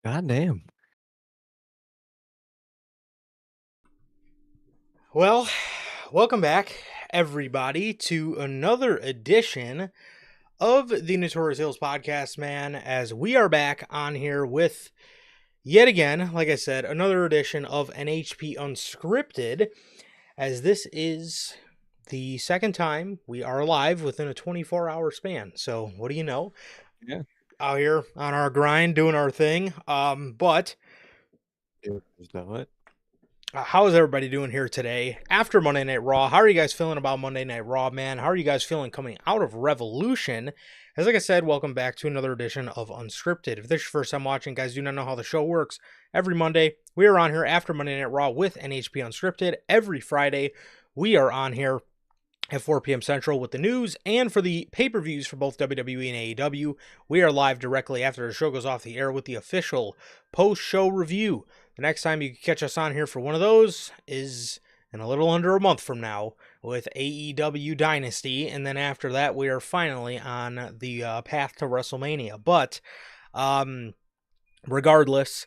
God damn. Well, welcome back, everybody, to another edition of the Notorious Hills podcast, man. As we are back on here with yet again, like I said, another edition of NHP Unscripted, as this is the second time we are live within a 24-hour span. So, what do you know? Yeah. Out here on our grind, doing our thing. But You just know it. How is everybody doing here today after Monday Night Raw? How are you guys feeling about Monday Night Raw, man? How are you guys feeling coming out of Revolution? As like I said, welcome back to another edition of Unscripted. If this is your first time watching, guys, do not know how the show works. Every Monday, we are on here after Monday Night Raw with NHP Unscripted. Every Friday, we are on here at 4 p.m. Central with the news, and for the pay-per-views for both WWE and AEW, we are live directly after the show goes off the air with the official post-show review. The next time you can catch us on here for one of those is in a little under a month from now with AEW Dynasty, and then after that we are finally on the path to WrestleMania. But regardless,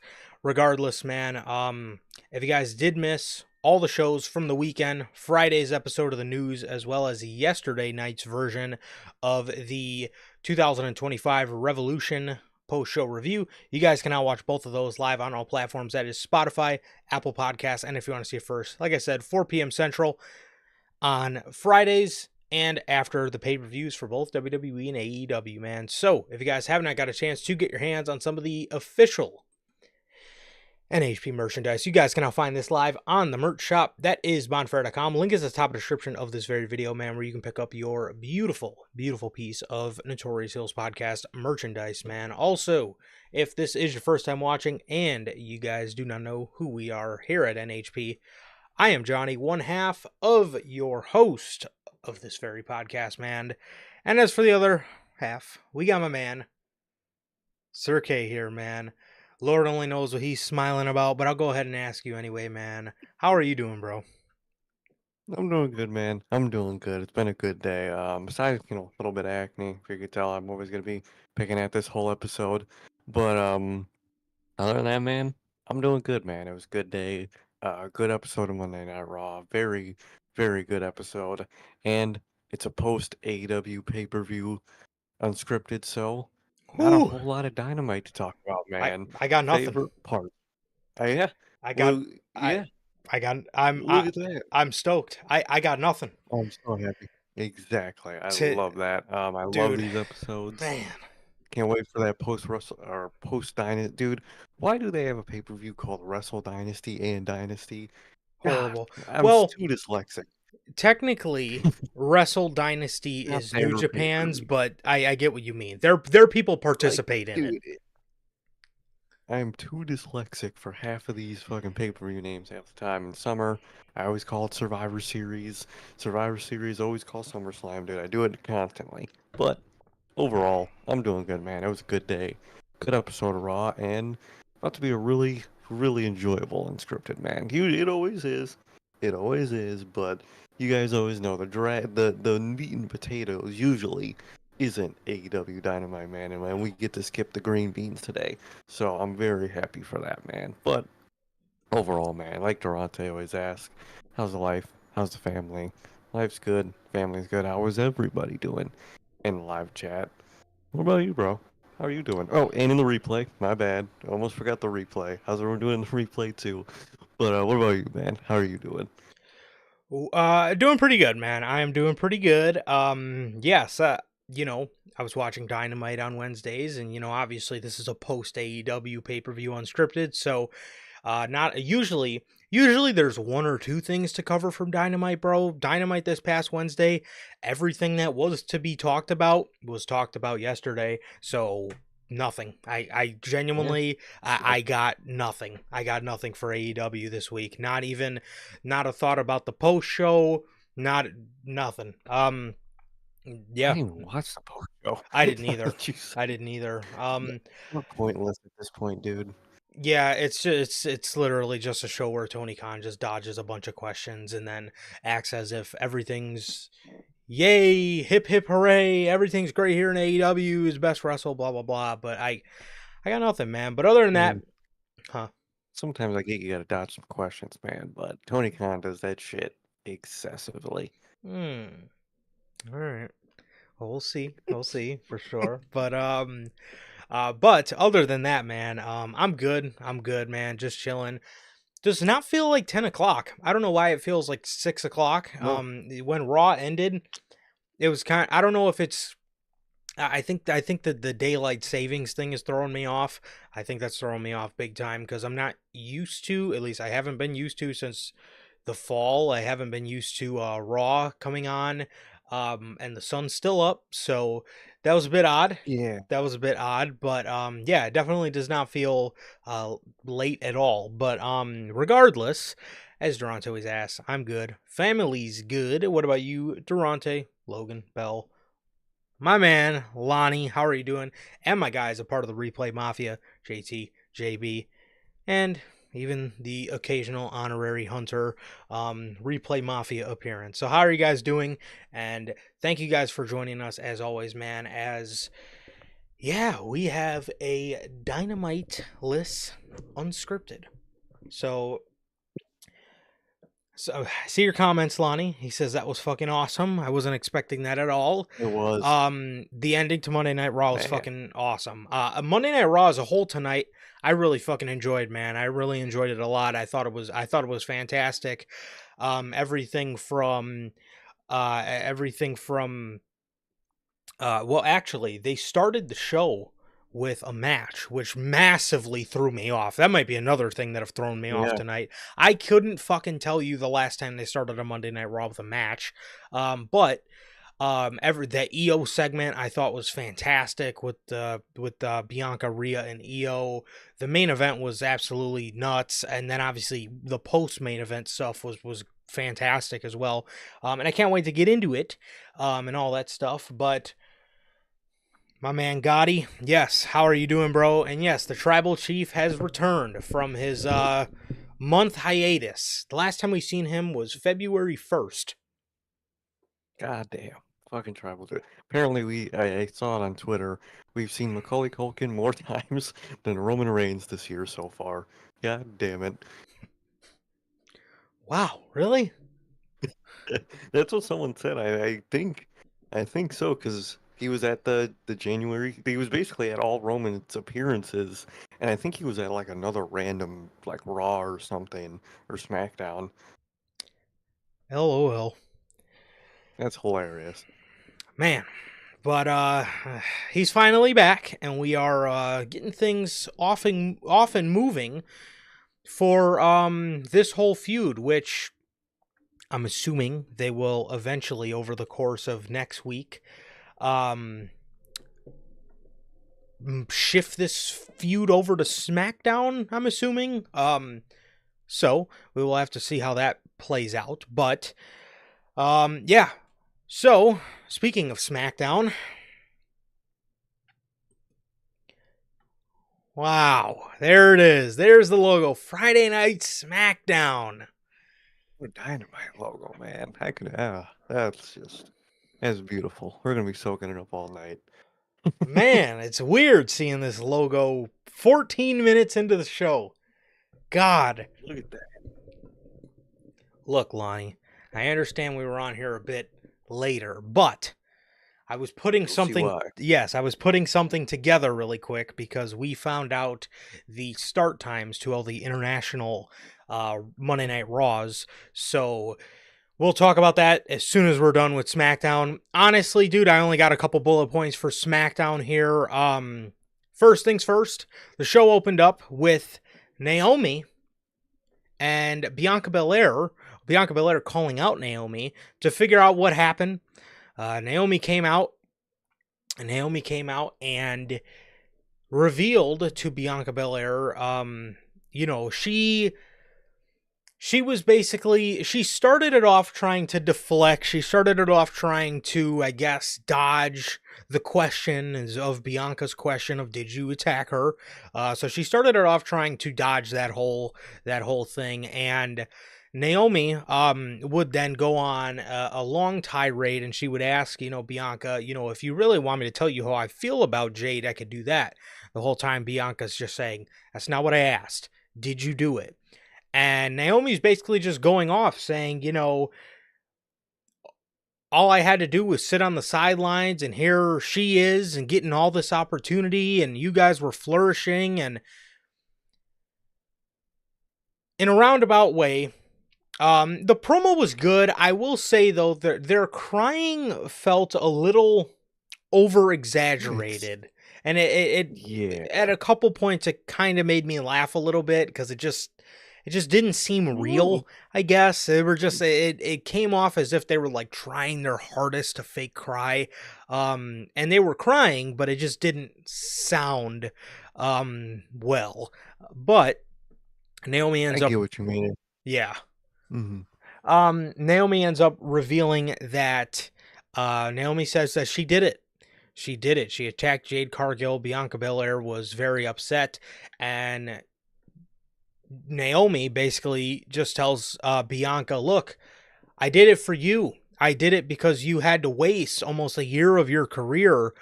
man, if you guys did miss all the shows from the weekend, Friday's episode of the news, as well as yesterday night's version of the 2025 Revolution post-show review, you guys can now watch both of those live on all platforms. That is Spotify, Apple Podcasts, and if you want to see it first, like I said, 4 p.m. Central on Fridays and after the pay-per-views for both WWE and AEW, man. So if you guys have not got a chance to get your hands on some of the official NHP merchandise, you guys can now find this live on the merch shop. That is bonfire.com. Link is at the top of the description of this very video, man, where you can pick up your beautiful, beautiful piece of Notorious Hills podcast merchandise, man. Also, if this is your first time watching and you guys do not know who we are here at NHP, I am Johnny, one half of your host of this very podcast, man. And as for the other half, we got my man, Sir K here, man. Lord only knows what he's smiling about, but I'll go ahead and ask you anyway, man. How are you doing, bro? I'm doing good, man. I'm doing good. It's been a good day. Besides, a little bit of acne. If you could tell, I'm always gonna be picking at this whole episode. But other than that, man, I'm doing good, man. It was a good day. Good episode of Monday Night Raw. Very, very good episode. And it's a post AEW pay-per-view unscripted, so not a Whew. whole lot of dynamite to talk about, I man. I got nothing. Favorite part. Yeah. I got Well, I yeah. I got I'm Look at that. I'm stoked. I got nothing. Oh, I'm so happy. Exactly. I To love that. I love dude, these episodes. man, Can't wait for that post Wrestle or post Dynasty. Dude, why do they have a pay-per-view called Wrestle Dynasty and Dynasty? God, horrible. I'm Well, too dyslexic. technically, Wrestle Dynasty Not is New their Japan's, pay-per-view. but I get what you mean. Their people Like, participate in it. dude, I'm too dyslexic for half of these fucking pay-per-view names half the time. In summer, I always call it Survivor Series. Survivor Series always call SummerSlam, dude. I do it constantly. But overall, I'm doing good, man. It was a good day. Good episode of Raw, and about to be a really, really enjoyable unscripted, man. It always is. It always is, but you guys always know the meat and potatoes usually isn't AEW Dynamite, man, and we get to skip the green beans today. So I'm very happy for that, man. But overall, man, like Durante always asks, how's the life? How's the family? Life's good. Family's good. How is everybody doing in live chat? What about you, bro? How are you doing? Oh, and in the replay. My bad. Almost forgot the replay. How's everyone doing in the replay too? But what about you, man? How are you doing? Doing pretty good, man. I am doing pretty good. Yes, I was watching Dynamite on Wednesdays, and obviously this is a post AEW pay-per-view unscripted, so not usually there's one or two things to cover from Dynamite, bro. Dynamite this past Wednesday, everything that was to be talked about was talked about yesterday, so nothing. I Yeah. genuinely I got nothing. I got nothing for AEW this week. Not a thought about the post show, not nothing. I Yeah, didn't even watch the post show. I didn't either. Jeez. I didn't either. We're pointless at this point, dude. Yeah, it's literally just a show where Tony Khan just dodges a bunch of questions and then acts as if everything's yay, hip hip hooray, everything's great here in AEW, is best wrestle, blah blah blah. But I got nothing, man. But other than that, Man, huh? sometimes I get you gotta dodge some questions, man, but Tony Khan does that shit excessively. Hmm. All right. Well, we'll see. We'll see for sure. But other than that, man, I'm good. I'm good, man. Just chilling. Does not feel like 10 o'clock. I don't know why it feels like 6 o'clock. No, When Raw ended, it was kind. I don't know if it's. I think that the daylight savings thing is throwing me off. I think that's throwing me off big time because I'm not used to. At least I haven't been used to since the fall. I haven't been used to Raw coming on, and the sun's still up. So that was a bit odd. yeah, That was a bit odd, but yeah, it definitely does not feel late at all. But regardless, as Durante always asks, I'm good. Family's good. What about you, Durante, Logan, Bell? My man, Lonnie, how are you doing? And my guys, a part of the Replay Mafia, JT, JB, and even the occasional honorary Hunter Replay Mafia appearance. So, how are you guys doing? And thank you guys for joining us as always, man. As yeah, we have a dynamite list unscripted. So, I see your comments, Lonnie. He says that was fucking awesome. I wasn't expecting that at all. it was, The ending to Monday Night Raw was man. fucking awesome. Monday Night Raw as a whole tonight, I really fucking enjoyed, man. I really enjoyed it a lot. I thought it was fantastic. Everything from everything from well, actually, they started the show with a match, which massively threw me off. That might be another thing that have thrown me off Yeah, tonight. I couldn't fucking tell you the last time they started a Monday Night Raw with a match. But every that EO segment I thought was fantastic with Bianca, Rhea, and EO. The main event was absolutely nuts, and then obviously the post main event stuff was fantastic as well. And I can't wait to get into it, and all that stuff. But my man Gotti, yes, how are you doing, bro? And yes, the tribal chief has returned from his month hiatus. The last time we seen him was February 1st. goddamn. Fucking tribal dude. Apparently, I saw it on Twitter. We've seen Macaulay Culkin more times than Roman Reigns this year so far. God damn it. Wow, really? That's what someone said. I think so because he was at the January. He was basically at all Roman's appearances, and I think he was at like another random like Raw or something or SmackDown. LOL. That's hilarious. Man. But he's finally back, and we are getting things off and moving for this whole feud, which I'm assuming they will eventually, over the course of next week, um, shift this feud over to SmackDown. I'm assuming. So we will have to see how that plays out. But yeah. So speaking of SmackDown, wow, there it is. There's the logo. Friday Night SmackDown. The Dynamite logo, man. I could, that's beautiful. We're gonna be soaking it up all night. Man, it's weird seeing this logo 14 minutes into the show. God. Look at that. Look, Lonnie, I understand we were on here a bit later, but I was putting You'll see something. why. Yes, I was putting something together really quick because we found out the start times to all the international Monday Night Raws. So we'll talk about that as soon as we're done with SmackDown. Honestly, dude, I only got a couple bullet points for SmackDown here. First things first, the show opened up with Naomi and Bianca Belair. Bianca Belair calling out Naomi to figure out what happened. Naomi came out and revealed to Bianca Belair, she was basically, she started it off trying to deflect. She started it off trying to, I guess, dodge the question of Bianca's question of did you attack her? So she started it off trying to dodge that whole thing, and Naomi would then go on a long tirade, and she would ask, Bianca, if you really want me to tell you how I feel about Jade, I could do that. The whole time Bianca's just saying, that's not what I asked. Did you do it? And Naomi's basically just going off saying, all I had to do was sit on the sidelines, and here she is and getting all this opportunity, and you guys were flourishing. And in a roundabout way, the promo was good. I will say though, their crying felt a little over It's exaggerated, and it yeah. at a couple points it kind of made me laugh a little bit because it just didn't seem Ooh. real. I guess they were just it came off as if they were like trying their hardest to fake cry, and they were crying, but it just didn't sound well. But Naomi I ends up, get what you mean. yeah. Hmm. Naomi ends up revealing that Naomi says that she did it. She did it. She attacked Jade Cargill. Bianca Belair was very upset, and Naomi basically just tells Bianca, "Look, I did it for you. I did it because you had to waste almost a year of your career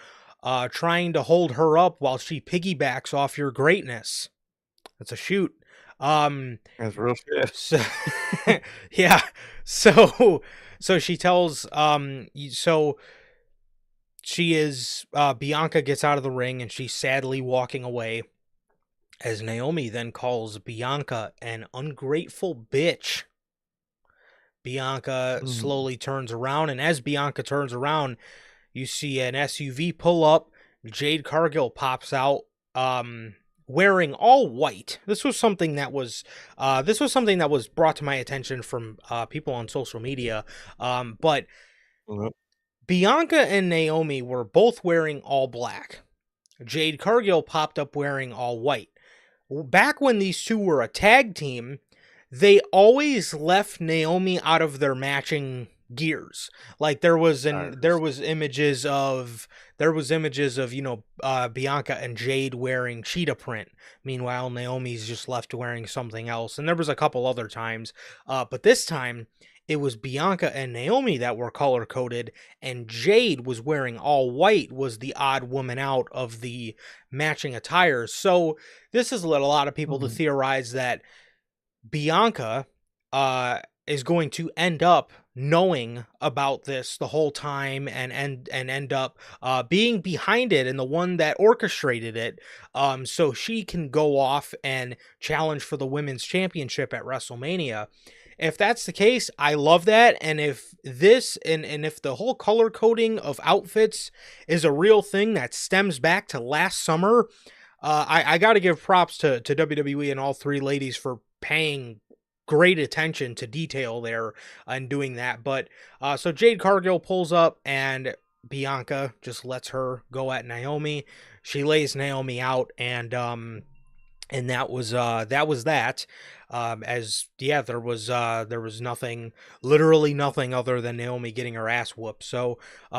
trying to hold her up while she piggybacks off your greatness." That's a shoot. Um, That's real shit. So yeah. So she tells so she is Bianca gets out of the ring and she's sadly walking away as Naomi then calls Bianca an ungrateful bitch. Bianca Mm. slowly turns around, and as Bianca turns around, you see an SUV pull up. Jade Cargill pops out, wearing all white. This was something that was brought to my attention from people on social media. But Yep. Bianca and Naomi were both wearing all black. Jade Cargill popped up wearing all white. Back when these two were a tag team, they always left Naomi out of their matching gears. Like Tires. there was images of Bianca and Jade wearing cheetah print. Meanwhile, Naomi's just left wearing something else. And there was a couple other times, but this time it was Bianca and Naomi that were color coded, and Jade was wearing all white. Was the odd woman out of the matching attire. So this has led a lot of people to Mhm. theorize that Bianca is going to end up knowing about this the whole time and end up being behind it and the one that orchestrated it, so she can go off and challenge for the women's championship at WrestleMania. If that's the case, I love that. And if this and if the whole color coding of outfits is a real thing that stems back to last summer, I got to give props to WWE and all three ladies for paying great attention to detail there and doing that. But so Jade Cargill pulls up and Bianca just lets her go at Naomi. She lays Naomi out, and that was that. As yeah, there was nothing, literally nothing other than Naomi getting her ass whooped. So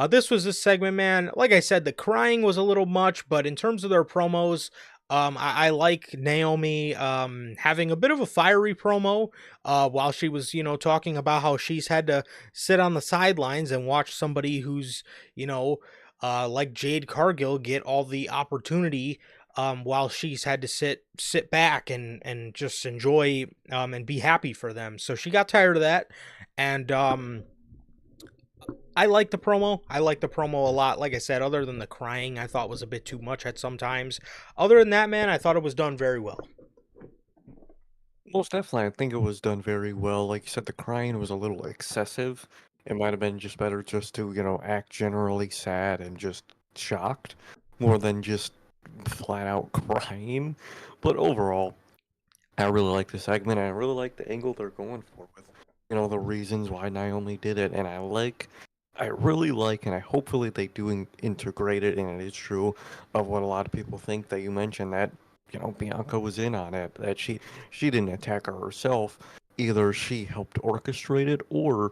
this was this segment, man. Like I said, the crying was a little much, but in terms of their promos, I like Naomi having a bit of a fiery promo while she was, talking about how she's had to sit on the sidelines and watch somebody who's, like Jade Cargill get all the opportunity, while she's had to sit back and just enjoy and be happy for them. So she got tired of that, and I like the promo. I like the promo a lot. Like I said, other than the crying, I thought was a bit too much at some times. Other than that, man, I thought it was done very well. Most definitely, I think it was done very well. Like you said, the crying was a little excessive. It might have been just better just to, act generally sad and just shocked more than just flat out crying. But overall, I really like the segment, and I really like the angle they're going for with, the reasons why Naomi did it. And I really like, and I hopefully they do integrate it, and it is true of what a lot of people think that you mentioned that, Bianca was in on it, that she didn't attack her herself. Either she helped orchestrate it, or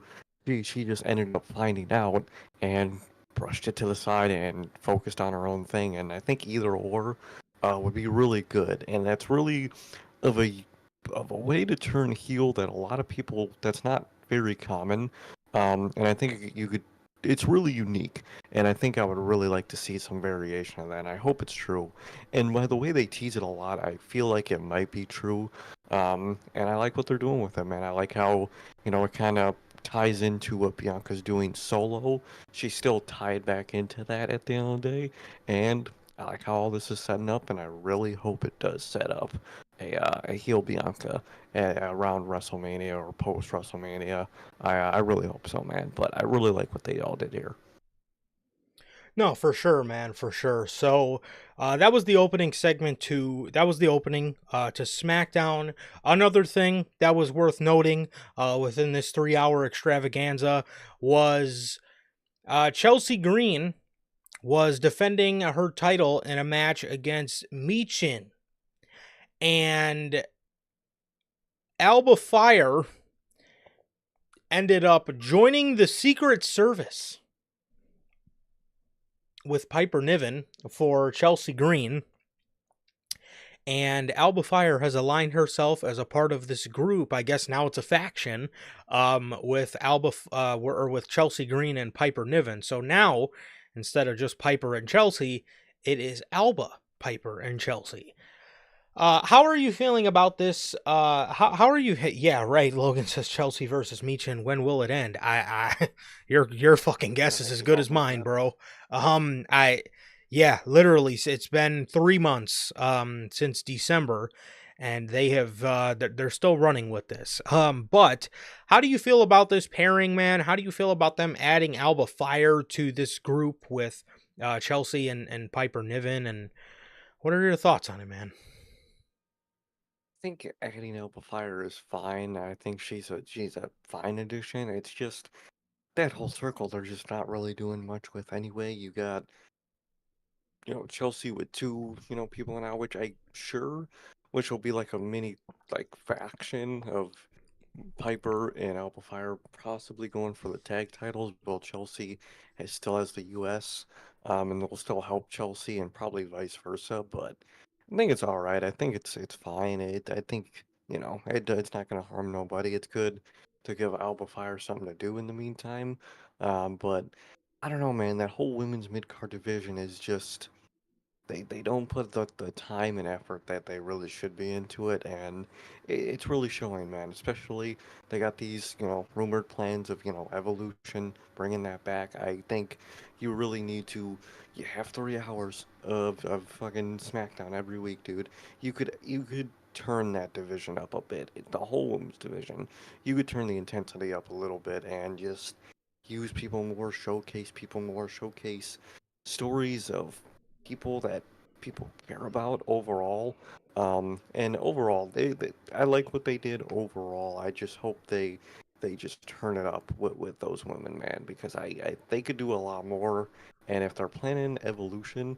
she just ended up finding out and brushed it to the side and focused on her own thing. And I think either or would be really good, and that's really of a of a way to turn heel that a lot of people that's not very common. And I think you could it's really unique, and I think I would really like to see some variation of that, and I hope it's true. And by the way they tease it a lot, I feel like it might be true. And I like what they're doing with it, man. I like how, it kind of ties into what Bianca's doing solo. She's still tied back into that at the end of the day, and I like how all this is setting up, and I really hope it does set up a heel Bianca around WrestleMania or post WrestleMania. I really hope so, man. But I really like what they all did here. No, for sure, man, for sure. So that was the opening segment to that was the opening to SmackDown. Another thing that was worth noting within this 3 hour extravaganza was Chelsea Green was defending her title in a match against Michin, and Alba Fire ended up joining the Secret Service with Piper Niven for Chelsea Green. And Alba Fire has aligned herself as a part of this group. I guess now it's a faction with with Chelsea Green and Piper Niven. So now, instead of just Piper and Chelsea, it is Alba, Piper, and Chelsea. How are you feeling about this? How are you? Yeah, right. Logan says Chelsea versus Michin. When will it end? Your fucking guess is as good as mine, bro. Yeah, literally, it's been 3 months since December, and they have they're still running with this. But how do you feel about this pairing, man? How do you feel about them adding Alba Fire to this group with Chelsea and Piper Niven? And what are your thoughts on it, man? Think adding Alba Fire is fine. I think she's a fine addition. It's just that whole circle they're just not really doing much with anyway. You got Chelsea with two, people now, which will be like a mini like faction of Piper and Alpha Fire possibly going for the tag titles, while Chelsea still has the US, and they'll still help Chelsea and probably vice versa. But I think it's all right. I think it's fine. I think it's not going to harm nobody. It's good to give Alpha Fire something to do in the meantime. But I don't know, man. That whole women's mid card division is just they don't put the time and effort that they really should be into it, and it's really showing, man. Especially they got these rumored plans of evolution, bringing that back. I think you really need to. You have 3 hours of fucking SmackDown every week, dude. You could turn that division up a bit, the whole women's division. You could turn the intensity up a little bit and just use people more, showcase people more, showcase stories of people that people care about overall. And overall, I like what they did overall. I just hope they just turn it up with those women, man, because they could do a lot more. And if they're planning evolution,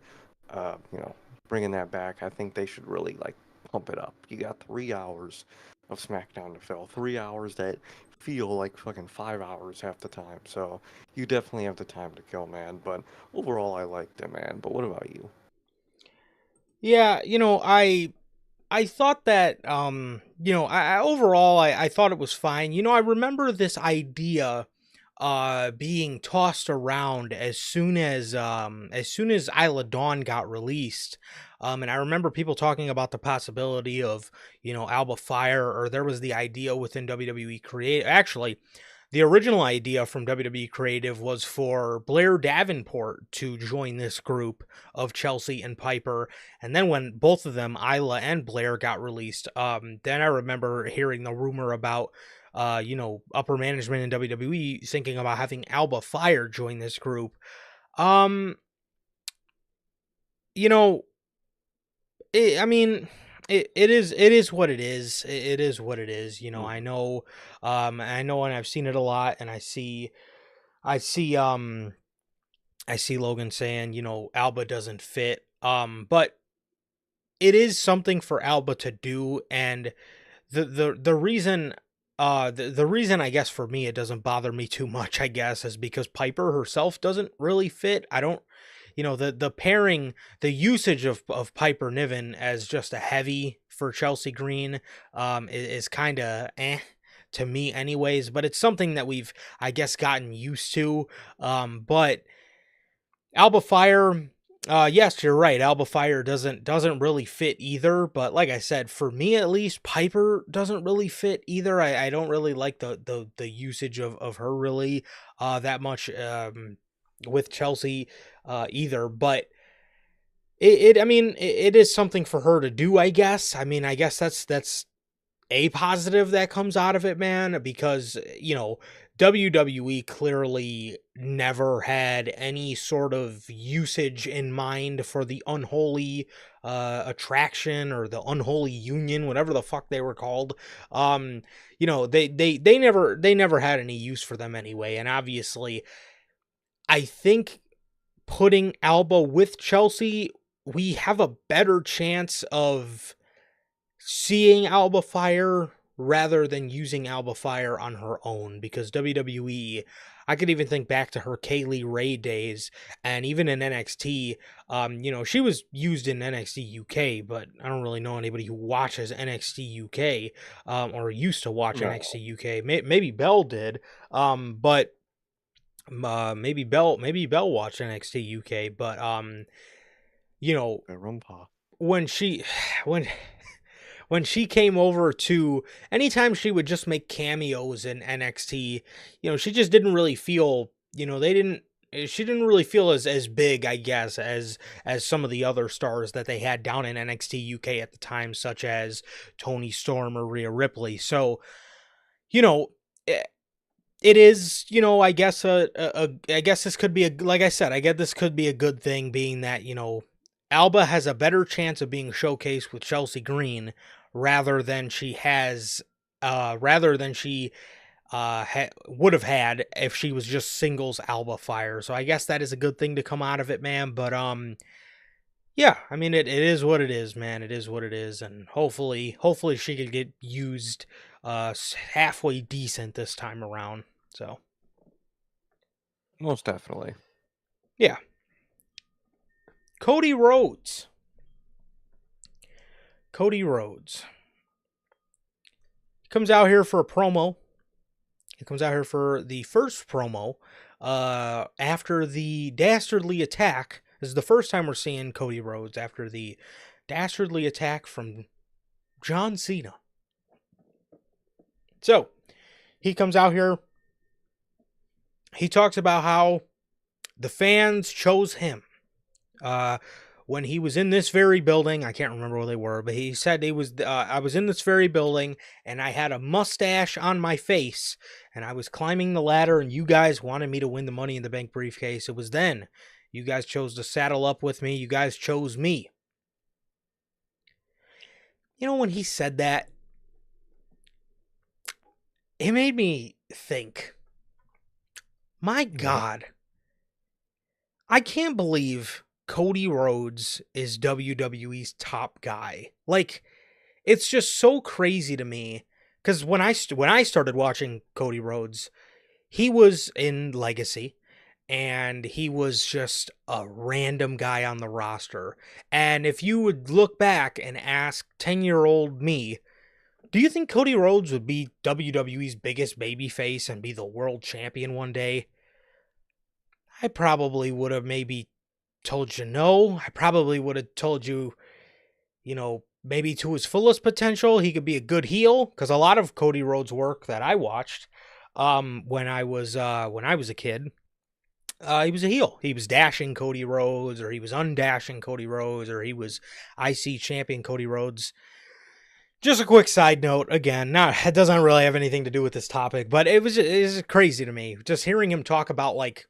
uh, you know, bringing that back, I think they should really like pump it up. You got 3 hours of SmackDown to fill, 3 hours that feel like fucking 5 hours half the time. So you definitely have the time to kill, man. But overall, I liked it, man. But what about you? Yeah, I thought that I overall I thought it was fine. I remember this idea being tossed around as soon as Isla Dawn got released. And I remember people talking about the possibility of, Alba Fire, or there was the idea within WWE Create. Actually, the original idea from WWE Creative was for Blair Davenport to join this group of Chelsea and Piper. And then when both of them, Isla and Blair, got released, then I remember hearing the rumor about, upper management in WWE thinking about having Alba Fire join this group. Um, you know, I mean, it is what it is. It is what it is. Mm. I know, and I've seen it a lot, and I see I see Logan saying, Alba doesn't fit. But it is something for Alba to do, and the reason the reason I guess for me it doesn't bother me too much, I guess, is because Piper herself doesn't really fit. I don't the pairing, the usage of Piper Niven as just a heavy for Chelsea Green is kind of to me anyways, but it's something that we've, I guess, gotten used to. But Alba Fire, yes, you're right. Alba Fire doesn't really fit either. But like I said, for me at least, Piper doesn't really fit either. I don't really like the usage of her really that much with Chelsea either. But I mean, it is something for her to do, I guess. I mean, I guess that's a positive that comes out of it, man, because, WWE clearly never had any sort of usage in mind for the unholy attraction or the unholy union, whatever the fuck they were called. They never had any use for them anyway, and obviously I think putting Alba with Chelsea, we have a better chance of seeing Alba Fire rather than using Alba Fire on her own, because WWE, I could even think back to her Kaylee Ray days, and even in NXT, she was used in NXT UK, but I don't really know anybody who watches NXT UK, or used to watch No, NXT UK. Maybe Bell did, but maybe Bell watched NXT UK, but Rumpa. when she when when she came over to, anytime she would just make cameos in NXT, she just didn't really feel, she didn't really feel as big, I guess, as some of the other stars that they had down in NXT UK at the time, such as Toni Storm or Rhea Ripley. So, it, it is, I guess I guess this could be like I said, I guess this could be a good thing, being that, Alba has a better chance of being showcased with Chelsea Green rather than she has, rather than she would have had if she was just singles Alba Fire. So I guess that is a good thing to come out of it, man. But yeah, I mean, it is what it is, man. It is what it is, and hopefully she could get used halfway decent this time around. So Most definitely. yeah. Cody Rhodes. Cody Rhodes comes out here for a promo. He comes out here for the first promo after the dastardly attack. This is the first time we're seeing Cody Rhodes after the dastardly attack from John Cena. So he comes out here. He talks about how the fans chose him. When he was in this very building, I can't remember where they were, but he said I was in this very building and I had a mustache on my face and I was climbing the ladder and you guys wanted me to win the Money in the Bank briefcase. It was then you guys chose to saddle up with me. You guys chose me. When he said that, it made me think, my God, I can't believe Cody Rhodes is WWE's top guy. Like, it's just so crazy to me, because when I started watching Cody Rhodes, he was in Legacy, and he was just a random guy on the roster. And if you would look back and ask 10-year-old me, do you think Cody Rhodes would be WWE's biggest babyface and be the world champion one day? I probably would have maybe told you no. I probably would have told you, maybe to his fullest potential, he could be a good heel, because a lot of Cody Rhodes' work that I watched when I was a kid, he was a heel. He was dashing Cody Rhodes, or he was undashing Cody Rhodes, or he was IC champion Cody Rhodes. Just a quick side note, again, it doesn't really have anything to do with this topic, but it was crazy to me just hearing him talk about, like,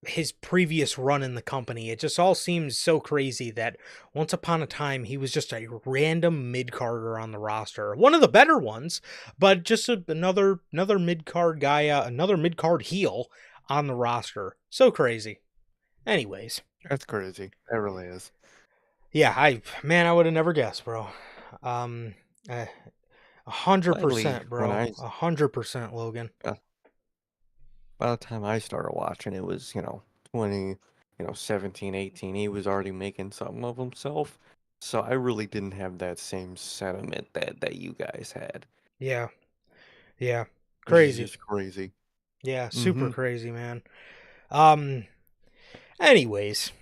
his previous run in the company. It just all seems so crazy that once upon a time he was just a random mid-carder on the roster. One of the better ones, but just another mid-card guy, another mid-card heel on the roster. So crazy. Anyways. That's crazy. That really is. Yeah, I would have never guessed, bro. 100%, bro. 100%, Logan. By the time I started watching, it was, 20, 17, 18. He was already making something of himself. So I really didn't have that same sentiment that you guys had, Yeah, yeah, which is crazy. just crazy. Yeah, super Mm-hmm. crazy, man. Um, anyways,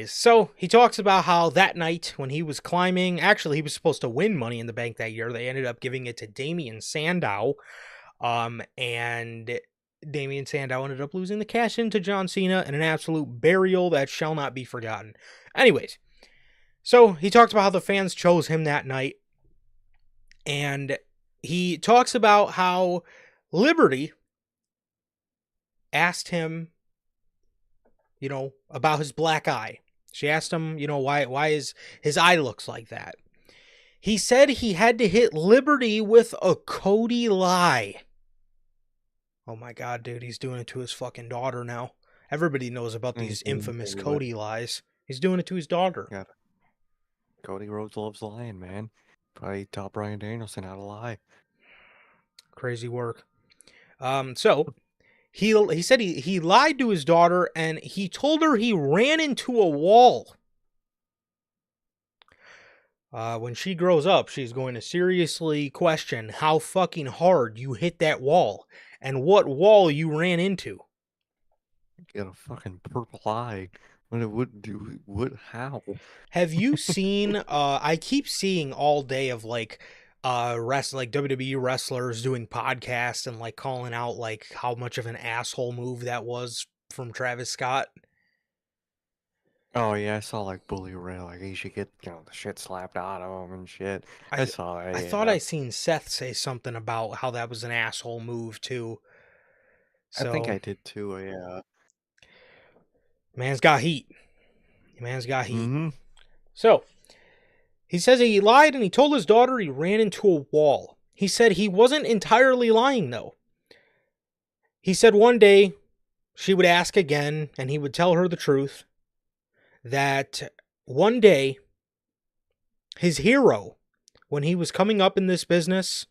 so he talks about how that night when he was climbing, actually he was supposed to win Money in the Bank that year. They ended up giving it to Damian Sandow. And Damian Sandow ended up losing the cash in to John Cena in an absolute burial that shall not be forgotten. Anyways, so he talked about how the fans chose him that night, and he talks about how Liberty asked him, about his black eye. She asked him, why his eye looks like that. He said he had to hit Liberty with a Cody lie. Oh my god, dude, he's doing it to his fucking daughter now. Everybody knows about And he's these doing infamous very well. Cody lies. He's doing it to his daughter. Got Cody Rhodes loves lying, man. Probably taught Bryan Danielson how to lie. Crazy work. So he said he lied to his daughter and he told her he ran into a wall. When she grows up, she's going to seriously question how fucking hard you hit that wall and what wall you ran into. Got a fucking purple eye. What it would do? What? How? Have you seen I keep seeing all day of like WWE wrestlers doing podcasts and like calling out like how much of an asshole move that was from Travis Scott. Oh yeah, I saw like Bully Ray, like he should get the shit slapped out of him and shit. I I th- saw that. I thought Yeah, I seen Seth say something about how that was an asshole move too. I think So, I did too. Yeah. man's got heat. Man's got heat. Mm-hmm. So, he says he lied and he told his daughter he ran into a wall. He said he wasn't entirely lying though. He said one day she would ask again and he would tell her the truth that one day his hero, when he was coming up in this business,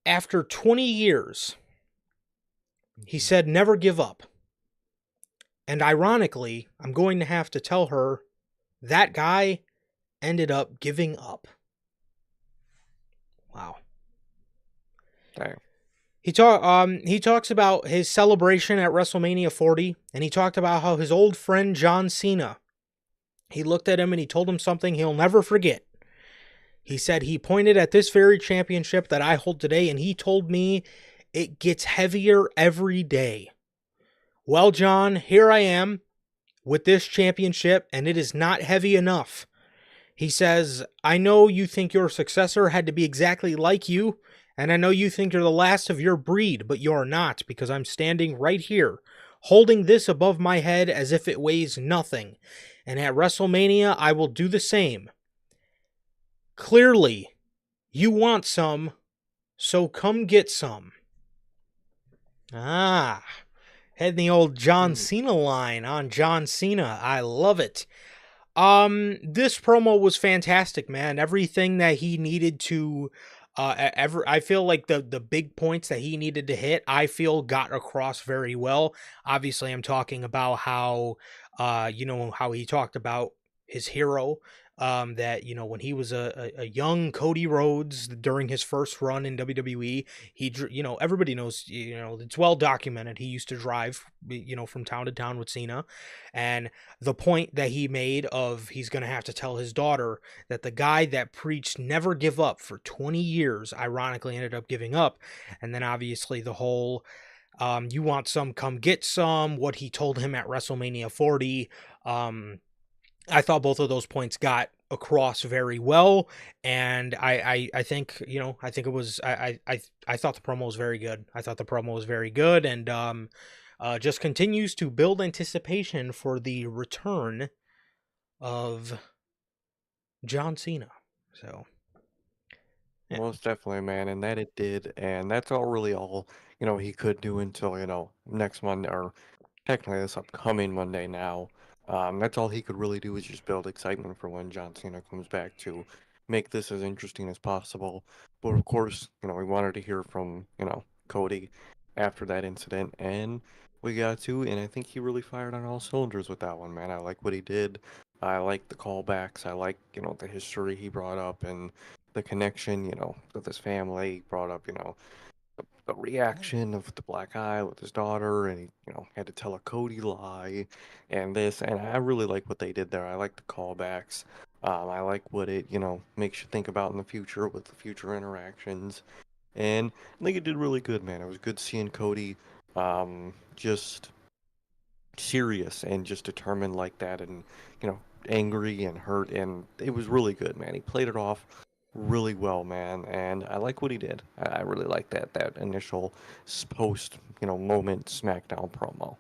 after 20 years, he said, never give up. And ironically, I'm going to have to tell her that guy ended up giving up. Wow. Damn. He talks about his celebration at WrestleMania 40, and he talked about how his old friend John Cena, he looked at him and he told him something he'll never forget. He said he pointed at this very championship that I hold today, and he told me it gets heavier every day. Well, John, here I am with this championship, and it is not heavy enough. He says, I know you think your successor had to be exactly like you, and I know you think you're the last of your breed, but you're not, because I'm standing right here, holding this above my head as if it weighs nothing. And at WrestleMania, I will do the same. Clearly, you want some, so come get some. Ah, had the old John Hmm. Cena line on John Cena. I love it. This promo was fantastic, man. Everything that he needed to I feel like the big points that he needed to hit, I feel got across very well. Obviously, I'm talking about how how he talked about his hero, that when he was a young Cody Rhodes during his first run in WWE, everybody knows, it's well documented, he used to drive from town to town with Cena. And the point that he made of he's going to have to tell his daughter that the guy that preached never give up for 20 years ironically ended up giving up. And then obviously the whole you want some, come get some, what he told him at WrestleMania 40. I thought both of those points got across very well, and I think I think it was I thought the promo was very good. I thought the promo was very good, and just continues to build anticipation for the return of John Cena. So yeah, Most definitely, man, and that it did, and that's all he could do until next Monday, or technically this upcoming Monday now. That's all he could really do is just build excitement for when John Cena comes back to make this as interesting as possible. But of course, we wanted to hear from Cody after that incident, and we got to, and I think he really fired on all cylinders with that one, man. I like what he did. I like the callbacks. I like, the history he brought up and the connection, with his family. He brought up, the reaction of the black eye with his daughter, and he, had to tell a Cody lie, and this, and I really like what they did there. I like the callbacks. I like what it, makes you think about in the future with the future interactions, and I think it did really good, man. It was good seeing Cody, just serious and just determined like that, and angry and hurt, and it was really good, man. He played it off really well, man, and I like what he did. I really like that initial post moment SmackDown promo.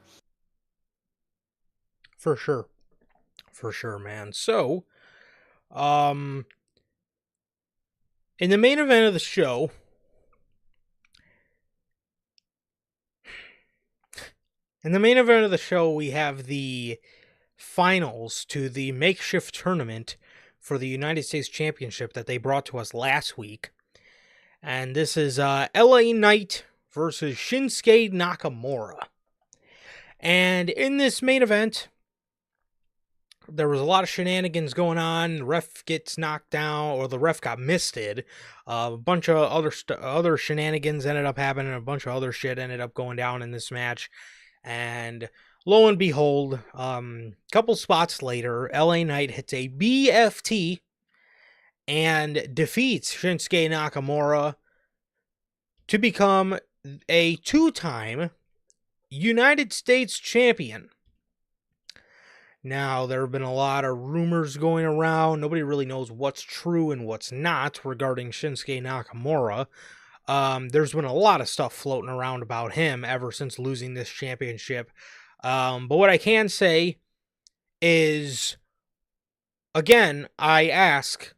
For sure. For sure, man. So, um, in the main event of the show, we have the finals to the makeshift tournament for the United States Championship that they brought to us last week. And this is LA Knight versus Shinsuke Nakamura. And in this main event, there was a lot of shenanigans going on. The ref gets knocked down, or the ref got misted. A bunch of other shenanigans ended up happening. A bunch of other shit ended up going down in this match. And lo and behold, couple spots later, LA Knight hits a BFT and defeats Shinsuke Nakamura to become a two-time United States champion. Now, there have been a lot of rumors going around. Nobody really knows what's true and what's not regarding Shinsuke Nakamura. There's been a lot of stuff floating around about him ever since losing this championship. But what I can say is, again, I ask,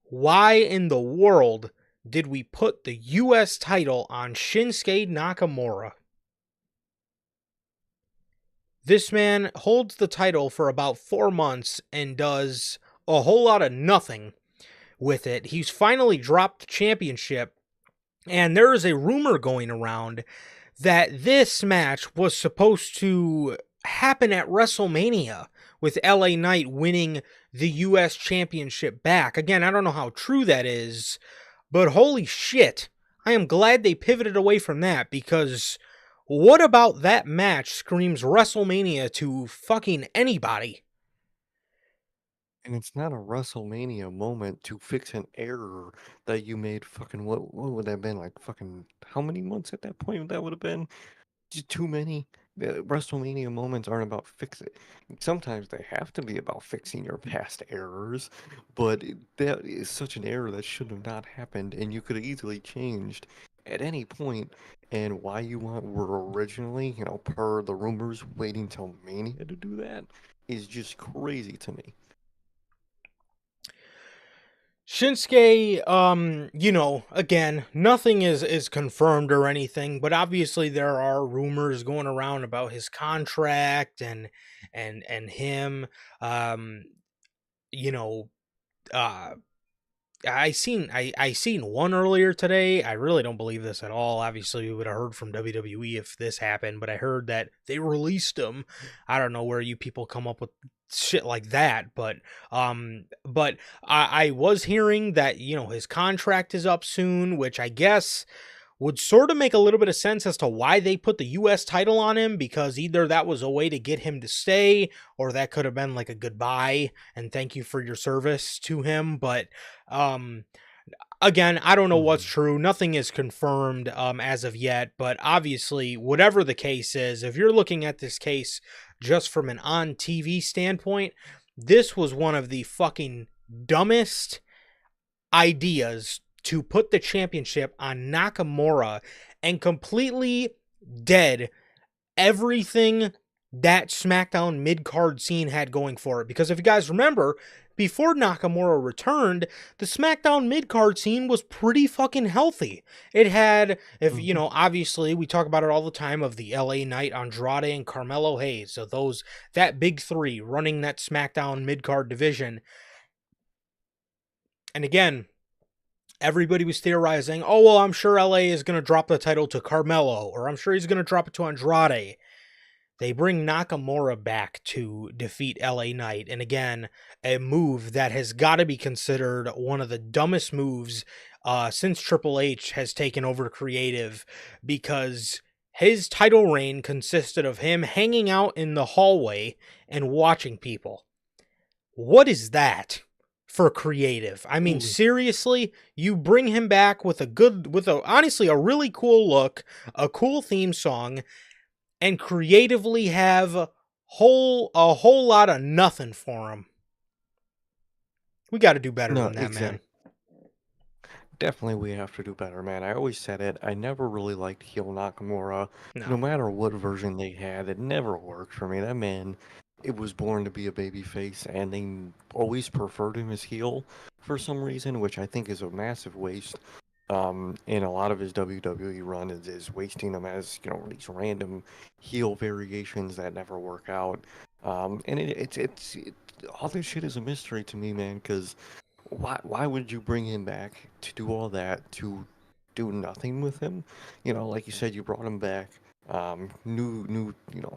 why in the world did we put the U.S. title on Shinsuke Nakamura? This man holds the title for about 4 months and does a whole lot of nothing with it. He's finally dropped the championship, and there is a rumor going around that this match was supposed to happen at WrestleMania, with LA Knight winning the U.S. Championship back. Again, I don't know how true that is, but holy shit, I am glad they pivoted away from that, because what about that match screams WrestleMania to fucking anybody? And it's not a WrestleMania moment to fix an error that you made. Fucking what would that have been, like, fucking how many months at that point that would have been? Just too many. The WrestleMania moments aren't about fixing. Sometimes they have to be about fixing your past errors, but that is such an error that should have not happened, and you could have easily changed at any point. And why you were originally, per the rumors, waiting till Mania to do that is just crazy to me. Shinsuke, again, nothing is confirmed or anything, but obviously there are rumors going around about his contract and him. Um, you know, uh, I seen one earlier today. I really don't believe this at all. Obviously, we would have heard from WWE if this happened, but I heard that they released him. I don't know where you people come up with shit like that, but I was hearing that his contract is up soon, which I guess would sort of make a little bit of sense as to why they put the US title on him, because either that was a way to get him to stay, or that could have been like a goodbye and thank you for your service to him. But again, I don't know what's Mhm. true. Nothing is confirmed as of yet, but obviously, whatever the case is, if you're looking at this case just from an on TV standpoint, this was one of the fucking dumbest ideas to put the championship on Nakamura and completely dead everything that SmackDown mid-card scene had going for it. Because if you guys remember, before Nakamura returned, the SmackDown mid-card scene was pretty fucking healthy. It had, if Mhm. obviously we talk about it all the time, of the LA Knight, Andrade, and Carmelo Hayes. So that big three running that SmackDown mid-card division. And again, everybody was theorizing, oh, well, I'm sure LA is going to drop the title to Carmelo, or I'm sure he's going to drop it to Andrade. They bring Nakamura back to defeat LA Knight. And again, a move that has got to be considered one of the dumbest moves since Triple H has taken over creative, because his title reign consisted of him hanging out in the hallway and watching people. What is that for creative? I mean, Ooh. seriously, you bring him back with honestly a really cool look, a cool theme song, and creatively have a whole lot of nothing for him. We got to do better No, than that, man. exactly. Definitely we have to do better, man. I always said it. I never really liked heel Nakamura. No No. matter what version they had, it never worked for me. That man, it was born to be a babyface, and they always preferred him as heel for some reason, which I think is a massive waste. In a lot of his WWE run is wasting him as, these random heel variations that never work out. And all this shit is a mystery to me, man, because why would you bring him back to do all that to do nothing with him? Like you said, you brought him back, new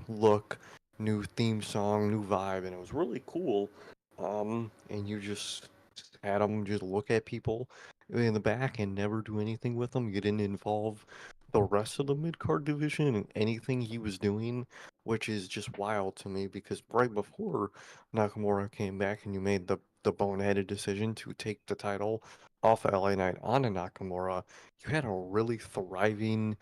look, new theme song, new vibe, and it was really cool. And you just had him just look at people in the back and never do anything with them. You didn't involve the rest of the mid card division in anything he was doing, which is just wild to me because right before Nakamura came back and you made the boneheaded decision to take the title off of LA Knight onto Nakamura, you had a really thriving,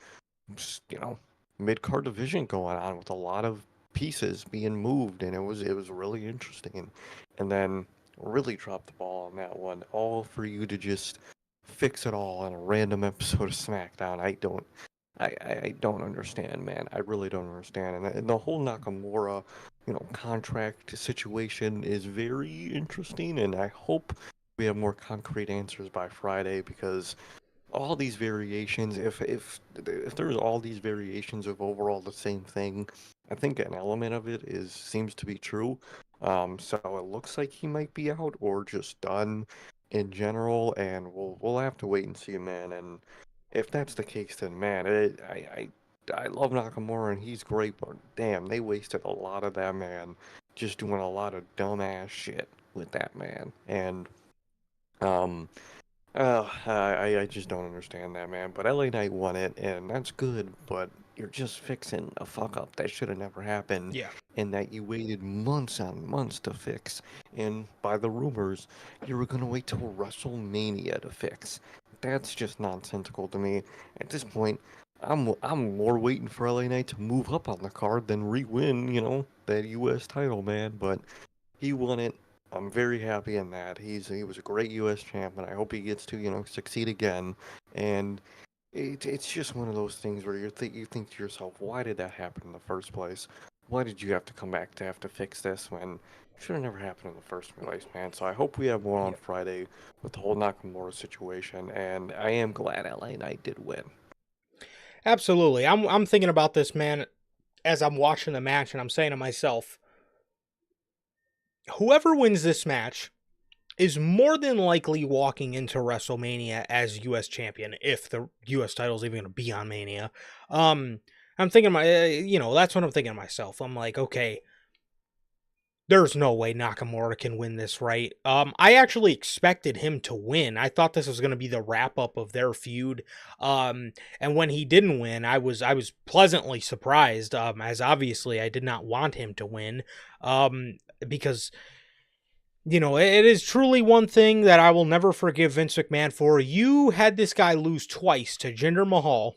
you know, mid card division going on with a lot of pieces being moved, and it was really interesting. And then really dropped the ball on that one, all for you to just fix it all on a random episode of SmackDown. I don't understand, man. I really don't understand. And the whole Nakamura, contract situation is very interesting, and I hope we have more concrete answers by Friday because all these variations, if there's all these variations of overall the same thing, I think an element of it seems to be true. So it looks like he might be out or just done in general, and we'll have to wait and see, man. And if that's the case, then man, I love Nakamura and he's great, but damn, they wasted a lot of that man just doing a lot of dumbass shit with that man. And um. I just don't understand that, man. But LA Knight won it, and that's good, but you're just fixing a fuck up that should have never happened, Yeah. and that you waited months on months to fix. And by the rumors, you were gonna wait till WrestleMania to fix. That's just nonsensical to me. At this point, I'm more waiting for LA Knight to move up on the card than re-win, that U.S. title, man. But he won it. I'm very happy in that. He was a great U.S. champ, and I hope he gets to succeed again. And it's just one of those things where you think to yourself, why did that happen in the first place? Why did you have to come back to have to fix this when it should have never happened in the first place, man? So I hope we have more on Yeah. Friday with the whole Nakamura situation, and I am glad LA Knight did win. Absolutely. I'm thinking about this, man, as I'm watching the match, and I'm saying to myself, whoever wins this match is more than likely walking into WrestleMania as U.S. champion, if the U.S. title is even going to be on Mania. I'm thinking, that's what I'm thinking to myself. I'm like, okay, there's no way Nakamura can win this, right? I actually expected him to win. I thought this was going to be the wrap up of their feud. And when he didn't win, I was pleasantly surprised. As obviously I did not want him to win. Because it is truly one thing that I will never forgive Vince McMahon for. You had this guy lose twice to Jinder Mahal,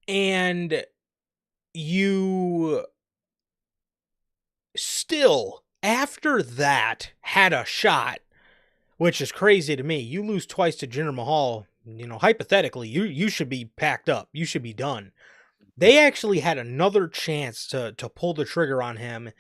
and you still, after that, had a shot, which is crazy to me. You lose twice to Jinder Mahal, hypothetically, you should be packed up. You should be done. They actually had another chance to pull the trigger on him,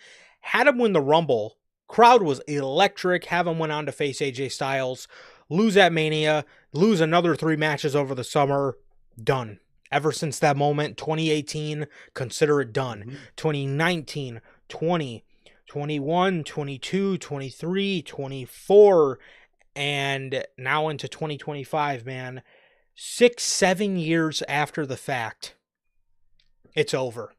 had him win the Rumble. Crowd was electric. Have him went on to face AJ Styles, lose at Mania, lose another 3 matches over the summer. Done. Ever since that moment, 2018, consider it done. Mm-hmm. 2019, 20, 21, 22, 23, 24, and now into 2025, man. 6, 7 years after the fact, it's over.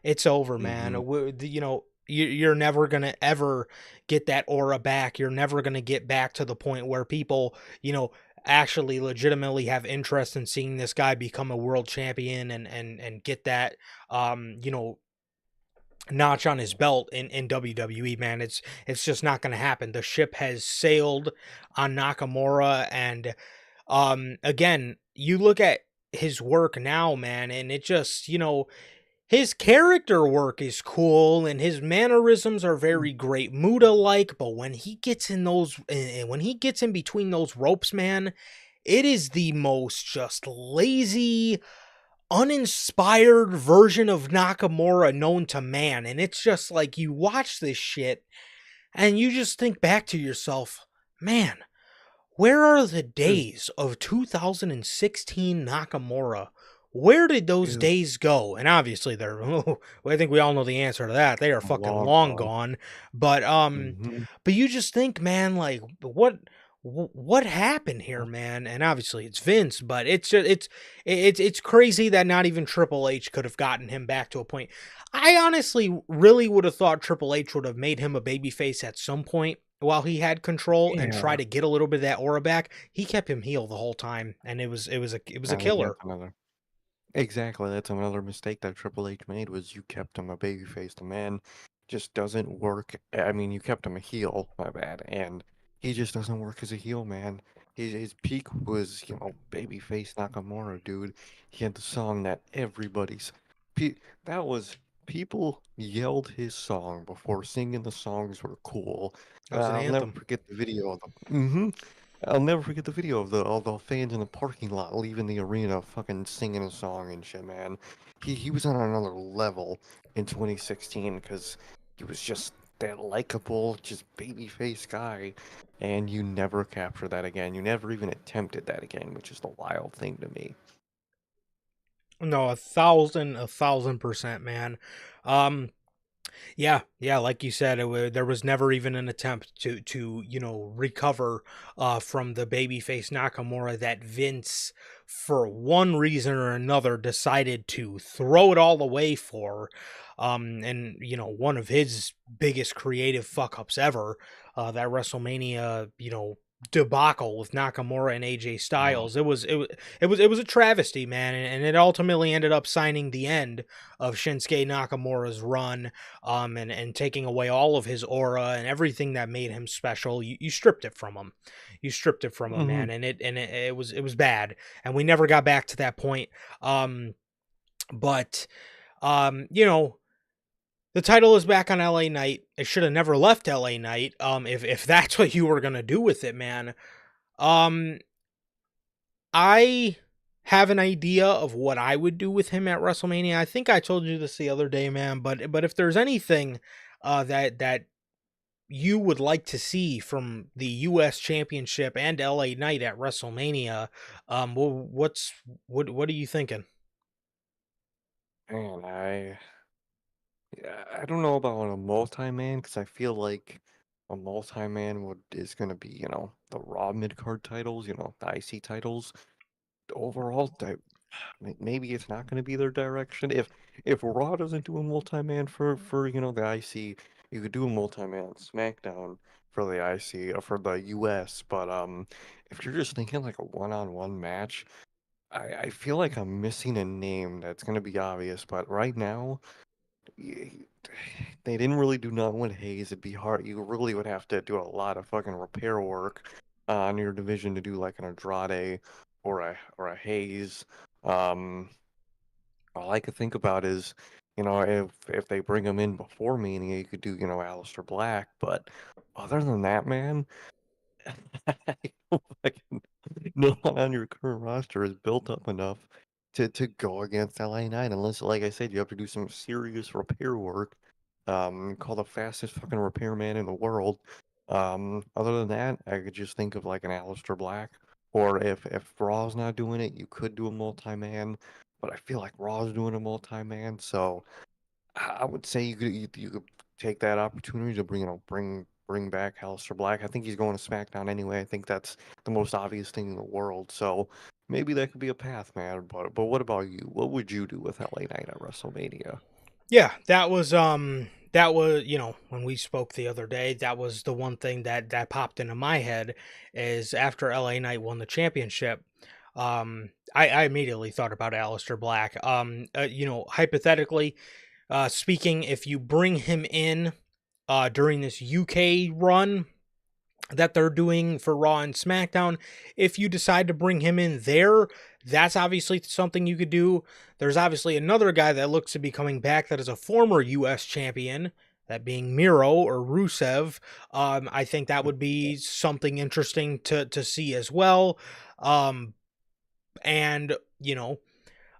It's over, man. Mhm. You know, you're never gonna ever get that aura back. You're never gonna get back to the point where people, you know, actually legitimately have interest in seeing this guy become a world champion and get that you know, notch on his belt in WWE, man. It's just not gonna happen. The ship has sailed on Nakamura, and again, you look at his work now, man, and it just, you know, his character work is cool and his mannerisms are very great Muda like, but when he gets in those when he gets in between those ropes, man, it is the most just lazy, uninspired version of Nakamura known to man. And it's just like you watch this shit and you just think back to yourself, man, where are the Is days of 2016 Nakamura? Where did those is days go? And obviously they're I think we all know the answer to that. They are fucking long long gone. gone. But Mhm. but you just think, man, like what happened here, man? And obviously it's Vince, but it's just it's crazy that not even Triple H could have gotten him back to a point. I honestly really would have thought Triple H would have made him a babyface at some point while he had control and try Yeah. to get a little bit of that aura back. He kept him heel the whole time, and it was a I think killer. that's another exactly, that's another mistake that Triple H made was you kept him a babyface. The man just doesn't work. I mean, you kept him a heel, my bad, and he just doesn't work as a heel, man. His peak was, babyface Nakamura, dude. He had the song that everybody's pe that was people yelled his song before singing the songs were cool. That was an I'll never anthem. forget the video of the I'll never forget the video of all the fans in the parking lot leaving the arena fucking singing a song and shit, man. He was on another level in 2016 because he was just that likable, just babyface guy, and you never captured that again. You never even attempted that again, which is the wild thing to me. No, 1,000%, man. Um, yeah, like you said, there was never even an attempt to recover from the babyface Nakamura that Vince, for one reason or another, decided to throw it all away for. And one of his biggest creative fuck ups ever, that WrestleMania, debacle with Nakamura and AJ Oh. Styles. It was a travesty, man, and it ultimately ended up signing the end of Shinsuke Nakamura's run, and taking away all of his aura and everything that made him special. You stripped it from him. You stripped it from him, Hmm. man, and it was bad. And we never got back to that point. But the title is back on LA Knight. It should have never left LA Knight. If that's what you were gonna do with it, man. Um, I have an idea of what I would do with him at WrestleMania. I think I told you this the other day, man. But if there's anything that you would like to see from the U.S. Championship and LA Knight at WrestleMania, what are you thinking? Man, I don't know about a multi-man because I feel like a multi-man would is gonna be, the Raw mid-card titles, the IC titles. Overall, maybe it's not gonna be their direction. If Raw doesn't do a multi-man for the IC, you could do a multi-man on SmackDown for the IC or for the US. But if you're just thinking like a one-on-one match, I feel like I'm missing a name that's gonna be obvious. But right now. y- They didn't really do nothing with Hayes. It'd be hard. You really would have to do a lot of fucking repair work on your division to do like an Andrade or a Hayes. Um, all I could think about is, if they bring him in before Mania, you could do, Aleister Black. But other than that, man, I don't fucking no one on your current roster is built up enough to go against LA Knight unless, like I said, you have to do some serious repair work. Call the fastest fucking repairman in the world. Other than that, I could just think of like an Aleister Black. Or if Raw's not doing it, you could do a multi-man. But I feel like Raw's doing a multi-man, so I would say you could take that opportunity to bring back Aleister Black. I think he's going to SmackDown anyway. I think that's the most obvious thing in the world. So maybe that could be a path, man. But what about you? What would you do with LA Knight at WrestleMania? Yeah, that was when we spoke the other day, that was the one thing that popped into my head is after LA Knight won the championship. I immediately thought about Aleister Black. Hypothetically speaking, if you bring him in during this UK run that they're doing for Raw and SmackDown, if you decide to bring him in there, that's obviously something you could do. There's obviously another guy that looks to be coming back that is a former US champion, that being Miro or Rusev. I think that would be something interesting to see as well. Um, and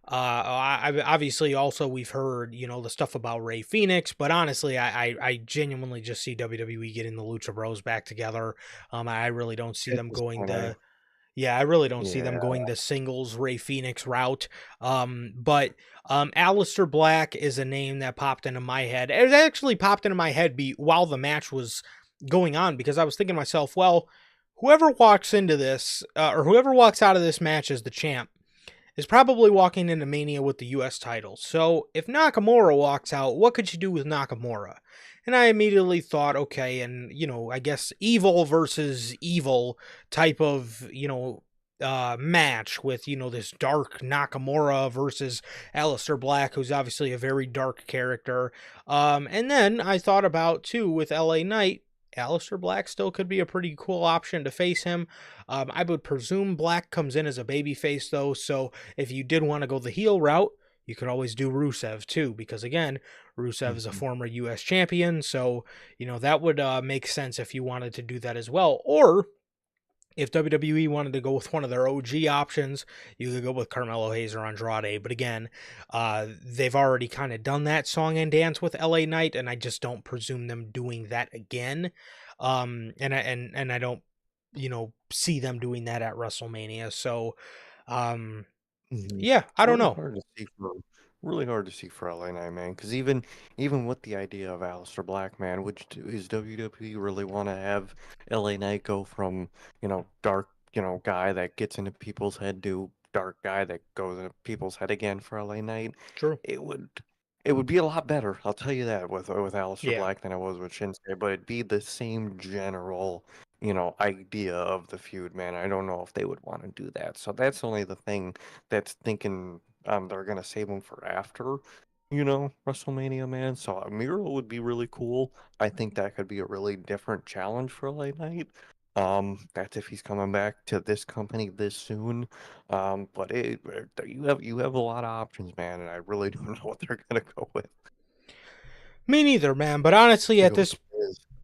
obviously also we've heard the stuff about Ray Phoenix, but honestly, I genuinely just see WWE getting the Lucha Bros back together. I really don't see At them this going point, I really don't see them yeah, going the singles Ray Phoenix route. But Aleister Black is a name that popped into my head. It actually popped into my head while the match was going on, because I was thinking to myself, well, whoever walks into this or whoever walks out of this match as the champ is probably walking into Mania with the US title. So if Nakamura walks out, what could you do with Nakamura? And I immediately thought, okay, and I guess evil versus evil type of, match with, this dark Nakamura versus Aleister Black, who's obviously a very dark character. And then I thought about, too, with LA Knight, Aleister Black still could be a pretty cool option to face him. I would presume Black comes in as a babyface, though, so if you did want to go the heel route, you could always do Rusev too, because again, Rusev is a mhm. former US champion, so that would make sense if you wanted to do that as well. Or if WWE wanted to go with one of their OG options, you could go with Carmelo Hayes or Andrade. But again, they've already kind of done that song and dance with LA Knight, and I just don't presume them doing that again. And I don't see them doing that at WrestleMania. So um, Mhm. yeah, I It's don't know. really hard to see for LA Knight, man. Because even with the idea of Aleister Black, man, is WWE really want to have LA Knight go from dark guy that gets into people's head to dark guy that goes into people's head again for LA Knight? True. It would it would be a lot better. I'll tell you that with Aleister Yeah. Black than it was with Shinsuke, but it'd be the same general idea of the feud, man. I don't know if they would want to do that. So that's only the thing that's thinking they're gonna save him for after, WrestleMania, man. So a mural would be really cool. I think that could be a really different challenge for LA Knight. That's if he's coming back to this company this soon. But you have a lot of options, man, and I really don't know what they're gonna go with. Me neither, man. But honestly, They at go with this,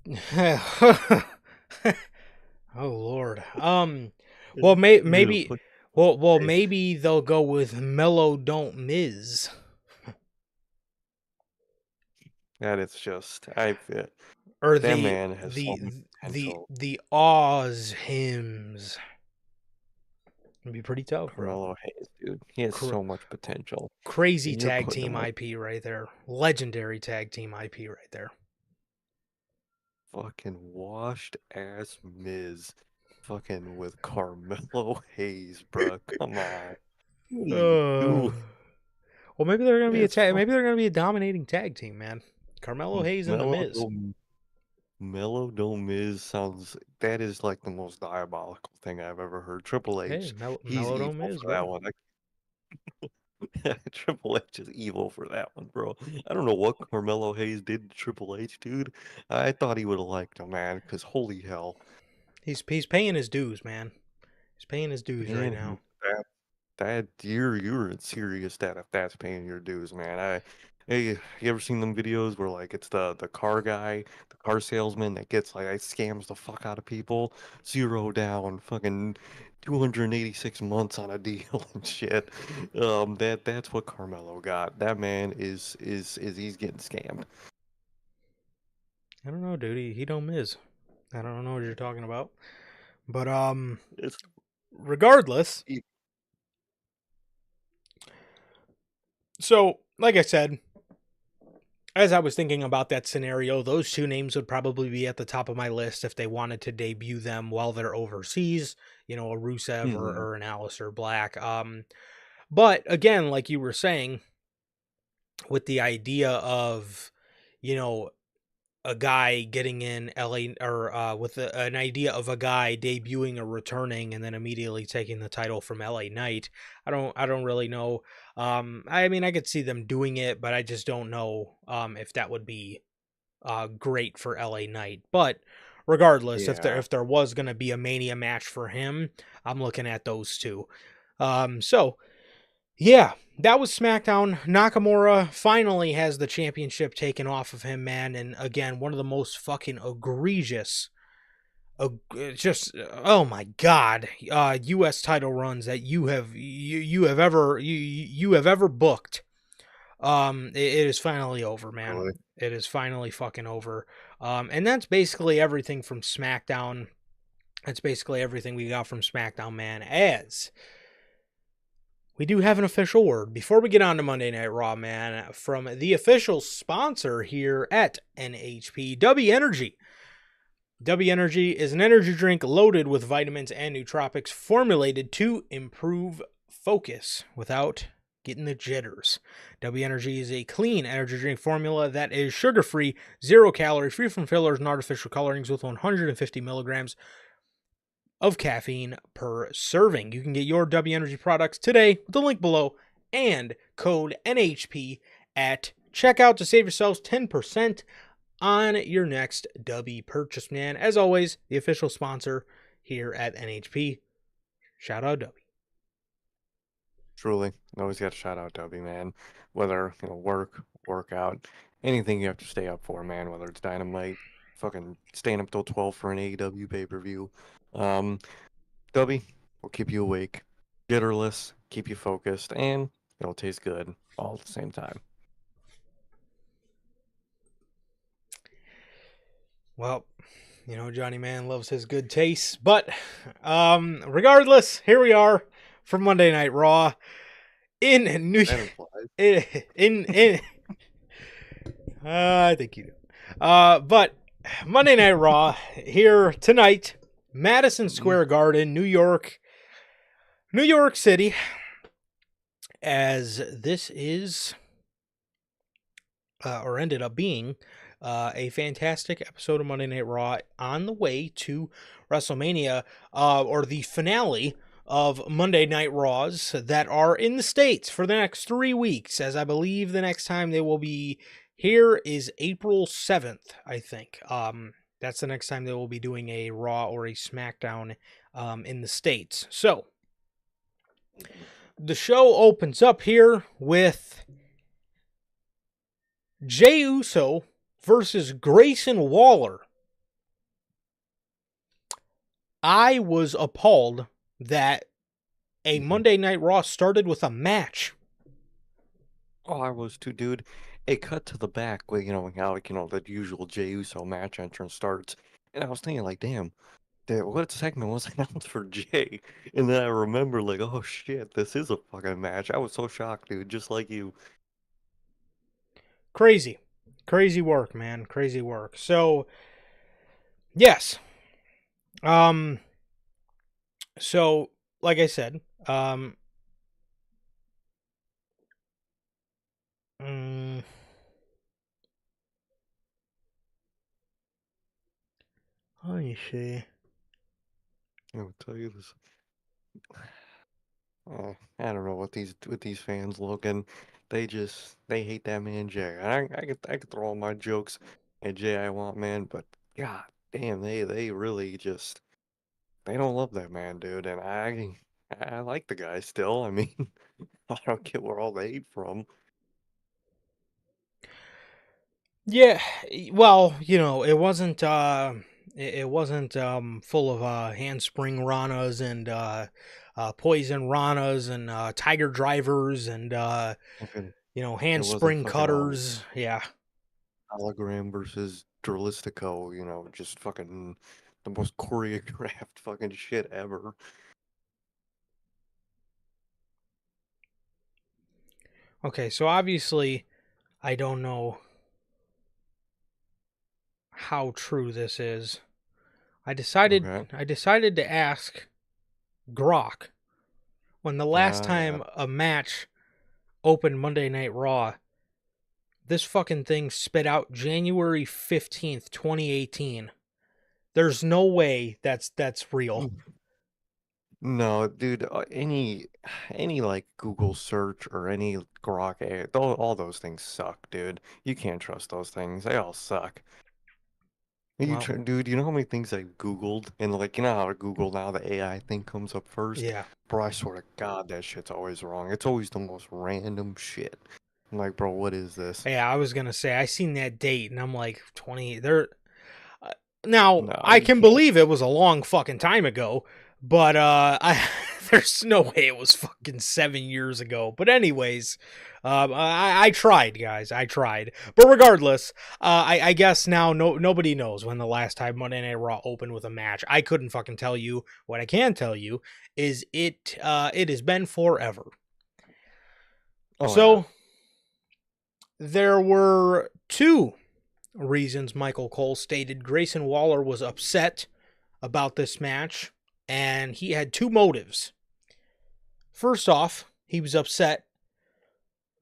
the Miz. oh Lord. Well, You need to maybe, put well, hey, maybe they'll go with Mellow Don't Miz, that it's just or that the man has so the much the potential. the Oz hymns. It'd be pretty tough, bro. Carmelo Hayes, dude. He has Cr- so much potential. Crazy And you're tag putting team him with IP right there. Legendary tag team IP right there. fucking washed ass Miz. Fucking with Carmelo Hayes, bro. Come on. What are you Uh, doing? well, maybe they're gonna be a It's tag. fucking Maybe they're gonna be a dominating tag team, man. Carmelo Hayes and the Mellow Miz. Dome. Mellow Dome Miz sounds that is like the most diabolical thing I've ever heard. Triple Hey, H, he's Mellow Don't evil Miz, for that bro. one. Triple H is evil for that one, bro. I don't know what Carmelo Hayes did to Triple H, dude. I thought he would have liked him, man, because holy hell. He's paying his dues, man. He's paying his dues right Man, now. that you're in serious that if that's paying your dues, man. Hey, you ever seen them videos where like it's the car guy, the car salesman that gets like scams the fuck out of people, zero down, fucking 286 months on a deal and shit. That's what Carmelo got. That man is he's getting scammed. I don't know, dude. He don't miss. I don't know what you're talking about. But It's regardless. So, like I said, as I was thinking about that scenario, those two names would probably be at the top of my list if they wanted to debut them while they're overseas. A Rusev or, Mhm. or an Aleister Black. But again, like you were saying, with the idea of, you know, a guy getting in LA, or with an idea of a guy debuting or returning and then immediately taking the title from LA Knight. I don't really know. I mean, I could see them doing it, but I just don't know if that would be great for LA Knight. But regardless, Yeah. if there was going to be a Mania match for him, I'm looking at those two. So yeah, that was SmackDown. Nakamura finally has the championship taken off of him, man. And again, one of the most fucking egregious, just oh my god, U.S. title runs that you have ever booked. It is finally over, man. Really. It is finally fucking over. And that's basically everything from SmackDown. That's basically everything we got from SmackDown, man. As we do have an official word before we get on to Monday Night Raw, man, from the official sponsor here at NHP, W Energy. W Energy is an energy drink loaded with vitamins and nootropics formulated to improve focus without getting the jitters. W Energy is a clean energy drink formula that is sugar-free, 0-calorie, free from fillers and artificial colorings with 150 milligrams of caffeine per serving. You can get your W Energy products today with the link below and code NHP at checkout to save yourselves 10% on your next W purchase, man. As always, the official sponsor here at NHP. Shout out W. Truly. Always got to shout out W, man. Whether, workout, anything you have to stay up for, man. Whether it's Dynamite, fucking staying up till 12 for an AEW pay-per-view. Um, W will keep you awake, jitterless, keep you focused, and it'll taste good all at the same time. Well, Johnny Man loves his good taste. But regardless, here we are for Monday Night Raw in New That implies. in I think you do. But Monday Night Raw here tonight, Madison Square Garden, New York City, as this is or ended up being a fantastic episode of Monday Night Raw on the way to WrestleMania, or the finale of Monday Night Raws that are in the States for the next 3 weeks, as I believe the next time they will be here is April 7th, I think. That's the next time they will be doing a Raw or a SmackDown in the States. So, the show opens up here with Jey Uso versus Grayson Waller. I was appalled that a Monday Night Raw started with a match. Oh, I was too, dude. It cut to the back where, how, the usual Jey Uso match entrance starts. And I was thinking, like, damn, what segment was announced for Jay? And then I remember, like, oh shit, this is a fucking match. I was so shocked, dude, just like you. Crazy. Crazy work, man. Crazy work. So, yes. So, like I said, let me see. I will tell you this. I don't know what these fans looking. They hate that man Jay. I could throw all my jokes at Jay I want, man, but god damn, they really just they don't love that man, dude. And I like the guy still. I mean, I don't get where all the hate from. Yeah, well, it wasn't it wasn't full of handspring ranas and poison ranas and tiger drivers and Fucking, it wasn't handspring fucking all cutters. Yeah. hologram versus Dralistico, just fucking the most choreographed fucking shit ever. Okay, so obviously I don't know how true this is. Okay. I decided to ask Grok when the last Yeah. time a match opened Monday Night Raw, This fucking thing spit out January 15th, 2018. There's no way that's real. No, dude, any like Google search or any Grok AI, all those things suck, dude. You can't trust those things. They all suck. Well, Dude, you know how many things I Googled and like you know how to Google now the AI thing comes up first? yeah. Bro, I swear to God that shit's always wrong. It's always the most random shit. I'm like, bro, what is this? Yeah, I was going to say I seen that date and I'm like 20 there. Uh, Now, No, I you can can't. believe it was a long fucking time ago, but I there's no way it was fucking 7 years ago. But anyways, I tried, guys. I tried. But regardless, I guess now nobody knows when the last time Monday Night Raw opened with a match. I couldn't fucking tell you. What I can tell you is it has been forever. Oh yeah. So there were two reasons Michael Cole stated Grayson Waller was upset about this match, and he had two motives. First off, he was upset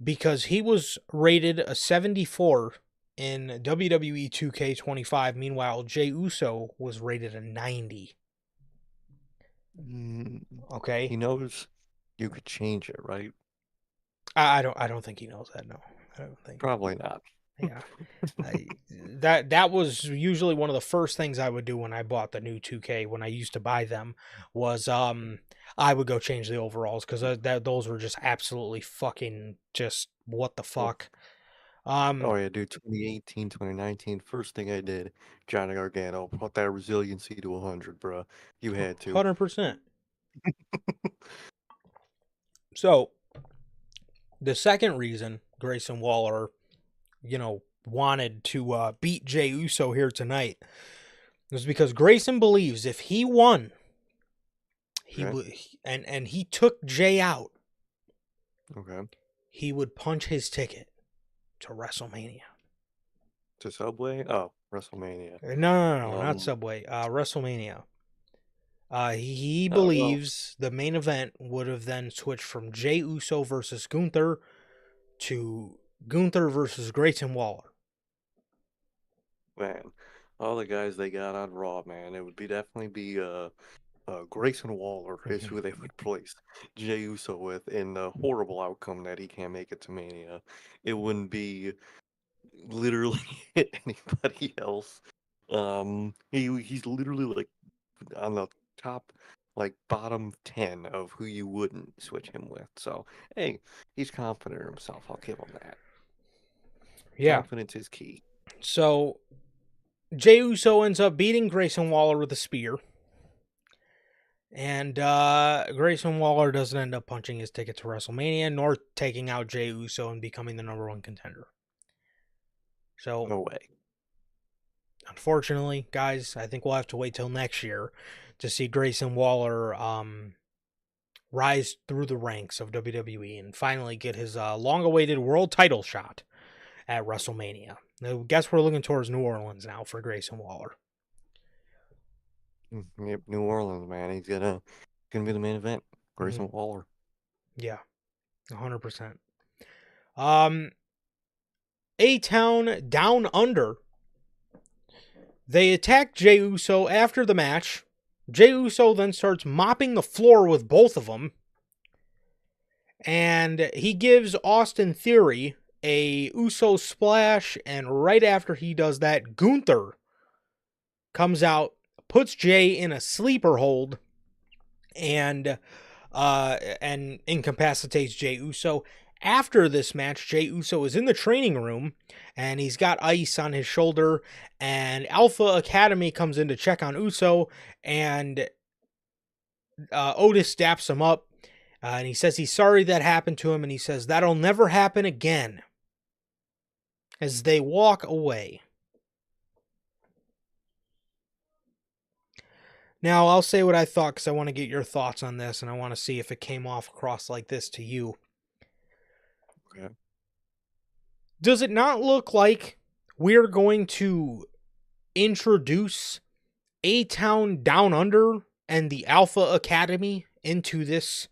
because he was rated a 74 in WWE 2K25. Meanwhile, Jey Uso was rated a 90. Mm, he Okay, knows you could change it, right? I don't think he knows that. No, I don't think. Probably not. Yeah, that was usually one of the first things I would do when I bought the new 2K when I used to buy them was I would go change the overalls because those were just absolutely fucking just what the Oh, fuck. Um, oh yeah, dude, 2018, 2019, first thing I did, Johnny Gargano, brought that resiliency to 100, bro. You had to. 100%. So the second reason Grayson Waller, wanted to beat Jey Uso here tonight was because Grayson believes if he won, he Okay, would, and he took Jey out, okay. he would punch his ticket to WrestleMania. To Subway? Oh, WrestleMania. No, not Um, Subway. WrestleMania. He I don't know. believes the main event would have then switched from Jey Uso versus Gunther to Gunther versus Grayson Waller. Man, all the guys they got on Raw, man, it would be definitely be Grayson Waller is who they would place Jey Uso with in the horrible outcome that he can't make it to Mania. It wouldn't be literally anybody else. He's literally like on the top, like bottom 10 of who you wouldn't switch him with. So hey, he's confident in himself. I'll give him that. Yeah. Confidence is key. So Jey Uso ends up beating Grayson Waller with a spear. And Grayson Waller doesn't end up punching his ticket to WrestleMania, nor taking out Jey Uso and becoming the number one contender. So, No way. unfortunately, guys, I think we'll have to wait till next year to see Grayson Waller rise through the ranks of WWE and finally get his long-awaited world title shot at WrestleMania. I guess we're looking towards New Orleans now for Grayson Waller. Yep, New Orleans, man. He's gonna be the main event. Grayson Waller. Yeah, 100%. Um, A-Town Down Under. They attack Jey Uso after the match. Jey Uso then starts mopping the floor with both of them. And he gives Austin Theory a Uso splash. And right after he does that, Gunther comes out, puts Jey in a sleeper hold, and incapacitates Jey Uso. After this match, Jey Uso is in the training room and he's got ice on his shoulder, and Alpha Academy comes in to check on Uso, and Otis daps him up, and he says he's sorry that happened to him, and he says that'll never happen again as they walk away. Now, I'll say what I thought because I want to get your thoughts on this, and I want to see if it came off across like this to you. Okay. Does it not look like we're going to introduce A-Town Down Under and the Alpha Academy into this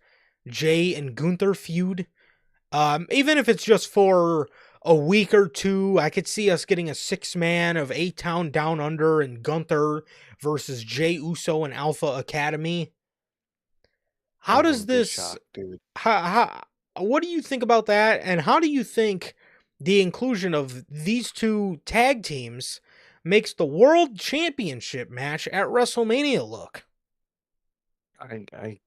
Jey and Gunther feud? Even if it's just for a week or two. I could see us getting a 6-man of A-Town Down Under and Gunther versus Jey Uso and Alpha Academy. I How does wouldn't be this shocked, dude. what do you think about that, and how do you think the inclusion of these two tag teams makes the World Championship match at WrestleMania look? I I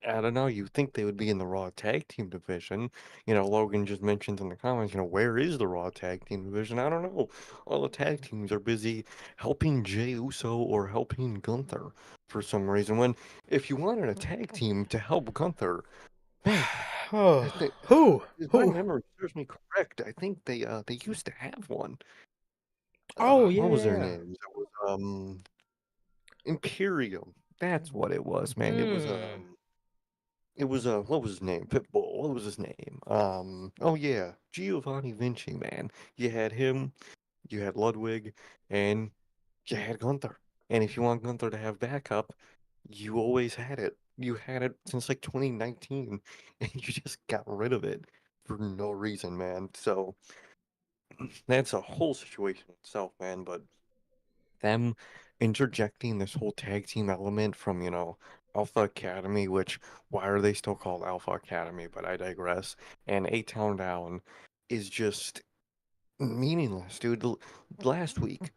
I don't know. You think they would be in the Raw Tag Team division? You know, Logan just mentioned in the comments. You know, where is the Raw Tag Team division? I don't know. All the tag teams are busy helping Jey Uso or helping Gunther for some reason. When if you wanted a tag team to help Gunther, man, I Oh, think who? if my Who? memory serves me correct, I think they used to have one. Oh, yeah, What was yeah, their yeah. name? It was Imperium. That's what it was, man. Hmm. It was what was his name? Pitbull. What was his name? Oh yeah, Giovanni Vinci, man. You had him, you had Ludwig, and you had Gunther. And if you want Gunther to have backup, you always had it. You had it since like 2019, and you just got rid of it for no reason, man. So that's a whole situation itself, man. But them interjecting this whole tag team element from, Alpha Academy, which why are they still called Alpha Academy? But I digress. And A Town Down is just meaningless, dude. Last week,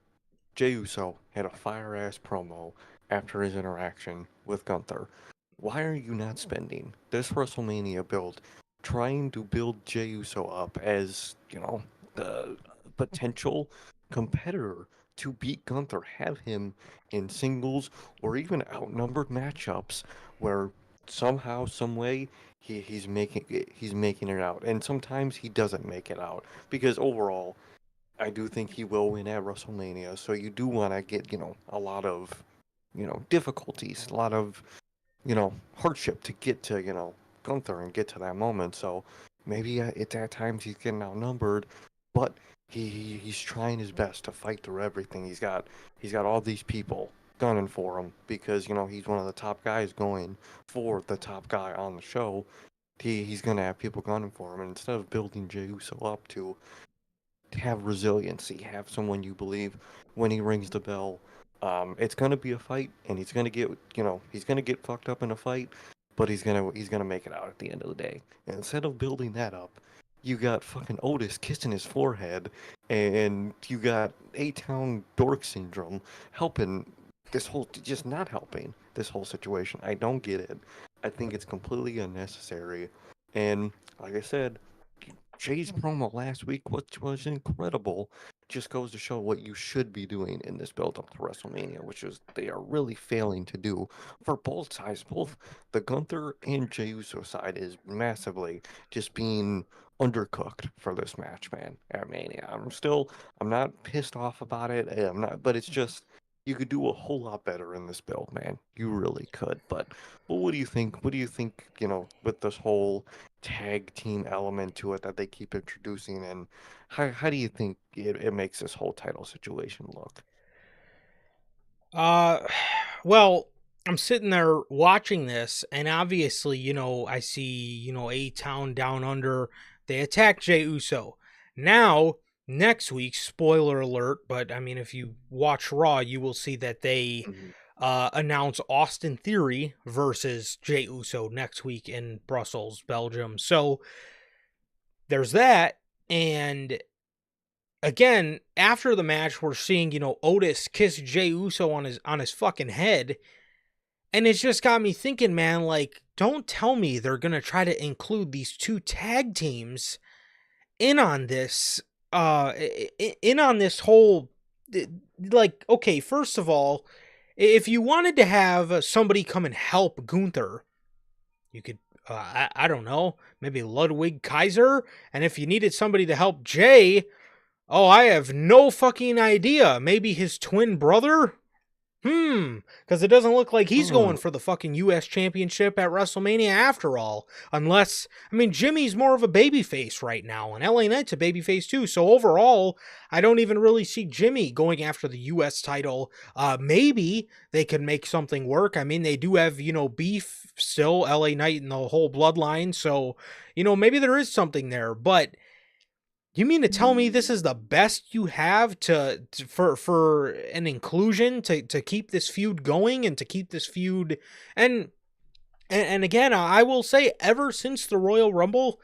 Jey Uso had a fire ass promo after his interaction with Gunther. Why are you not spending this WrestleMania build trying to build Jey Uso up as, the potential competitor to beat Gunther? Have him in singles or even outnumbered matchups where somehow, some way, he's making it out. And sometimes he doesn't make it out because overall I do think he will win at WrestleMania. So you do want to get, a lot of, difficulties, a lot of, hardship to get to, Gunther and get to that moment. So maybe it's at times he's getting outnumbered, but he's trying his best to fight through everything. He's got all these people gunning for him because, he's one of the top guys going for the top guy on the show. He's gonna have people gunning for him, and instead of building Jey Uso up to have resiliency, have someone you believe when he rings the bell. It's gonna be a fight, and he's gonna get fucked up in a fight, but he's gonna make it out at the end of the day. And instead of building that up, you got fucking Otis kissing his forehead, and you got A-Town Dork Syndrome helping just not helping this whole situation. I don't get it. I think it's completely unnecessary. And like I said, Jay's promo last week, which was incredible, just goes to show what you should be doing in this build up to WrestleMania, which is they are really failing to do for both sides. Both the Gunther and Jey Uso side is massively just being undercooked for this match, man, at Mania. I'm not pissed off about it. I'm not, but it's just you could do a whole lot better in this build, man. You really could. But well, what do you think? What do you think, with this whole tag team element to it that they keep introducing, and how do you think it makes this whole title situation look? Uh, well, I'm sitting there watching this, and obviously, I see, A Town Down Under. They attack Jey Uso. Now, next week, spoiler alert, but I mean, if you watch Raw, you will see that they Mhm. announce Austin Theory versus Jey Uso next week in Brussels, Belgium. So there's that. And again, after the match, we're seeing, Otis kiss Jey Uso on his fucking head. And it's just got me thinking, man, like, don't tell me they're gonna try to include these two tag teams in on this, in on this whole, like, okay, first of all, if you wanted to have somebody come and help Gunther, you could, I don't know, maybe Ludwig Kaiser, and if you needed somebody to help Jay, oh, I have no fucking idea, maybe his twin brother. Because it doesn't look like he's going Hmm. for the fucking U.S. Championship at WrestleMania after all. Unless, I mean, Jimmy's more of a babyface right now, and LA Knight's a babyface too. So overall, I don't even really see Jimmy going after the U.S. title. Maybe they could make something work. I mean, they do have, beef still, LA Knight and the whole bloodline. So, maybe there is something there. But You mean to tell me this is the best you have for an inclusion to keep this feud going and to keep this feud and and again, I will say ever since the Royal Rumble,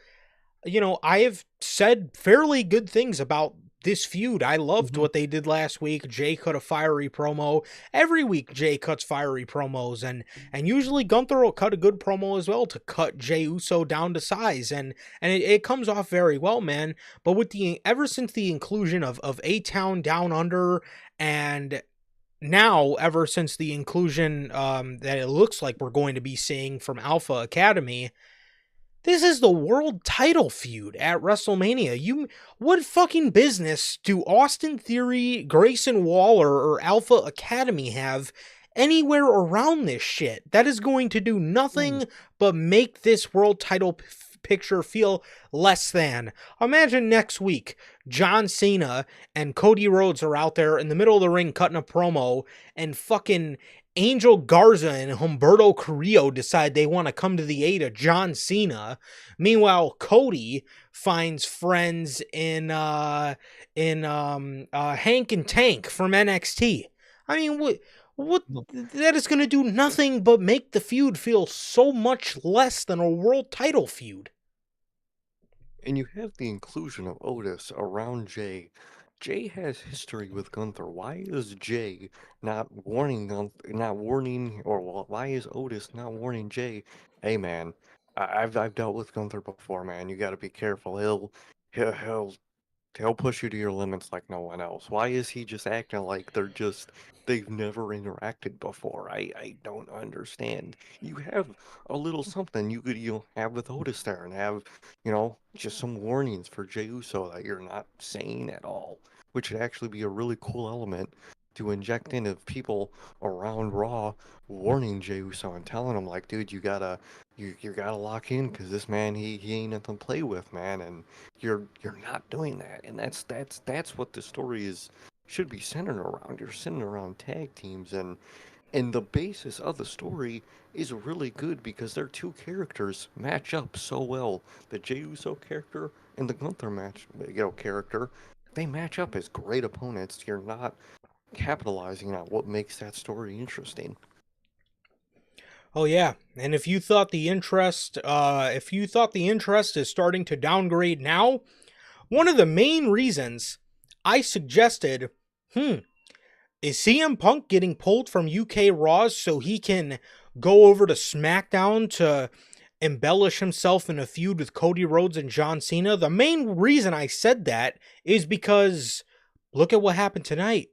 I have said fairly good things about this feud. I loved Mhm. what they did last week. Jay cut a fiery promo. Every week Jay cuts fiery promos, and usually Gunther will cut a good promo as well to cut Jey Uso down to size, and it comes off very well, man. But with the ever since the inclusion of A Town Down Under, and now ever since the inclusion that it looks like we're going to be seeing from Alpha Academy, this is the world title feud at WrestleMania. What fucking business do Austin Theory, Grayson Waller, or Alpha Academy have anywhere around this shit? That is going to do Mm. nothing but make this world title picture feel less than. Imagine next week, John Cena and Cody Rhodes are out there in the middle of the ring cutting a promo, and fucking Angel Garza and Humberto Carrillo decide they want to come to the aid of John Cena. Meanwhile, Cody finds friends in Hank and Tank from NXT. I mean, what that is going to do nothing but make the feud feel so much less than a world title feud. And you have the inclusion of Otis around Jay. Jay has history with Gunther. Why is Jay not warning, or why is Otis not warning Jay? Hey man, I've dealt with Gunther before, man. You got to be careful. He'll push you to your limits like no one else. Why is he just acting like they've never interacted before? I don't understand. You have a little something you'll have with Otis there and have, just some warnings for Jey Uso that you're not saying at all, which would actually be a really cool element to inject in of people around Raw warning Jey Uso and telling him like, dude, you gotta lock in because this man he ain't nothing to play with, man, and you're not doing that, and that's what the story is should be centered around. You're centered around tag teams, and the basis of the story is really good because their two characters match up so well. The Jey Uso character and the Gunther character, they match up as great opponents. You're not capitalizing on what makes that story interesting. Oh yeah, and if you thought the interest is starting to downgrade now, one of the main reasons I suggested, is CM Punk getting pulled from UK Raws so he can go over to SmackDown to embellish himself in a feud with Cody Rhodes and John Cena? The main reason I said that is because look at what happened tonight.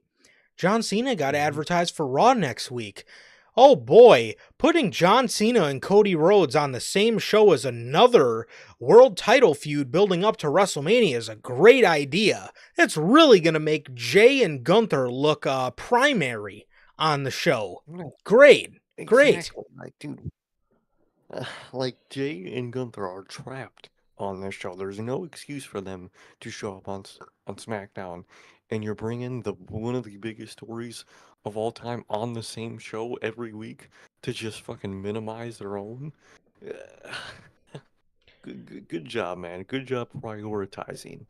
John Cena got Mhm. advertised for Raw next week. Oh boy, putting John Cena and Cody Rhodes on the same show as another world title feud building up to WrestleMania is a great idea. It's really going to make Jay and Gunther look primary on the show. Yeah, Great. Great. exactly. Like, dude, like Jay and Gunther are trapped on this show. There's no excuse for them to show up on SmackDown, and you're bringing the one of the biggest stories of all time on the same show every week to just fucking minimize their own. Uh, good job, man. Good job prioritizing.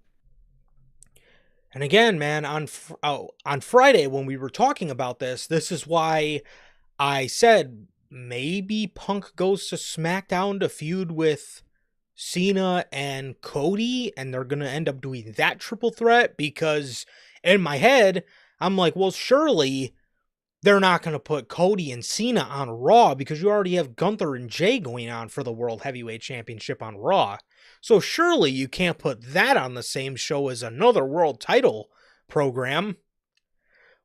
And again, man, on Friday when we were talking about this is why I said maybe Punk goes to SmackDown to feud with Cena and Cody, and they're going to end up doing that triple threat because in my head, I'm like, well, surely they're not going to put Cody and Cena on Raw because you already have Gunther and Jay going on for the World Heavyweight Championship on Raw. So surely you can't put that on the same show as another world title program.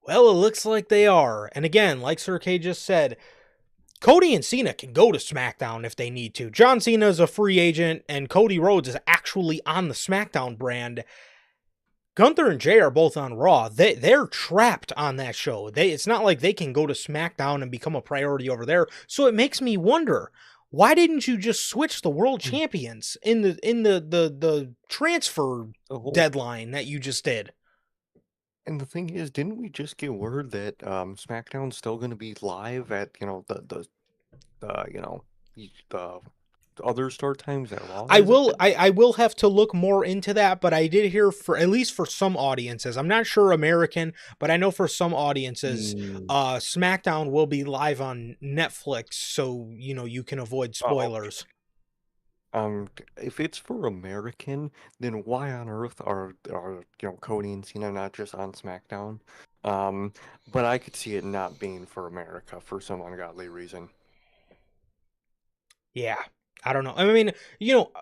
Well, it looks like they are. And again, like Sir K just said, Cody and Cena can go to SmackDown if they need to. John Cena is a free agent, and Cody Rhodes is actually on the SmackDown brand. Gunther and Jay are both on Raw. They're trapped on that show. It's not like they can go to SmackDown and become a priority over there. So it makes me wonder, why didn't you just switch the world Mm. champions in the transfer The whole deadline that you just did? And the thing is, didn't we just get word that SmackDown's still going to be live at the other start times that Raw I has it? will I will have to look more into that, but I did hear, for at least for some audiences, I'm not sure American, but I know for some audiences, Mm. SmackDown will be live on Netflix, so you can avoid Oh, spoilers. if it's for American, then why on earth are Cody and Cena not just on SmackDown? Um, but I could see it not being for America for some ungodly reason. Yeah. I don't know. I mean,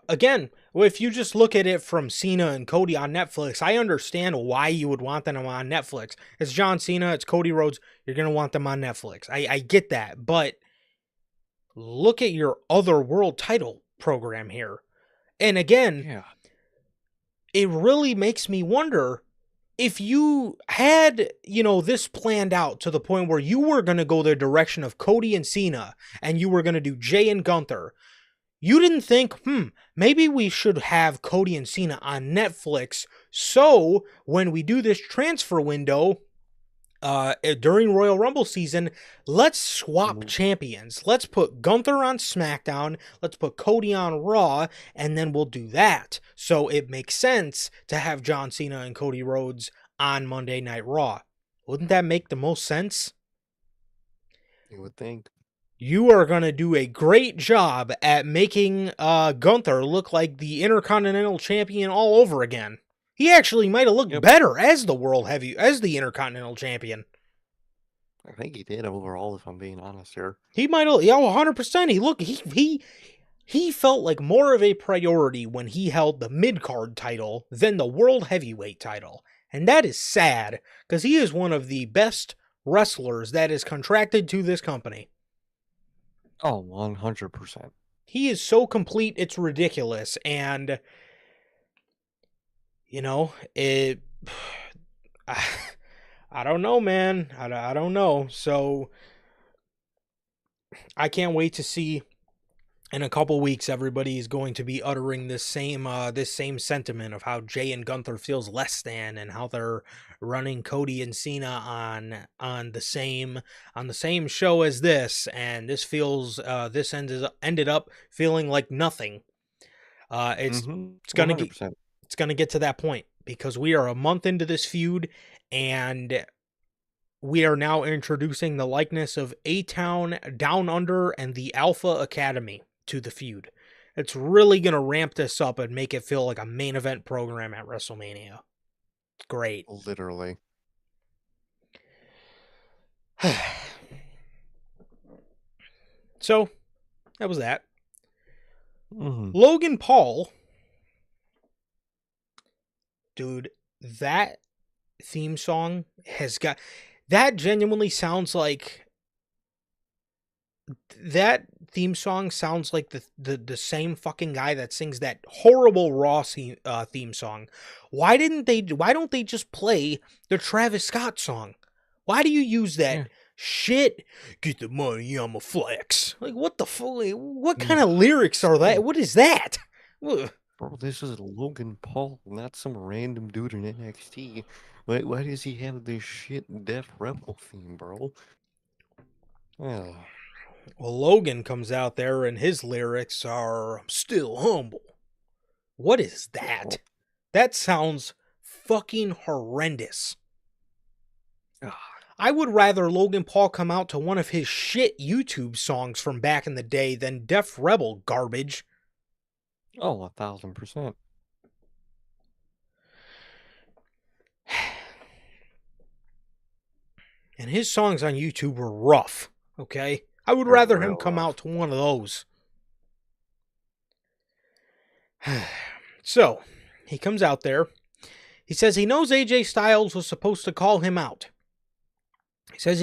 again, if you just look at it from Cena and Cody on Netflix, I understand why you would want them on Netflix. It's John Cena, it's Cody Rhodes. You're going to want them on Netflix. I get that. But look at your other world title program here. And again, Yeah. it really makes me wonder if you had, this planned out to the point where you were going to go the direction of Cody and Cena and you were going to do Jay and Gunther. You didn't think, maybe we should have Cody and Cena on Netflix. So when we do this transfer window, during Royal Rumble season, let's swap Mhm. champions. Let's put Gunther on SmackDown, let's put Cody on Raw, and then we'll do that. So it makes sense to have John Cena and Cody Rhodes on Monday Night Raw. Wouldn't that make the most sense? You would think. You are going to do a great job at making Gunther look like the Intercontinental Champion all over again. He actually might have looked Yep. better as the Intercontinental Champion. I think he did overall, if I'm being honest here. He might have, 100%. He felt like more of a priority when he held the mid-card title than the World Heavyweight title. And that is sad, because he is one of the best wrestlers that is contracted to this company. Oh, 100%. He is so complete, it's ridiculous. And, it... I don't know, man. I don't know. So, I can't wait to see... In a couple weeks, everybody is going to be uttering this same sentiment of how Jay and Gunther feels less than, and how they're running Cody and Cena on the same show as this, and this ended up feeling like nothing. It's Mm-hmm. it's gonna get 100%. it's gonna get to that point, because we are a month into this feud, and we are now introducing the likeness of A-Town, Down Under, and the Alpha Academy to the feud. It's really going to ramp this up and make it feel like a main event program at WrestleMania. Great. Literally. So, that was that. Mm-hmm. Logan Paul. Dude, that theme song has got... That genuinely sounds like... That theme song sounds like the same fucking guy that sings that horrible Raw theme song. Why don't they just play the Travis Scott song? Why do you use that shit? Get the money, I'm a flex. Like, what the fuck? What kind of lyrics are that? What is that? Ugh. Bro, this is Logan Paul, not some random dude in NXT. Why does he have this shit Death Rebel theme, bro? Oh. Well, Logan comes out there and his lyrics are, "I'm still humble." What is that? That sounds fucking horrendous. I would rather Logan Paul come out to one of his shit YouTube songs from back in the day than Def Rebel garbage. Oh, 1,000%. And his songs on YouTube were rough, okay? I would They're rather him real come rough. out to one of those. So, he comes out there. He says he knows AJ Styles was supposed to call him out. He says,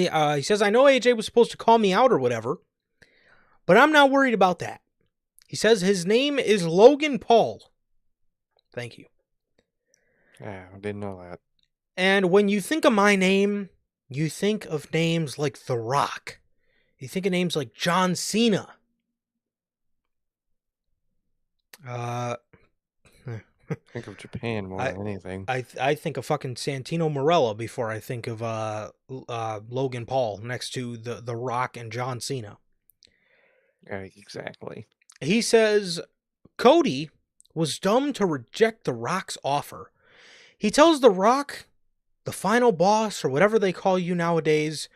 I know AJ was supposed to call me out or whatever, but I'm not worried about that. He says his name is Logan Paul. Thank you. Yeah, I didn't know that. And when you think of my name, you think of names like The Rock. You think of names like John Cena. Think of Japan more than anything. I think of fucking Santino Marella before I think of Logan Paul next to the Rock and John Cena. Yeah, exactly. he says Cody was dumb to reject The Rock's offer. He tells The Rock, the final boss, or whatever they call you nowadays,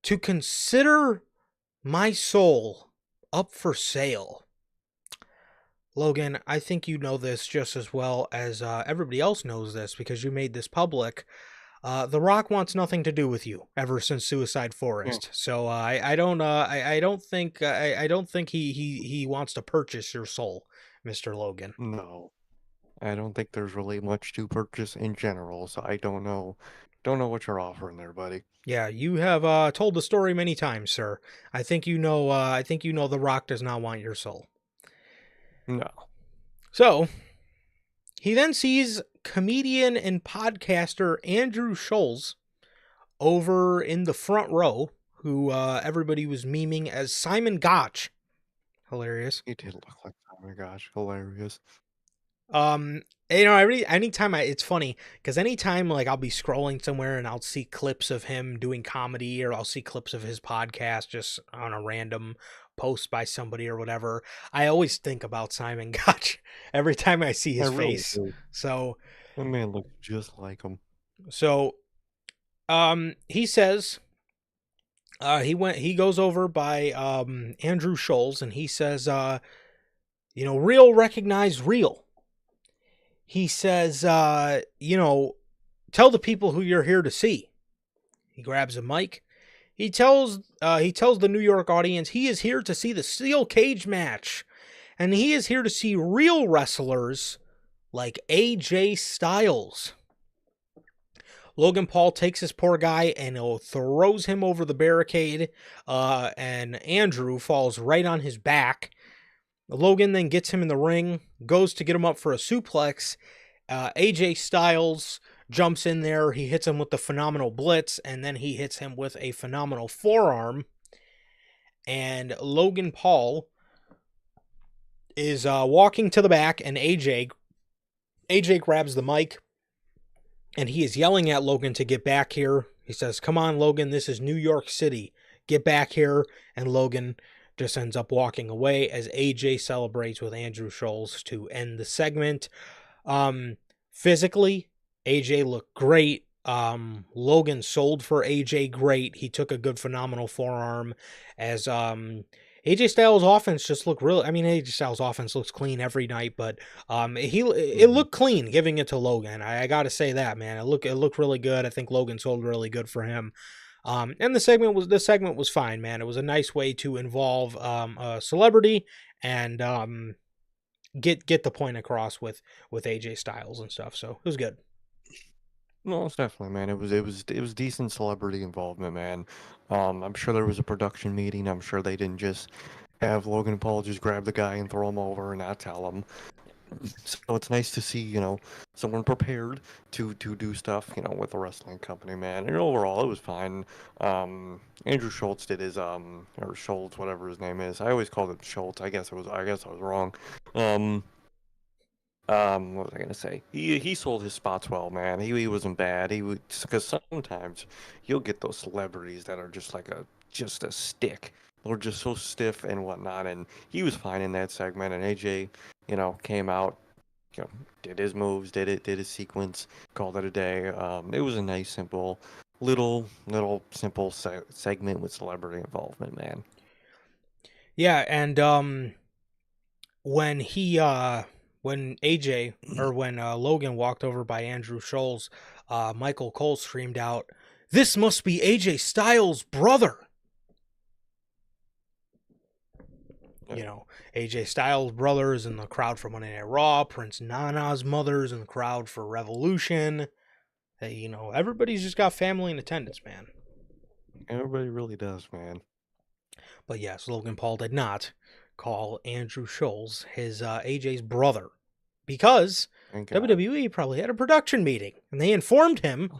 to consider my soul up for sale. Logan, I think you know this just as well as everybody else knows this because you made this public. The Rock wants nothing to do with you ever since Suicide Forest. So I don't think he wants to purchase your soul, Mr. Logan. No, I don't think there's really much to purchase in general, so I don't know what you're offering there, buddy. Yeah, you have told the story many times, sir. I think you know. The Rock does not want your soul. No. So he then sees comedian and podcaster Andrew Scholes over in the front row, who everybody was memeing as Simon Gotch. Hilarious. He did look like, oh my gosh, hilarious. Anytime it's funny because anytime like I'll be scrolling somewhere and I'll see clips of him doing comedy or I'll see clips of his podcast just on a random post by somebody or whatever, I always think about Simon Gotch every time I see his face. Do. So That man looks just like him. So he says he goes over by Andrew Scholes and he says real recognize real. He says tell the people who you're here to see. He grabs a mic. He tells the New York audience he is here to see the steel cage match and he is here to see real wrestlers like AJ Styles. Logan Paul takes this poor guy and throws him over the barricade, and Andrew falls right on his back. Logan then gets him in the ring, goes to get him up for a suplex. AJ Styles jumps in there. He hits him with the phenomenal blitz, and then he hits him with a phenomenal forearm. And Logan Paul is walking to the back, and AJ grabs the mic. And he is yelling at Logan to get back here. He says, "Come on, Logan, this is New York City. Get back here." And Logan just ends up walking away as AJ celebrates with Andrew Scholes to end the segment. Physically, AJ looked great. Logan sold for AJ great. He took a good, phenomenal forearm as AJ Styles' offense just looked real. I mean, AJ Styles' offense looks clean every night, but it looked clean giving it to Logan. I got to say that, man. It looked really good. I think Logan sold really good for him. And the segment was fine, man. It was a nice way to involve a celebrity and get the point across with AJ Styles and stuff. So it was good. No, it's definitely, man. It was decent celebrity involvement, man. I'm sure there was a production meeting. I'm sure they didn't just have Logan Paul just grab the guy and throw him over and not tell him. So it's nice to see, someone prepared to do stuff, with the wrestling company, man. And overall, it was fine. Andrew Schultz did his or Schultz, whatever his name is. I always called it Schultz. I guess I was wrong. What was I gonna say? He sold his spots well, man. He wasn't bad. He would, because sometimes you'll get those celebrities that are just like just a stick. They're just so stiff and whatnot. And he was fine in that segment. And AJ, came out, did his moves, did his sequence, called it a day. It was a nice, simple, little simple segment with celebrity involvement, man. Yeah, and when Logan walked over by Andrew Scholes, Michael Cole screamed out, "This must be AJ Styles' brother." AJ Styles' brother is in the crowd for Monday Night Raw. Prince Nana's mother is in the crowd for Revolution. Hey, everybody's just got family in attendance, man. Everybody really does, man. But yes, Logan Paul did not call Andrew Scholes his AJ's brother because WWE probably had a production meeting and they informed him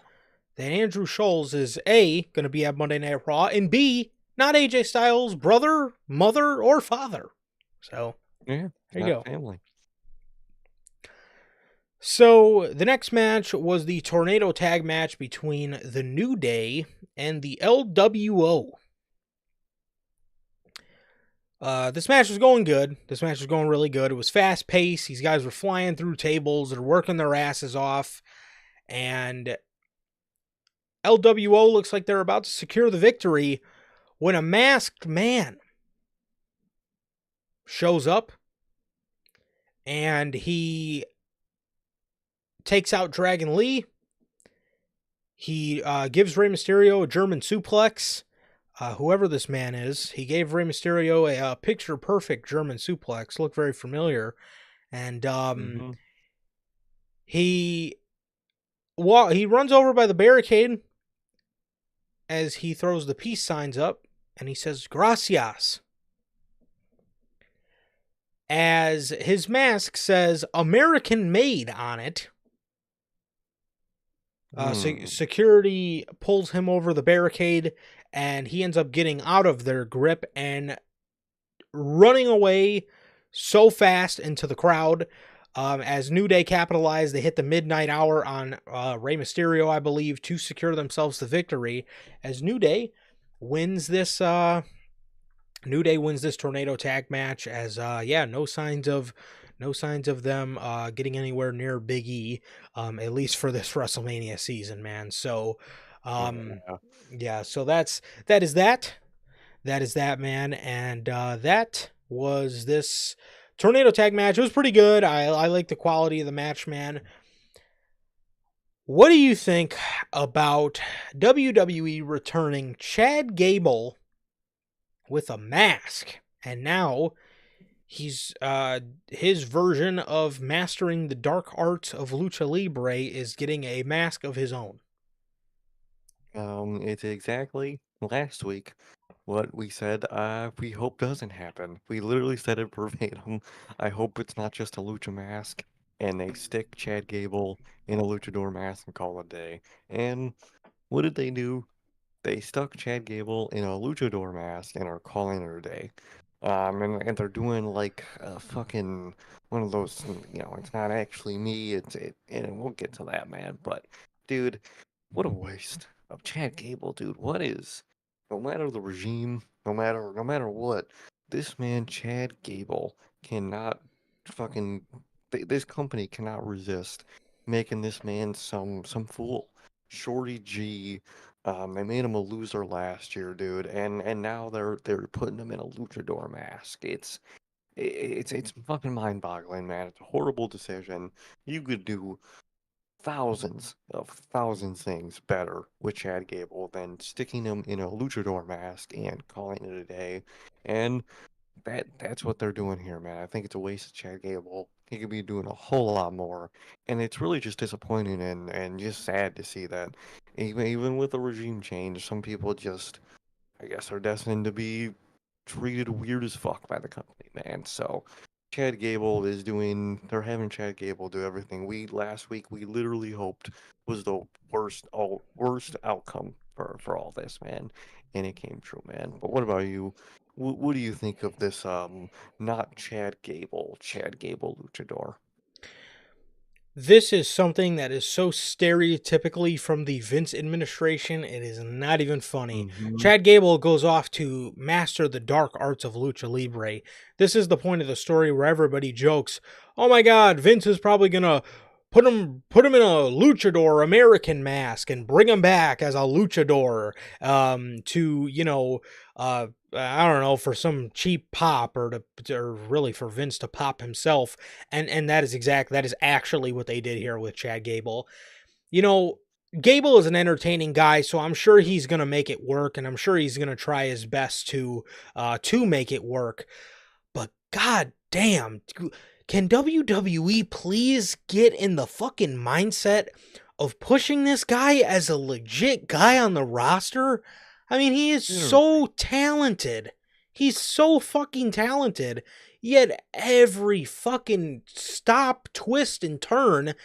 that Andrew Scholes is A, going to be at Monday Night Raw, and B, not AJ Styles' brother, mother, or father. So, yeah, there you go. Family. So, the next match was the Tornado Tag match between The New Day and the LWO. This match was going good. This match was going really good. It was fast paced. These guys were flying through tables. They're working their asses off. And LWO looks like they're about to secure the victory when a masked man shows up and he takes out Dragon Lee. He gives Rey Mysterio a German suplex. Whoever this man is, he gave Rey Mysterio a picture-perfect German suplex. Looked very familiar. And Mm-hmm. he runs over by the barricade as he throws the peace signs up, and he says, "Gracias." As his mask says American made on it. Security pulls him over the barricade, and he ends up getting out of their grip and running away so fast into the crowd. As New Day capitalized, they hit the midnight hour on Rey Mysterio, I believe, to secure themselves the victory. As New Day wins this tornado tag match. As no signs of them getting anywhere near Big E, at least for this WrestleMania season, man. So, Yeah. so that is that, man, and that was this tornado tag match. It was pretty good. I like the quality of the match, man. What do you think about WWE returning Chad Gable with a mask? And now he's his version of mastering the dark arts of lucha libre is getting a mask of his own. It's exactly last week what we said we hope doesn't happen. We literally said it verbatim. I hope it's not just a lucha mask and they stick Chad Gable in a luchador mask and call it a day. And what did they do? They stuck Chad Gable in a luchador mask and are calling it a day. And they're doing like a fucking one of those, it's not actually me, and we'll get to that, man. But dude, what a waste of Chad Gable, dude. No matter the regime, no matter what, this man Chad Gable cannot fucking this company cannot resist making this man some fool. Shorty G, they made him a loser last year, dude, and now they're putting him in a luchador mask. It's fucking mind-boggling, man. It's a horrible decision. You could do thousands things better with Chad Gable than sticking him in a luchador mask and calling it a day. And that's what they're doing here, man. I think it's a waste of Chad Gable. He could be doing a whole lot more. And it's really just disappointing and just sad to see that even with a regime change, some people just I guess are destined to be treated weird as fuck by the company, man. So they're having Chad Gable do everything last week we literally hoped was the worst outcome for all this, man. And it came true, man. But what about you? What do you think of this, not Chad Gable luchador? This is something that is so stereotypically from the Vince administration, it is not even funny. Mm-hmm. Chad Gable goes off to master the dark arts of lucha libre. This is the point of the story where everybody jokes, "Oh my god, Vince is probably going to put him in a luchador American mask and bring him back as a luchador to, I don't know, for some cheap pop or really for Vince to pop himself." And that is actually what they did here with Chad Gable. You know, Gable is an entertaining guy, so I'm sure he's going to make it work, and I'm sure he's going to try his best to make it work. But god damn, can WWE please get in the fucking mindset of pushing this guy as a legit guy on the roster? I mean, he is so talented. He's so fucking talented. Yet every fucking stop, twist, and turn,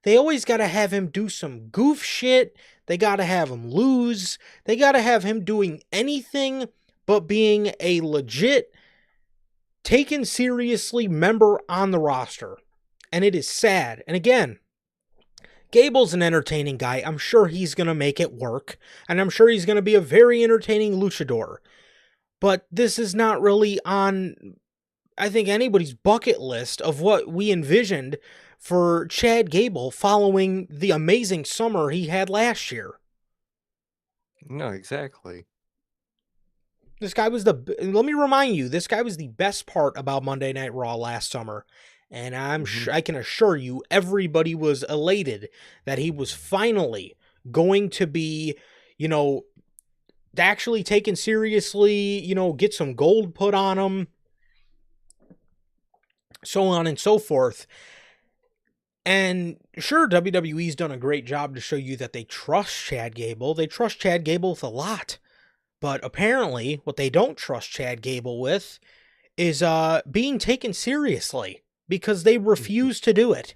they always got to have him do some goof shit. They got to have him lose. They got to have him doing anything but being a legit, taken seriously member on the roster. And it is sad. And again, Gable's an entertaining guy. I'm sure he's going to make it work. And I'm sure he's going to be a very entertaining luchador. but this is not really on, I think, anybody's bucket list of what we envisioned for Chad Gable following the amazing summer he had last year. No, exactly. This guy was let me remind you, this guy was the best part about Monday Night Raw last summer. And Hmm. I can assure you, everybody was elated that he was finally going to be, you know, actually taken seriously, get some gold put on him, so on and so forth. And sure, WWE's done a great job to show you that they trust Chad Gable. They trust Chad Gable with a lot. But apparently, what they don't trust Chad Gable with is being taken seriously, because they refuse to do it.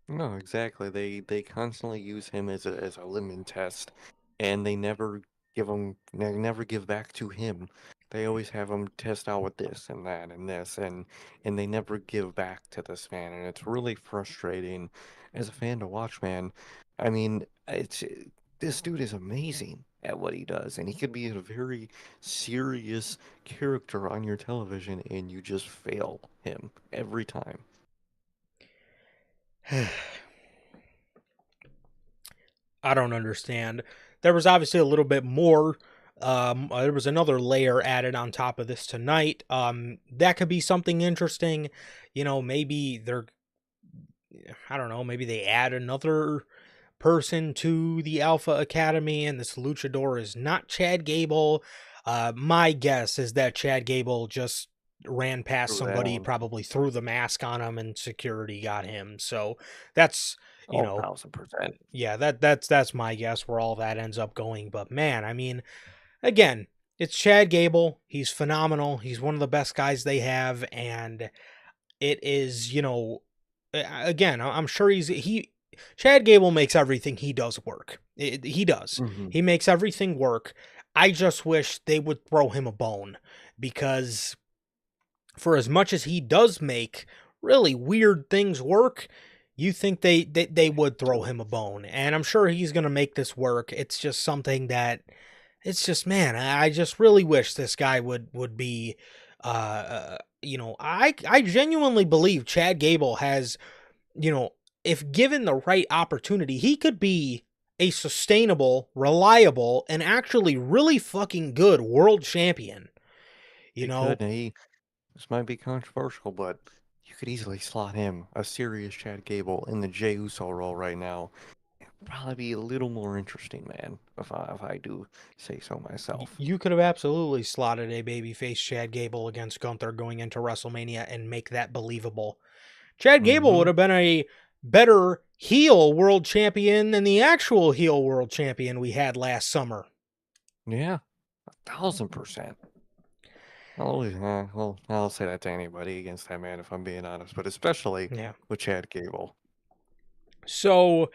No, exactly. They constantly use him as a lemon test, and they never give back to him. They always have him test out with this and that and this, and they never give back to this man, and it's really frustrating as a fan to watch, man. I mean, it's this dude is amazing at what he does, and he could be a very serious character on your television, and you just fail him every time. I don't understand. There was obviously a little bit more. There was another layer added on top of this tonight. That could be something interesting. Maybe I don't know, maybe they add another person to the Alpha Academy, and this luchador is not Chad Gable. My guess is that Chad Gable just ran past Threw that somebody, on. probably threw the mask on him, and security got him. So that's, you Oh, know, 1000%. yeah, that's my guess where all that ends up going. But man, I mean, again, it's Chad Gable. He's phenomenal. He's one of the best guys they have, and it is, again, I'm sure Chad Gable makes everything he does work. He does. Mhm. He makes everything work. I just wish they would throw him a bone, because for as much as he does make really weird things work, you think they would throw him a bone. And I'm sure he's going to make this work. It's just something that, it's just, man, I just really wish this guy would be I genuinely believe Chad Gable has, you know, if given the right opportunity, he could be a sustainable, reliable, and actually really fucking good world champion. You He know, could, and this might be controversial, but you could easily slot him, a serious Chad Gable, in the Jey Uso role right now. It'd probably be a little more interesting, man, if I do say so myself. you could have absolutely slotted a babyface Chad Gable against Gunther going into WrestleMania and make that believable. Chad Gable Mm-hmm. would have been a better heel world champion than the actual heel world champion we had last summer. Yeah, 1000%. Well, I'll say that to anybody against that man if I'm being honest, but especially Yeah. with Chad Gable. So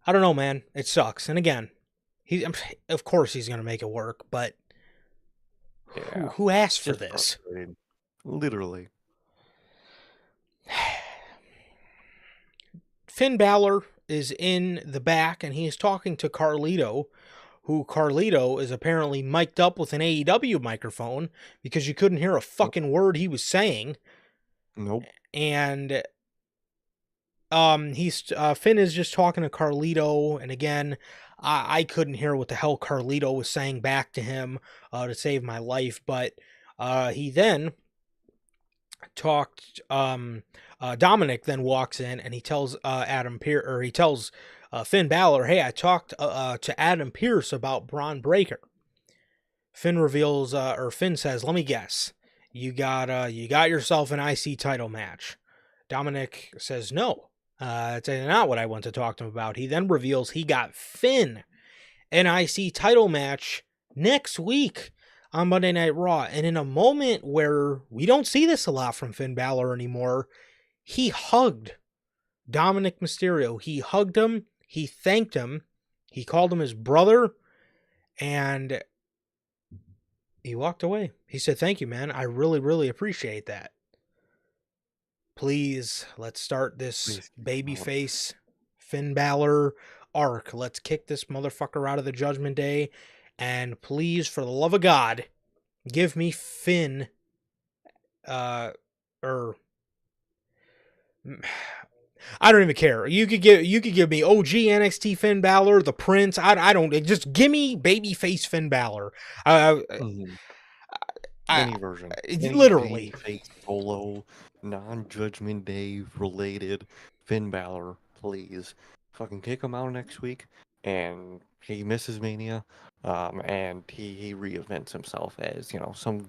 I don't know, man. It sucks. And again, of course he's gonna make it work, but who Yeah, who asked for just this? frustrating. Literally. Finn Balor is in the back, and he is talking to Carlito, who Carlito is apparently mic'd up with an AEW microphone, because you couldn't hear a Nope. fucking word he was saying. Nope. And he's Finn is just talking to Carlito, and again, I couldn't hear what the hell Carlito was saying back to him, to save my life. But he then talked. Dominic then walks in, and he tells he tells Finn Balor, "Hey, I talked to Adam Pearce about Braun Breaker." Finn says, "Let me guess, you got yourself an IC title match." Dominic says, "No, that's not what I want to talk to him about." He then reveals he got Finn an IC title match next week on Monday Night Raw. And in a moment where we don't see this a lot from Finn Balor anymore, he hugged Dominic Mysterio. He hugged him, he thanked him, he called him his brother, and he walked away. He said, "Thank you, man. I really, really appreciate that. Please, let's start this Please keep going. babyface Finn Balor arc. Let's kick this motherfucker out of the Judgment Day. And please, for the love of God, give me Finn, or I don't even care. You could give me OG NXT Finn Balor, the Prince. I don't, just give me babyface Finn Balor. I, Mhm. I, Any version. Any literally. babyface solo, non-Judgment Day related Finn Balor, please. Fucking kick him out next week, and he misses Mania, and he reinvents himself as, some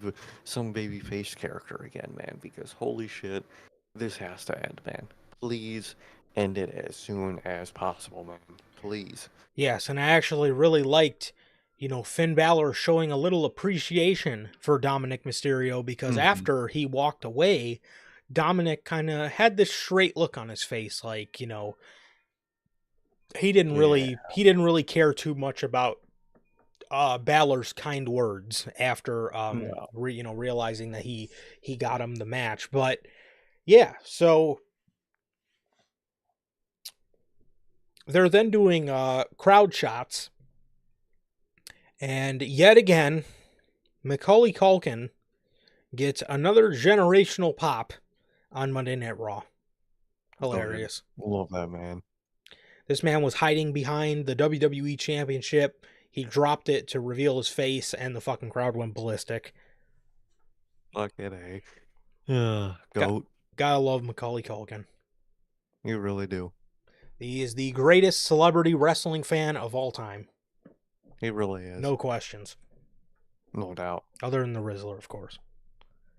babyface character again, man, because holy shit, this has to end, man. Please end it as soon as possible, man. Please. Yes, and I actually really liked, Finn Balor showing a little appreciation for Dominic Mysterio, because Hmm. after he walked away, Dominic kind of had this straight look on his face, like, Yeah. he didn't really care too much about Balor's kind words after No. realizing that he got him the match. But yeah, so they're then doing crowd shots, and yet again Macaulay Culkin gets another generational pop on Monday Night Raw. So good. Hilarious. Love that, man. This man was hiding behind the WWE Championship. He dropped it to reveal his face, and the fucking crowd went ballistic. Fuck it, eh? Yeah, Got, goat. gotta love Macaulay Culkin. You really do. He is the greatest celebrity wrestling fan of all time. He really is. No questions. No doubt. Other than the Rizzler, of course.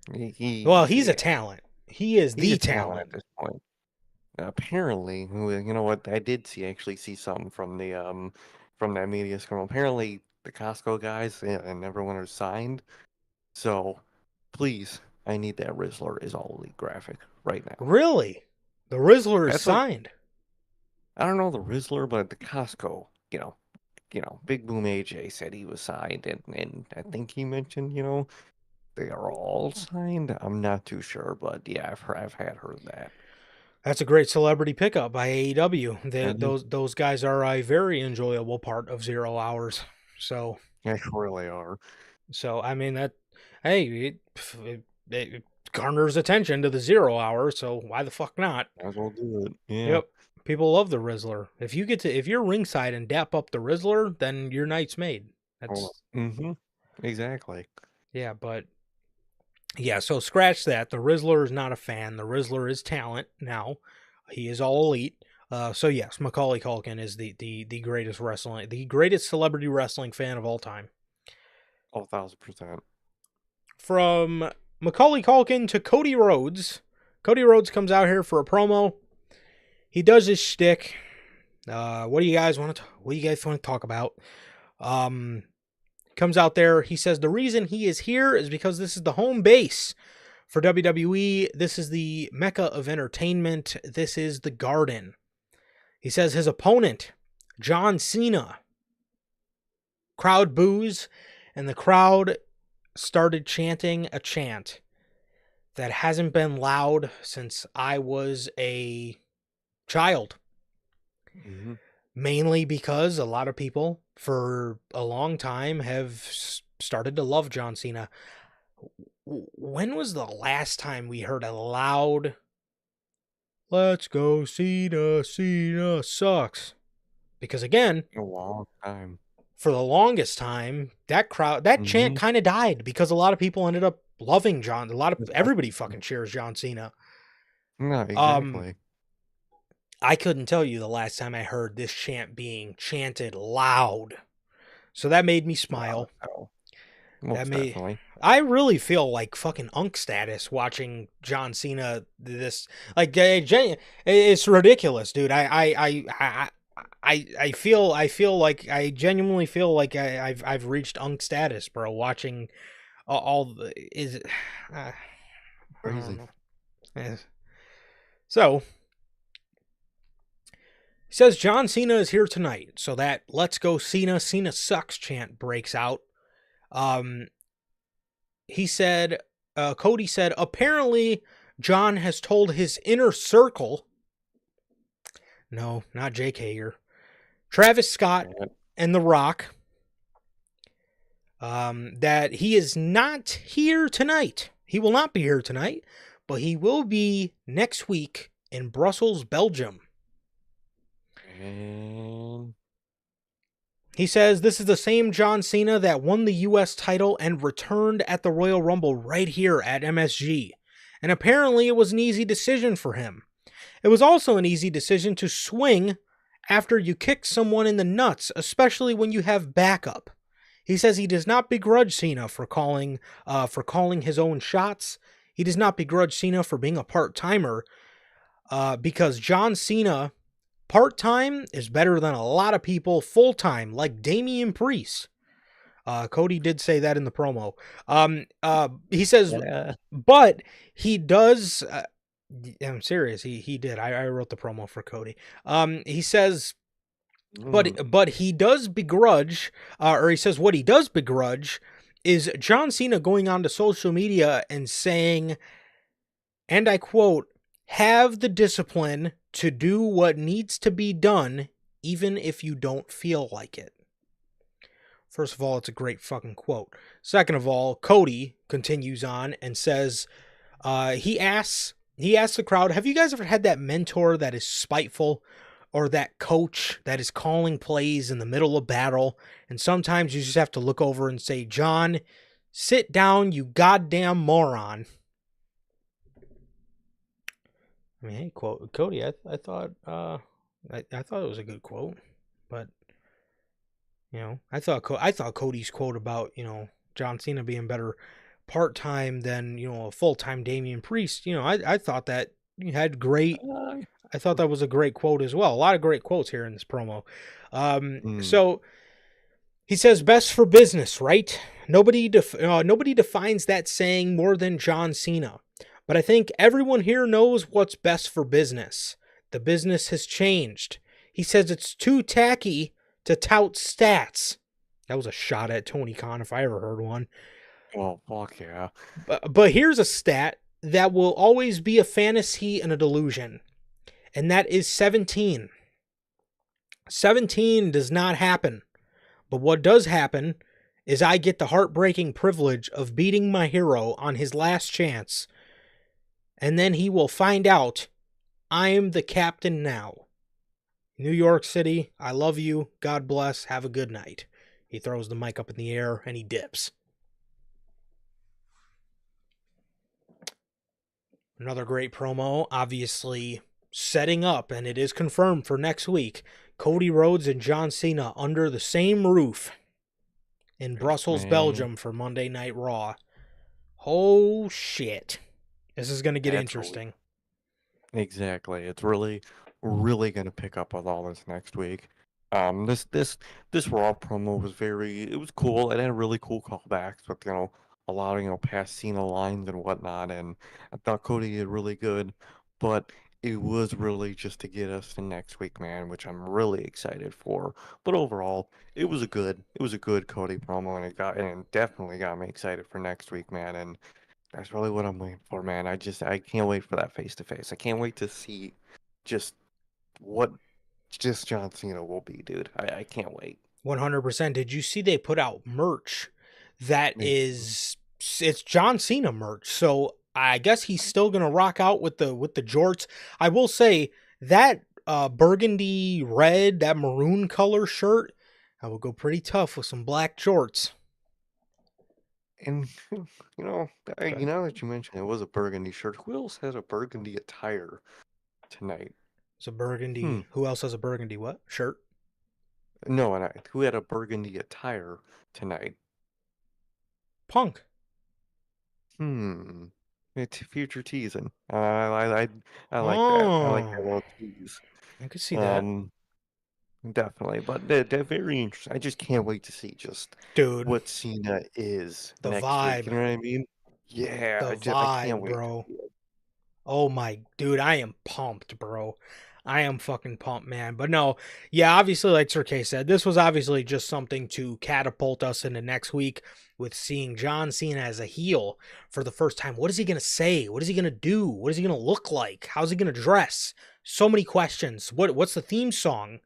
Well, He's he's a yeah, talent. He is he's the a talent talent. at this point. Apparently, you know what? I did actually see something from that media scrum. Apparently, the Costco guys and everyone are signed. So, please, I need that Rizzler is all elite graphic right now. Really? The Rizzler is That's what signed. I don't know the Rizzler, but the Costco, Big Boom AJ said he was signed, and I think he mentioned, they are all signed. I'm not too sure, but yeah, I've had heard that. That's a great celebrity pickup by AEW. That is, Those guys are a very enjoyable part of 0 Hours. So they really are. I mean that. Hey, it garners attention to the 0 Hour. So why the fuck not? Might as well do it. Yeah. Yep. People love the Rizzler. If you're ringside and dap up the Rizzler, then your night's made. Oh, That's exactly. yeah, but yeah, so scratch that. The Rizzler is not a fan. The Rizzler is talent now. He is all elite. So yes, Macaulay Culkin is the greatest celebrity wrestling fan of all time. 1,000%. From Macaulay Culkin to Cody Rhodes. Cody Rhodes comes out here for a promo. He does his shtick. What do you guys want to talk about? Comes out there. He says the reason he is here is because this is the home base for WWE. This is the mecca of entertainment. This is the Garden. He says his opponent, John Cena. Crowd boos, and the crowd started chanting a chant that hasn't been loud since I was a child. Hmm. Mainly because a lot of people for a long time have started to love John Cena. When was the last time we heard a loud "Let's go Cena, Cena sucks"? Because again, A long time. for the longest time, that chant Hmm. kind of died because a lot of people ended up loving everybody fucking cheers John Cena. No, Um, exactly. I couldn't tell you the last time I heard this chant being chanted loud. So that made me smile. No, That most made definitely. I really feel like fucking unk status watching John Cena this like it's ridiculous, dude. I feel like I genuinely feel like I've reached unk status, bro. Watching all the is I don't Crazy. know. Eh. So he says John Cena is here tonight, so that "Let's go Cena, Cena sucks" chant breaks out. Um, he said, Cody said, apparently John has told his inner circle, no, not Jake Hager, Travis Scott, Yeah. and The Rock, that he is not here tonight. He will not be here tonight, but he will be next week in Brussels, Belgium. And He says this is the same John Cena that won the US title and returned at the Royal Rumble right here at MSG. And apparently it was an easy decision for him. It was also an easy decision to swing after you kick someone in the nuts, especially when you have backup. He says he does not begrudge Cena for calling his own shots. He does not begrudge Cena for being a part-timer because John Cena part-time is better than a lot of people full-time, like Damian Priest. Cody did say that in the promo. He says, yeah. but he does. I'm serious. He did. I wrote the promo for Cody. He says, but he does begrudge, or he says what he does begrudge is John Cena going on to social media and saying, and I quote, "Have the discipline to do what needs to be done, even if you don't feel like it." First of all, it's a great fucking quote. Second of all, Cody continues on and says, he asks the crowd, have you guys ever had that mentor that is spiteful, or that coach that is calling plays in the middle of battle, and sometimes you just have to look over and say, John, sit down, you goddamn moron. I mean, hey, Cody, I thought I thought it was a good quote, but I thought Cody's quote about John Cena being better part-time than a full-time Damian Priest. I thought that he had great. I thought that was a great quote as well. A lot of great quotes here in this promo. So he says, "Best for business, right? Nobody defines that saying more than John Cena. But I think everyone here knows what's best for business. The business has changed." He says it's too tacky to tout stats. That was a shot at Tony Khan if I ever heard one. Oh, fuck yeah. But here's a stat that will always be a fantasy and a delusion, and that is 17. 17 does not happen. But what does happen is I get the heartbreaking privilege of beating my hero on his last chance, and then he will find out I am the captain now. New York City, I love you. God bless. Have a good night. He throws the mic up in the air and he dips. Another great promo, obviously setting up, and it is confirmed for next week, Cody Rhodes and John Cena under the same roof in Brussels, Belgium for Monday Night Raw. Oh, shit. This is going to get interesting. Exactly. It's really going to pick up with all this next week. This Raw promo was it was cool. It had really cool callbacks with, a lot of, past Cena lines and whatnot, and I thought Cody did really good, but it was really just to get us to next week, man, which I'm really excited for. But overall, it was a good Cody promo, and it definitely got me excited for next week, man, and that's really what I'm waiting for, man. I can't wait for that face-to-face. I can't wait to see just what just John Cena will be, dude. I can't wait. 100%. Did you see they put out merch that is, it's John Cena merch, so I guess he's still going to rock out with the jorts. I will say that burgundy red, that maroon color shirt, I will go pretty tough with some black jorts. And now that you mentioned it was a burgundy shirt, who else has a burgundy attire tonight? It's a burgundy. Who else has a burgundy what shirt? No, who had a burgundy attire tonight? Punk. It's future teasing. I like that. I like that little tease. I could see that. Definitely, but they're very interesting. I just can't wait to see what Cena is the next vibe. week. You know what I mean? Yeah, I can't wait, bro. Oh my dude, I am pumped, bro. I am fucking pumped, man. But no, yeah, obviously, like Sir K said, this was obviously just something to catapult us into next week with seeing John Cena as a heel for the first time. What is he going to say? What is he going to do? What is he going to look like? How's he going to dress? So many questions. What's the theme song?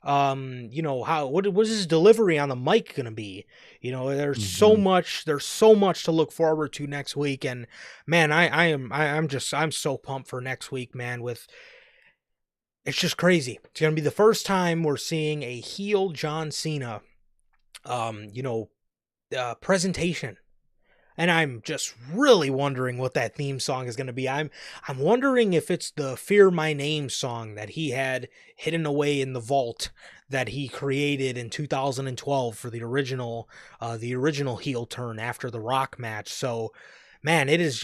What was his delivery on the mic gonna be? There's so Hmm. much, to look forward to next week, and man, I'm so pumped for next week, man. It's just crazy. It's gonna be the first time we're seeing a heel John Cena, um, you know, presentation. And I'm just really wondering what that theme song is going to be. I'm wondering if it's the Fear My Name song that he had hidden away in the vault that he created in 2012 for the original heel turn after the Rock match. So, man, it is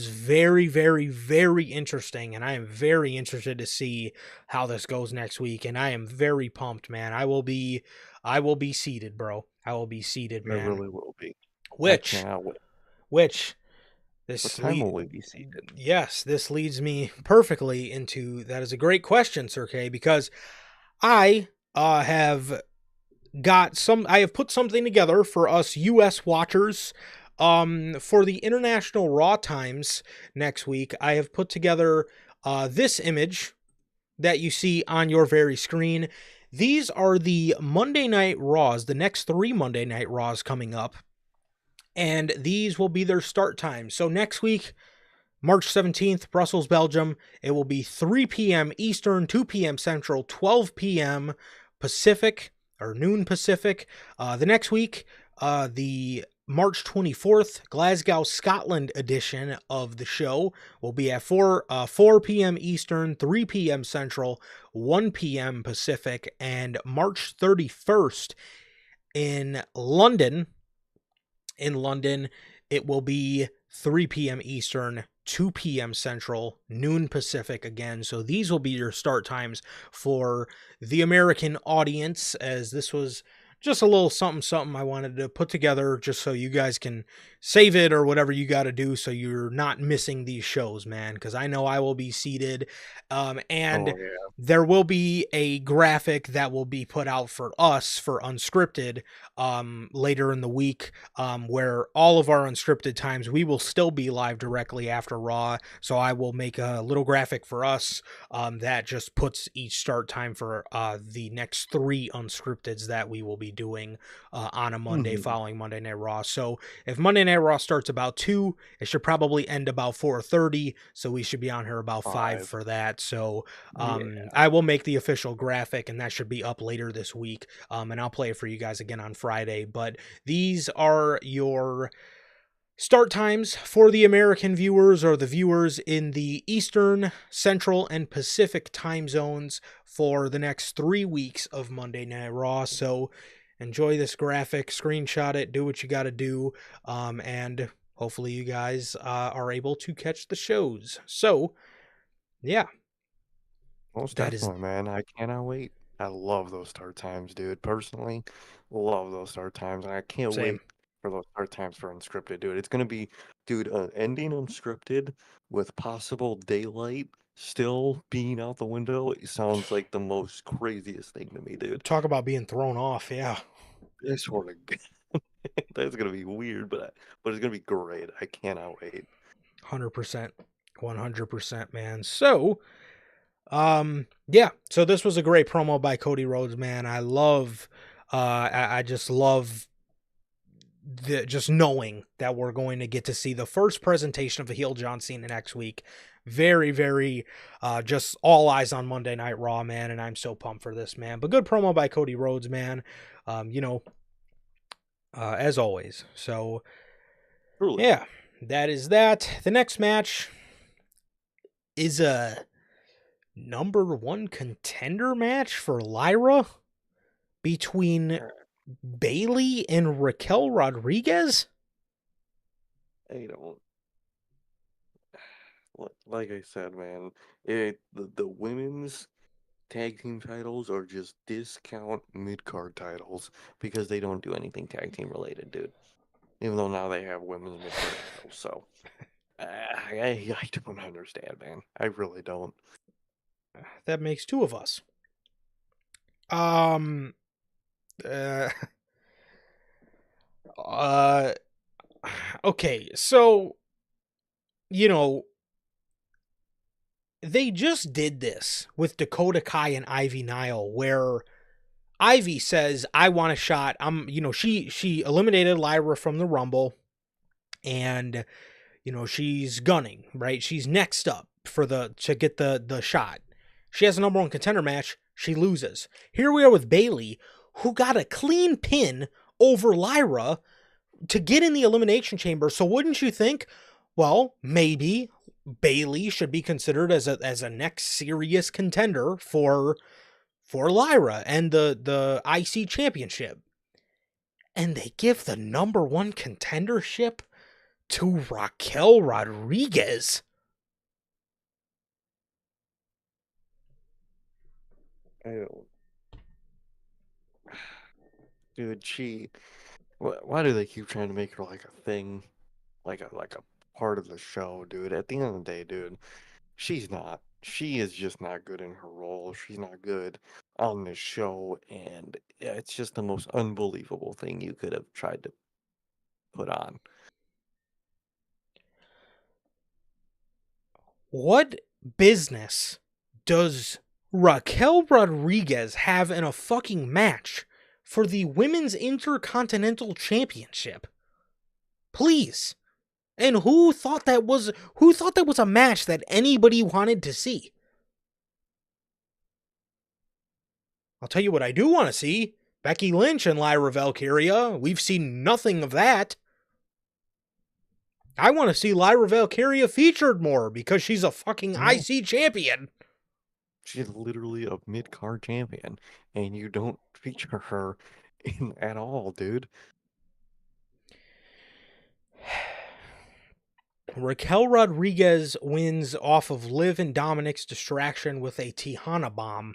very, very, very interesting, and I am very interested to see how this goes next week. And I am very pumped, man. I will be seated, bro. I will be seated, I man. really will be. I Which cannot wait. which What this time lead will we be seated? yes, this leads me perfectly into that is a great question, Sir K, because I have I have put something together for us US watchers for the International Raw times next week. I have put together this image that you see on your very screen. These are the Monday Night Raws, the next 3 Monday Night Raws coming up, and these will be their start times. So next week, March 17th, Brussels, Belgium, it will be 3 p.m. Eastern, 2 p.m. Central, 12 p.m. Pacific, or noon Pacific. The next week, the March 24th, Glasgow, Scotland edition of the show will be at 4 p.m. Eastern, 3 p.m. Central, 1 p.m. Pacific, and March 31st in London, it will be 3 p.m. Eastern, 2 p.m. Central, noon Pacific again. So these will be your start times for the American audience, as this was just a little something I wanted to put together just so you guys can save it or whatever you got to do so you're not missing these shows, man, because I know I will be seated. And Oh yeah. there will be a graphic that will be put out for us for Unscripted later in the week, where all of our Unscripted times we will still be live directly after Raw. So I will make a little graphic for us that just puts each start time for the next 3 Unscripteds that we will be doing on a Monday Hmm. following Monday Night Raw. So if Monday Night Raw starts about 2, it should probably end about 4:30. So we should be on here about 5 5. for that. So Yeah. I will make the official graphic, and that should be up later this week. And I'll play it for you guys again on Friday. But these are your start times for the American viewers or the viewers in the Eastern, Central, and Pacific time zones for the next 3 weeks of Monday Night Raw. So enjoy this graphic, screenshot it, do what you got to do, and hopefully you guys are able to catch the shows. So, yeah, Most that is definitely, man. I cannot wait. I love those start times, dude. Personally, love those start times, and I can't same. wait for those start times for Unscripted, dude. It's gonna be, dude, ending Unscripted with possible daylight still being out the window. It sounds like the most craziest thing to me, dude. Talk about being thrown off. Yeah. I swear to God, that's gonna be weird, but it's gonna be great. I cannot wait. 100%. 100%, man. So, yeah. So this was a great promo by Cody Rhodes, man. I just love just knowing that we're going to get to see the first presentation of a heel John Cena next week. Very, very, just all eyes on Monday Night Raw, man. And I'm so pumped for this, man. But good promo by Cody Rhodes, man. You know, as always. So, Truly. yeah, that is that. The next match is a number 1 contender match for Lyra between Bailey and Raquel Rodriguez. I don't. Like I said, man, the women's tag team titles are just discount mid card titles because they don't do anything tag team related, dude. Even though now they have women's mid card titles, so I don't understand, man. I really don't. That makes 2 of us. Um, uh, uh, okay, so, you know, they just did this with Dakota Kai and Ivy Nile, where Ivy says, I want a shot. She eliminated Lyra from the Rumble, and she's gunning, right? She's next up to get the shot. She has a number one contender match. She loses. Here we are with Bayley, who got a clean pin over Lyra to get in the Elimination Chamber. So wouldn't you think, well, maybe Bayley should be considered as a next serious contender for Lyra and the IC championship? And they give the number one contendership to Raquel Rodriguez. I don't. Dude, why do they keep trying to make her like a thing, like a part of the show, dude? At the end of the day, dude, she's not. She is just not good in her role. She's not good on this show, and yeah, it's just the most unbelievable thing you could have tried to put on. What business does Raquel Rodriguez have in a fucking match for the Women's Intercontinental Championship? Please. And who thought that was a match that anybody wanted to see? I'll tell you what I do want to see. Becky Lynch and Lyra Valkyria. We've seen nothing of that. I want to see Lyra Valkyria featured more because she's a fucking IC champion. She's literally a mid-card champion, and you don't feature her in at all, dude. Raquel Rodriguez wins off of Liv and Dominic's distraction with a Tejana bomb.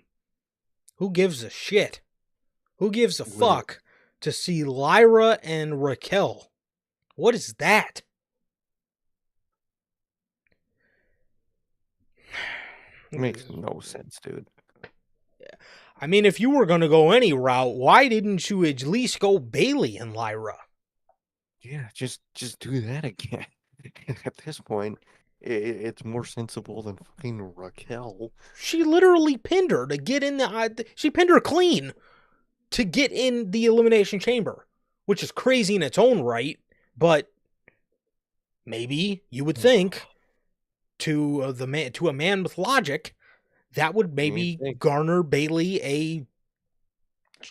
Who gives a shit? Who gives a fuck to see Lyra and Raquel? What is that? Makes no sense, dude. I mean, if you were going to go any route, why didn't you at least go Bayley and Lyra? Yeah, just do that again. At this point, it's more sensible than fucking Raquel. She literally pinned her to get in she pinned her clean to get in the Elimination Chamber, which is crazy in its own right, but maybe you would think to a man with logic, that would maybe garner Bayley a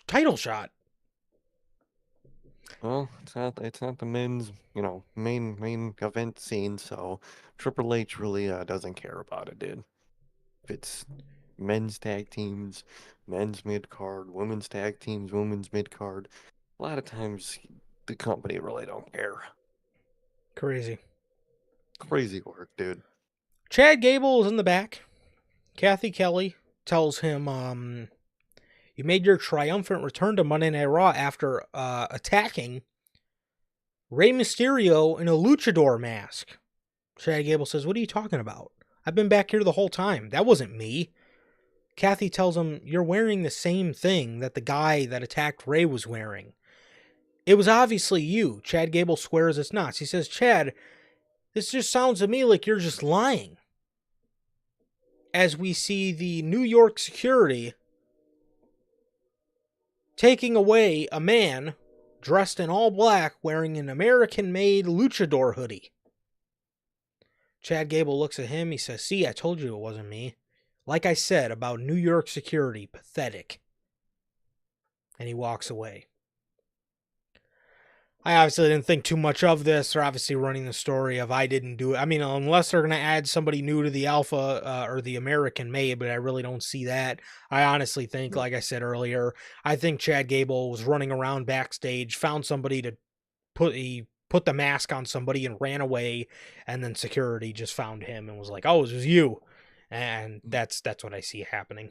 title shot. Well, it's not the men's, main event scene, so Triple H really doesn't care about it, dude. If it's men's tag teams, men's mid card, women's tag teams, women's mid card, a lot of times the company really don't care. Crazy work, dude. Chad Gable is in the back. Kathy Kelly tells him, you made your triumphant return to Monday Night Raw after attacking Rey Mysterio in a luchador mask. Chad Gable says, what are you talking about? I've been back here the whole time. That wasn't me. Kathy tells him, you're wearing the same thing that the guy that attacked Rey was wearing. It was obviously you. Chad Gable swears it's not. He says, Chad, this just sounds to me like you're just lying. As we see the New York security taking away a man dressed in all black wearing an American-made luchador hoodie. Chad Gable looks at him. He says, see, I told you it wasn't me. Like I said about New York security, pathetic. And he walks away. I obviously didn't think too much of this. They're obviously running the story of I didn't do it. I mean, unless they're going to add somebody new to the Alpha or the American made, but I really don't see that. I honestly think, like I said earlier, I think Chad Gable was running around backstage, found somebody to put the mask on somebody and ran away, and then security just found him and was like, oh, it was you. And that's what I see happening.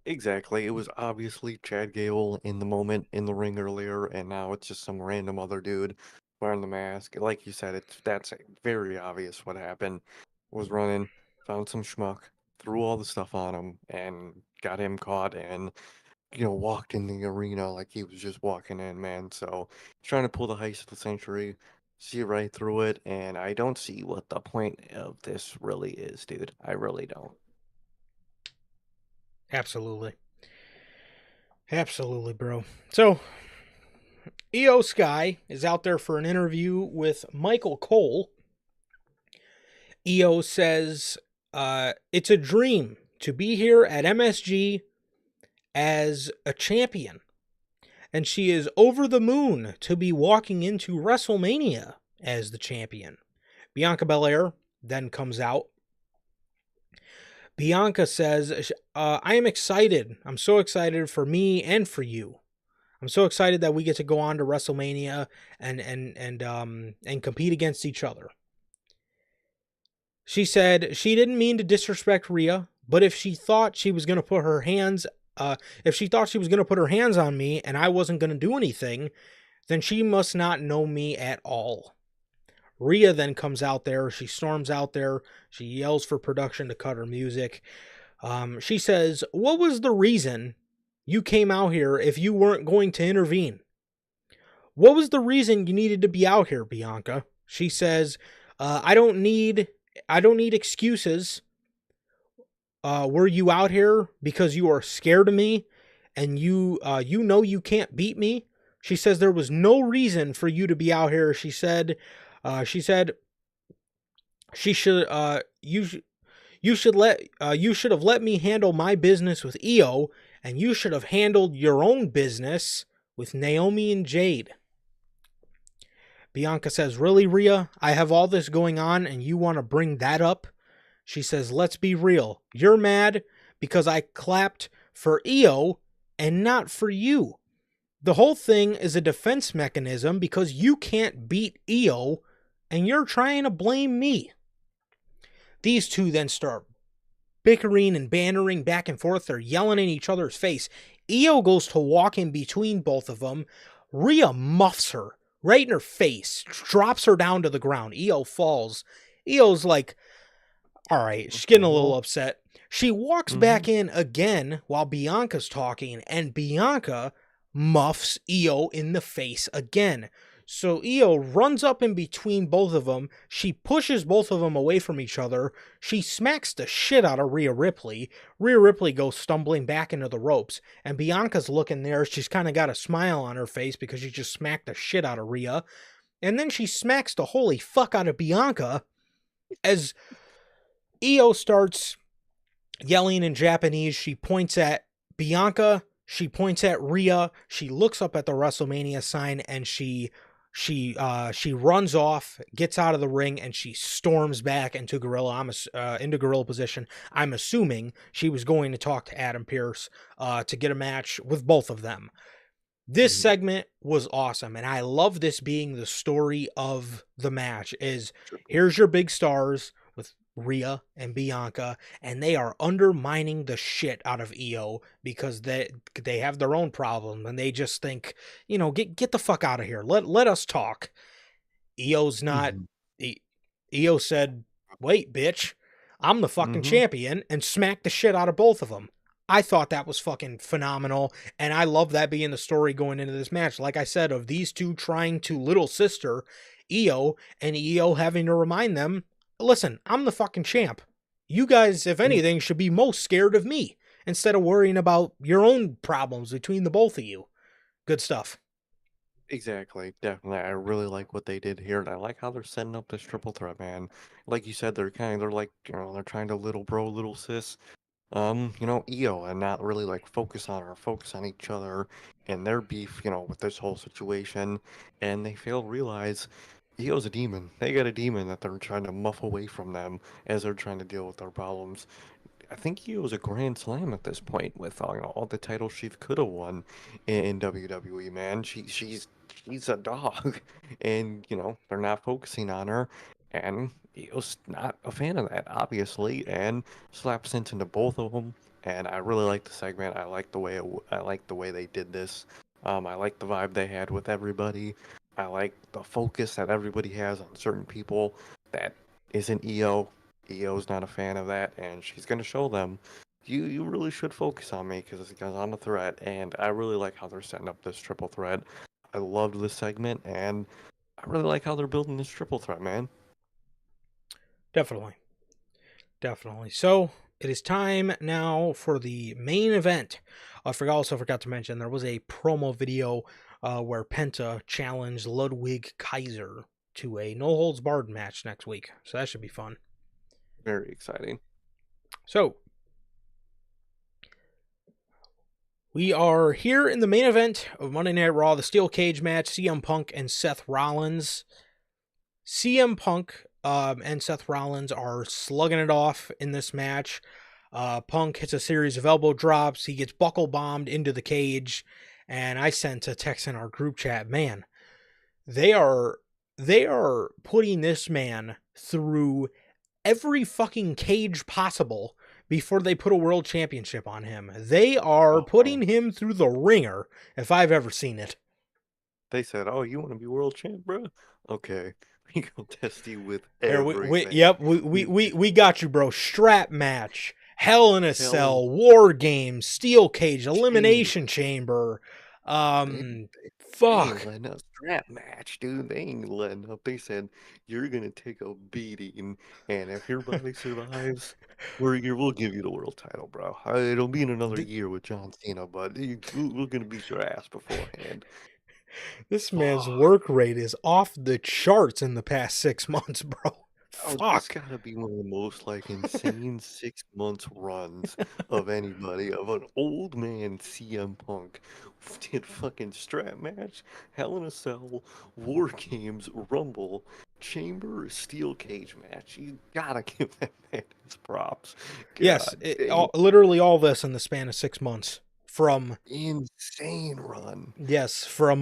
Exactly. It was obviously Chad Gable in the moment in the ring earlier, and now it's just some random other dude wearing the mask. Like you said, that's very obvious what happened. Was running, found some schmuck, threw all the stuff on him, and got him caught, and walked in the arena like he was just walking in, man. So trying to pull the heist of the century, see right through it, and I don't see what the point of this really is, dude. I really don't. Absolutely. Absolutely, bro. So, EO Sky is out there for an interview with Michael Cole. EO says, it's a dream to be here at MSG as a champion. And she is over the moon to be walking into WrestleMania as the champion. Bianca Belair then comes out. Bianca says, I am excited. I'm so excited for me and for you. I'm so excited that we get to go on to WrestleMania and compete against each other. She said she didn't mean to disrespect Rhea, but if she thought she was going to put her hands on me and I wasn't going to do anything, then she must not know me at all. Rhea then comes out there. She storms out there. She yells for production to cut her music. She says, what was the reason you came out here if you weren't going to intervene? What was the reason you needed to be out here, Bianca? She says, I don't need excuses. Were you out here because you are scared of me and you know you can't beat me? She says there was no reason for you to be out here. She said she should you should have let me handle my business with EO, and you should have handled your own business with Naomi and Jade. Bianca says, really, Rhea? I have all this going on and you want to bring that up? She says, let's be real. You're mad because I clapped for EO and not for you. The whole thing is a defense mechanism because you can't beat EO and you're trying to blame me. These two then start bickering and bantering back and forth. They're yelling in each other's face. EO goes to walk in between both of them. Rhea muffs her right in her face, drops her down to the ground. EO falls. EO's like, all right, she's getting a little upset. She walks back in again while Bianca's talking, and Bianca muffs EO in the face again. So EO runs up in between both of them. She pushes both of them away from each other. She smacks the shit out of Rhea Ripley. Rhea Ripley goes stumbling back into the ropes. And Bianca's looking there. She's kind of got a smile on her face because she just smacked the shit out of Rhea. And then she smacks the holy fuck out of Bianca as EO starts yelling in Japanese. She points at Bianca. She points at Rhea. She looks up at the WrestleMania sign and she runs off, gets out of the ring, and she storms back into gorilla position. I'm assuming she was going to talk to Adam Pearce to get a match with both of them. This segment was awesome, and I love this being the story of the match. Here's your big stars with Rhea and Bianca, and they are undermining the shit out of EO because they have their own problem, and they just think, get the fuck out of here. Let us talk. EO's not. EO said, "Wait, bitch, I'm the fucking champion," and smacked the shit out of both of them. I thought that was fucking phenomenal, and I love that being the story going into this match. Like I said, of these two trying to little sister EO, and EO having to remind them, listen, I'm the fucking champ. You guys, if anything, should be most scared of me instead of worrying about your own problems between the both of you. Good stuff. Exactly, definitely. I really like what they did here, and I like how they're setting up this triple threat, man. Like you said, they're like, they're trying to little bro, little sis, EO, and not really like focus on each other and their beef, with this whole situation. And they fail to realize EO's a demon. They got a demon that they're trying to muff away from them as they're trying to deal with their problems. I think he was a grand slam at this point with all the titles she could have won in WWE. Man, she's a dog, and they're not focusing on her, and he was not a fan of that, obviously, and slapped sense into both of them. And I really like the segment. I like the way they did this. I like the vibe they had with everybody. I like the focus that everybody has on certain people that isn't EO. EO's not a fan of that, and she's going to show them, you really should focus on me because I'm a threat, and I really like how they're setting up this triple threat. I loved this segment, and I really like how they're building this triple threat, man. Definitely. So, it is time now for the main event. I also forgot to mention there was a promo video where Penta challenged Ludwig Kaiser to a no-holds-barred match next week. So that should be fun. Very exciting. So, we are here in the main event of Monday Night Raw, the Steel Cage match, CM Punk and Seth Rollins. CM Punk and Seth Rollins are slugging it off in this match. Punk hits a series of elbow drops. He gets buckle bombed into the cage. And I sent a text in our group chat, man, they are putting this man through every fucking cage possible before they put a world championship on him. They are putting him through the ringer, if I've ever seen it. They said, "Oh, you want to be world champ, bro? Okay, we gonna test you with Here, everything." we got you, bro. Strap match, Hell in a Cell, War Games, Steel Cage, Elimination Chamber. They Fuck. ain't letting up. Strap match, dude. They ain't letting up. They said you're gonna take a beating, and if your body survives, we'll give you the world title, bro. It'll be in another year with John Cena, but we're gonna beat your ass beforehand. This man's work rate is off the charts in the past 6 months, bro. Oh, this gotta be one of the most like insane 6 months runs of anybody, of an old man CM Punk. Did fucking strap match, Hell in a Cell, War Games, Rumble, Chamber, Steel Cage match. You gotta give that man his props. Yes, God literally all this in the span of 6 months. From insane run. Yes, from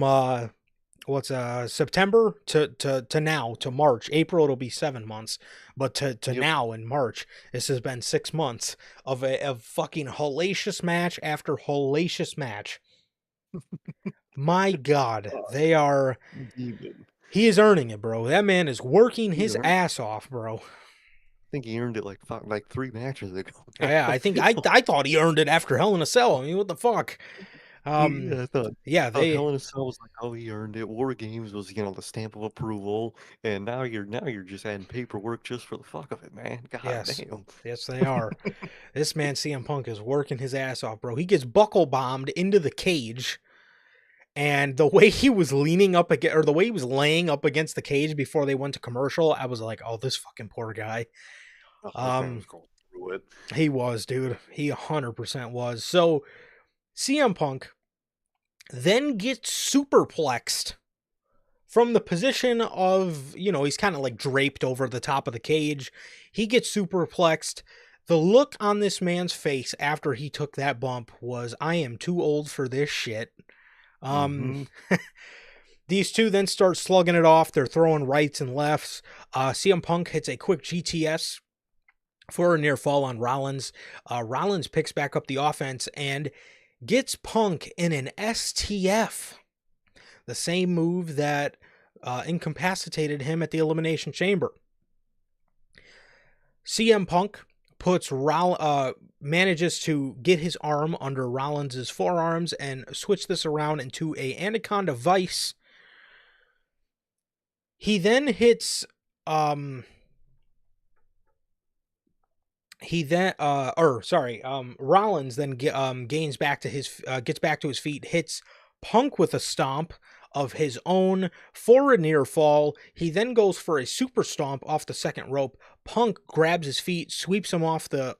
September to now, to March. April it'll be 7 months, but to now in March, this has been 6 months of a fucking hellacious match after hellacious match. My God, they are. He is earning it, bro. That man is working his ass off, bro. I think he earned it like 3 matches ago. Yeah, I think I thought he earned it after Hell in a Cell. I mean, what the fuck? Yeah, I thought they Hell in a Cell was like, oh, he earned it. War Games was, the stamp of approval, and now you're just adding paperwork just for the fuck of it, man. God damn. Yes, they are. This man CM Punk is working his ass off, bro. He gets buckle bombed into the cage, and the way he was leaning up against, or the way he was laying up against the cage before they went to commercial, I was like, oh, this fucking poor guy. Oh, this man was going through it. He was, dude. He 100% was. So CM Punk then gets superplexed from the position of, he's kind of like draped over the top of the cage. He gets superplexed. The look on this man's face after he took that bump was, I am too old for this shit. These two then start slugging it off. They're throwing rights and lefts. CM Punk hits a quick GTS for a near fall on Rollins. Rollins picks back up the offense and gets Punk in an STF. The same move that incapacitated him at the Elimination Chamber. CM Punk manages to get his arm under Rollins' forearms and switch this around into a Anaconda Vice. He then hits Rollins then gets back to his feet, hits Punk with a stomp of his own for a near fall. He then goes for a super stomp off the second rope. Punk grabs his feet, sweeps him off the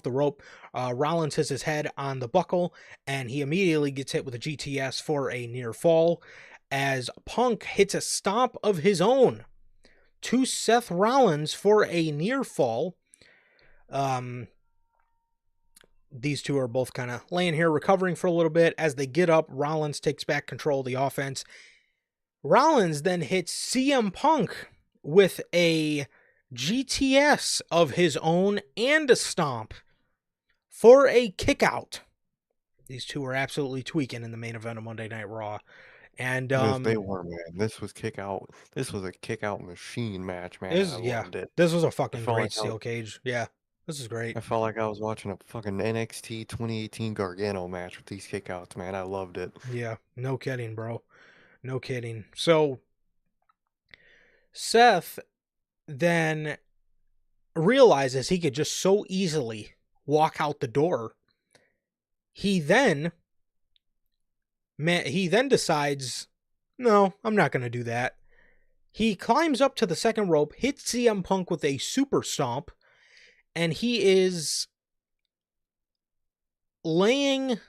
rope. Rollins hits his head on the buckle, and he immediately gets hit with a GTS for a near fall, as Punk hits a stomp of his own to Seth Rollins for a near fall. These two are both kind of laying here recovering for a little bit. As they get up, Rollins takes back control of the offense. Rollins then hits CM Punk with a GTS of his own and a stomp for a kick out. These two are absolutely tweaking in the main event of Monday Night Raw. And they were, man. This was kick out. This was a kick out machine match, man. I loved it. This was a fucking great steel cage. Yeah. This is great. I felt like I was watching a fucking NXT 2018 Gargano match with these kickouts, man. I loved it. Yeah, no kidding, bro. No kidding. So, Seth then realizes he could just so easily walk out the door. He then decides, no, I'm not going to do that. He climbs up to the second rope, hits CM Punk with a super stomp, and he is laying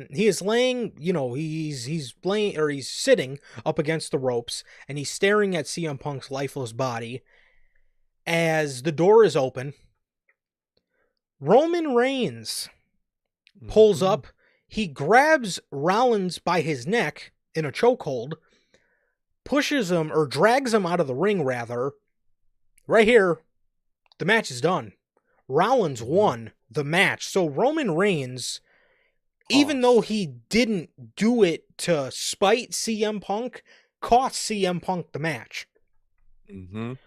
he's laying, or he's sitting up against the ropes, and he's staring at CM Punk's lifeless body as the door is open. Roman Reigns pulls Mhm. up. He grabs Rollins by his neck in a chokehold, pushes him, or drags him out of the ring, rather. Right here, the match is done. Rollins Mhm. won the match. So Roman Reigns, even though Cost. he didn't do it to spite CM Punk, cost CM Punk the match. Mhm.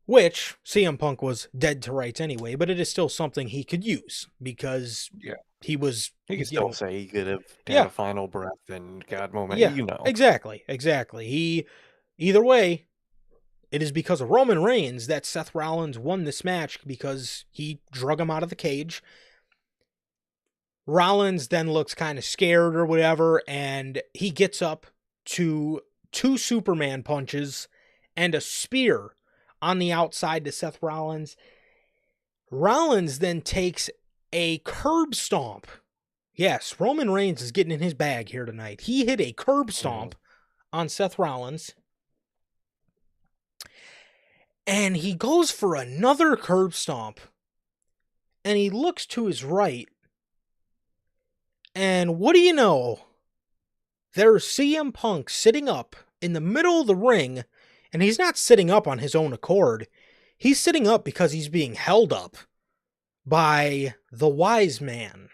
Which CM Punk was dead to rights anyway, but it is still something he could use because Yeah. he was, He could still say he could have had yeah, a final breath and God moment, yeah, you know. exactly. Either way, it is because of Roman Reigns that Seth Rollins won this match because he drug him out of the cage. Rollins then looks kind of scared or whatever, and he gets up to 2 Superman punches and a spear on the outside to Seth Rollins. Rollins then takes a curb stomp. Yes, Roman Reigns is getting in his bag here tonight. He hit a curb Yeah. stomp on Seth Rollins, and he goes for another curb stomp, and he looks to his right, and what do you know? There's CM Punk sitting up in the middle of the ring, and he's not sitting up on his own accord. He's sitting up because he's being held up by the Wise Man.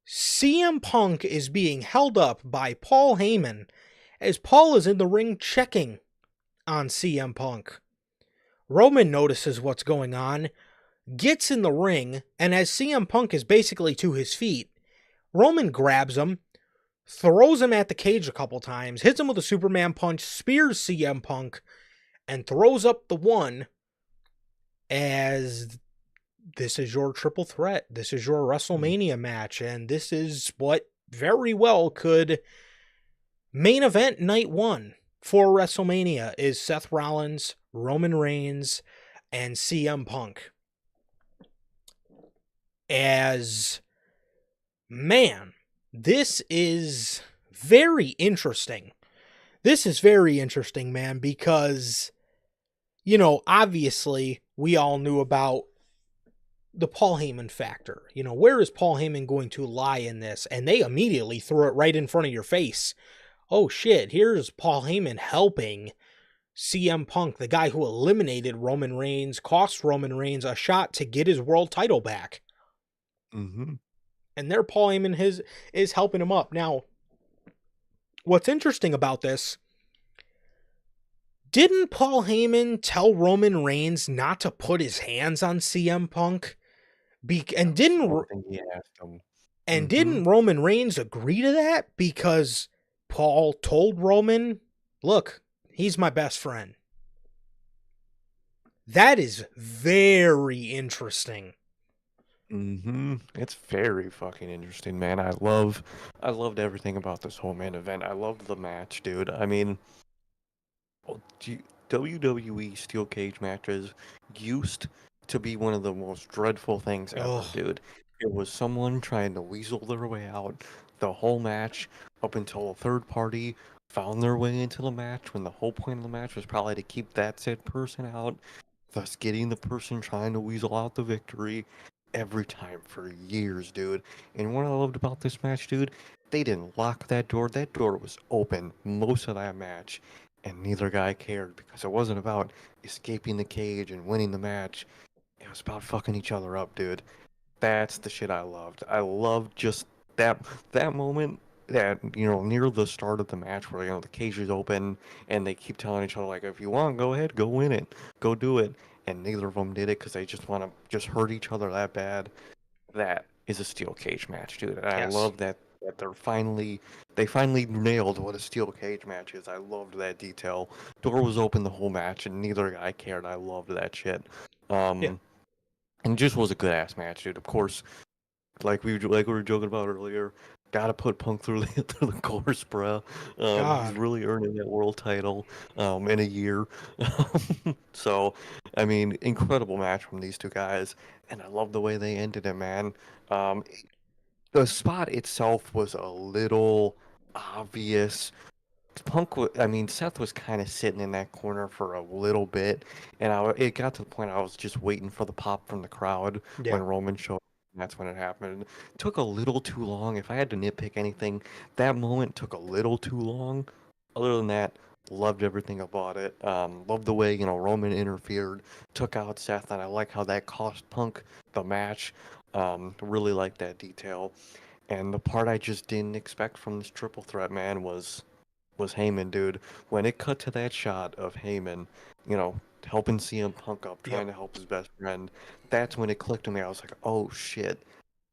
CM Punk is being held up by Paul Heyman as Paul is in the ring checking on CM Punk. Roman notices what's going on, gets in the ring, and as CM Punk is basically to his feet, Roman grabs him, throws him at the cage a couple times, hits him with a Superman punch, spears CM Punk, and throws up the one as this is your triple threat. This is your WrestleMania match, and this is what very well could main event night one for WrestleMania is Seth Rollins, Roman Reigns, and CM Punk. As, man, this is very interesting. This is very interesting, man, because, obviously we all knew about the Paul Heyman factor. Where is Paul Heyman going to lie in this? And they immediately throw it right in front of your face. Oh shit, here's Paul Heyman helping CM Punk, the guy who eliminated Roman Reigns, cost Roman Reigns a shot to get his world title back. Mhm. And there Paul Heyman is helping him up. Now, what's interesting about this, didn't Paul Heyman tell Roman Reigns not to put his hands on CM Punk? That was one thing he asked him. And Mhm. didn't Roman Reigns agree to that? Because Paul told Roman, look, he's my best friend. That is very interesting. Mhm. It's very fucking interesting, man. I loved everything about this whole main event. I loved the match, dude. I mean, well, WWE steel cage matches used to be one of the most dreadful things ever, Oh, dude. It was someone trying to weasel their way out the whole match up until a third party found their way into the match when the whole point of the match was probably to keep that said person out, thus getting the person trying to weasel out the victory every time for years, dude. And what I loved about this match, dude, they didn't lock that door. That door was open most of that match, and neither guy cared because it wasn't about escaping the cage and winning the match. It was about fucking each other up, dude. That's the shit I loved. I loved just that moment that near the start of the match where the cage is open and they keep telling each other like, if you want, go ahead, go win it, go do it, and neither of them did it because they just want to just hurt each other that bad. That is a steel cage match, dude. And I yes. love that they finally nailed what a steel cage match is. I loved that detail. Door was open the whole match and neither guy cared. I loved that shit. Yeah. Um, and it just was a good ass match, dude. Of course, like we were joking about earlier, gotta put Punk through the through the course, bro. He's God. really earning that world title in a year. So, I mean, incredible match from these two guys, and I love the way they ended it, man. Um, the spot itself was a little obvious. I mean, Seth was kind of sitting in that corner for a little bit, and it got to the point I was just waiting for the pop from the crowd Yeah. when Roman showed up. That's when it happened. It took a little too long. If I had to nitpick anything, that moment took a little too long. Other than that, loved everything about it. Loved the way, Roman interfered, took out Seth, and I like how that cost Punk the match. Really like that detail. And the part I just didn't expect from this triple threat, man, was Heyman, dude. When it cut to that shot of Heyman, helping CM Punk up, Yep. trying to help his best friend, that's when it clicked to me. I was like, oh shit,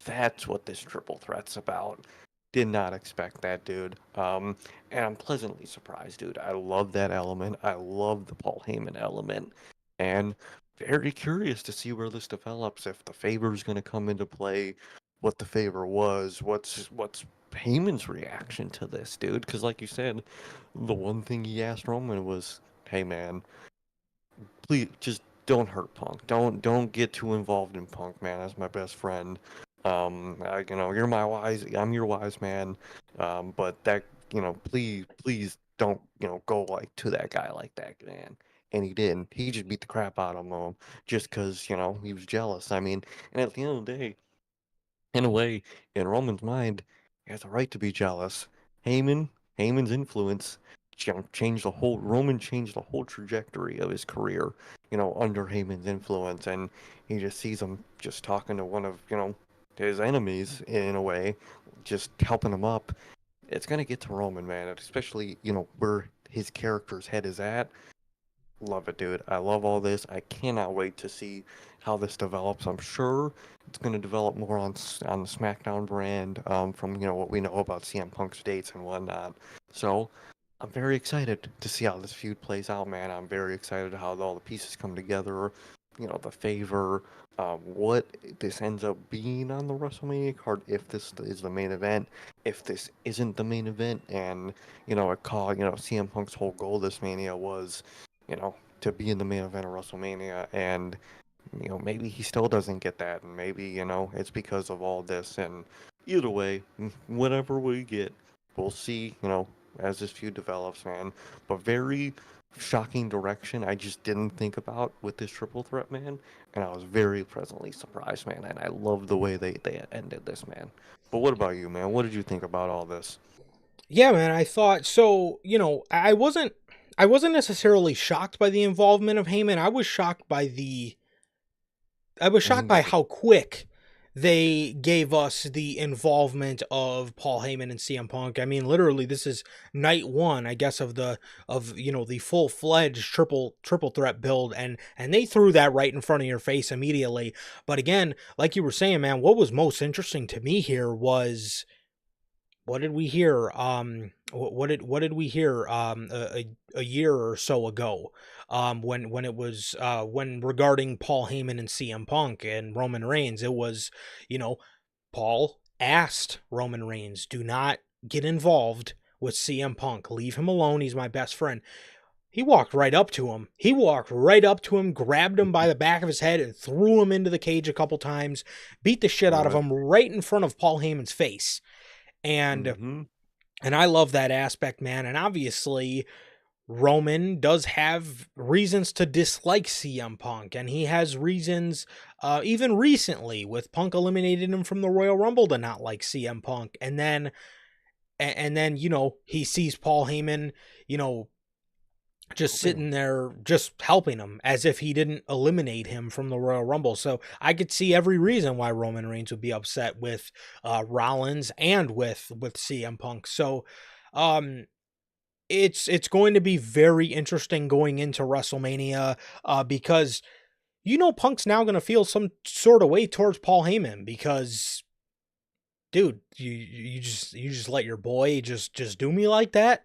that's what this triple threat's about. Did not expect that, dude. And I'm pleasantly surprised, dude. I love that element. I love the Paul Heyman element. And very curious to see where this develops. If the favor is going to come into play, what the favor was, what's Heyman's reaction to this, dude? Because like you said, the one thing he asked Roman was, "Hey, man, please just don't hurt Punk. Don't get too involved in Punk, man. As my best friend, I'm your wise man. But that, please don't, go like to that guy like that, man." And he didn't. He just beat the crap out of him just because, he was jealous. I mean, and at the end of the day, in a way, in Roman's mind, he has a right to be jealous. Heyman, Heyman's influence, changed the whole. Roman changed the whole trajectory of his career. Under Heyman's influence, and he just sees him just talking to one of his enemies in a way, just helping him up. It's gonna get to Roman, man, especially where his character's head is at. Love it, dude. I love all this. I cannot wait to see how this develops. I'm sure it's going to develop more on the SmackDown brand from what we know about CM Punk's dates and whatnot. So I'm very excited to see how this feud plays out, man. I'm very excited how all the pieces come together. The favor, what this ends up being on the WrestleMania card, if this is the main event, if this isn't the main event, and a call, CM Punk's whole goal this Mania was to be in the main event of WrestleMania, and maybe he still doesn't get that, and maybe it's because of all this. And either way, whatever we get, we'll see. As this feud develops, man. But very shocking direction I just didn't think about with this triple threat, man. And I was very pleasantly surprised, man. And I love the way they ended this, man. But what about you, man? What did you think about all this? Yeah, man, I thought so, I wasn't necessarily shocked by the involvement of Heyman. I was shocked by Anybody? how quick they gave us the involvement of Paul Heyman and CM Punk. I mean, literally, this is night one, I guess, of the full fledged triple threat build, and they threw that right in front of your face immediately. But again, like you were saying, man, what was most interesting to me here was what did we hear? What did we hear? A year or so ago, when it was when regarding Paul Heyman and CM Punk and Roman Reigns, it was, you know, Paul asked Roman Reigns, "Do not get involved with CM Punk. Leave him alone. He's my best friend." He walked right up to him. He walked right up to him, grabbed him by the back of his head, and threw him into the cage a couple times. Beat the shit out of Right. him right in front of Paul Heyman's face. And Mm-hmm. and I love that aspect, man. And obviously, Roman does have reasons to dislike CM Punk, and he has reasons, even recently, with Punk eliminating him from the Royal Rumble, to not like CM Punk. And then he sees Paul Heyman, you know, just Helping him. sitting there, just helping him, as if he didn't eliminate him from the Royal Rumble. So I could see every reason why Roman Reigns would be upset with Rollins and with CM Punk. So, um, it's going to be very interesting going into WrestleMania, because Punk's now going to feel some sort of way towards Paul Heyman because, dude, you just let your boy just do me like that.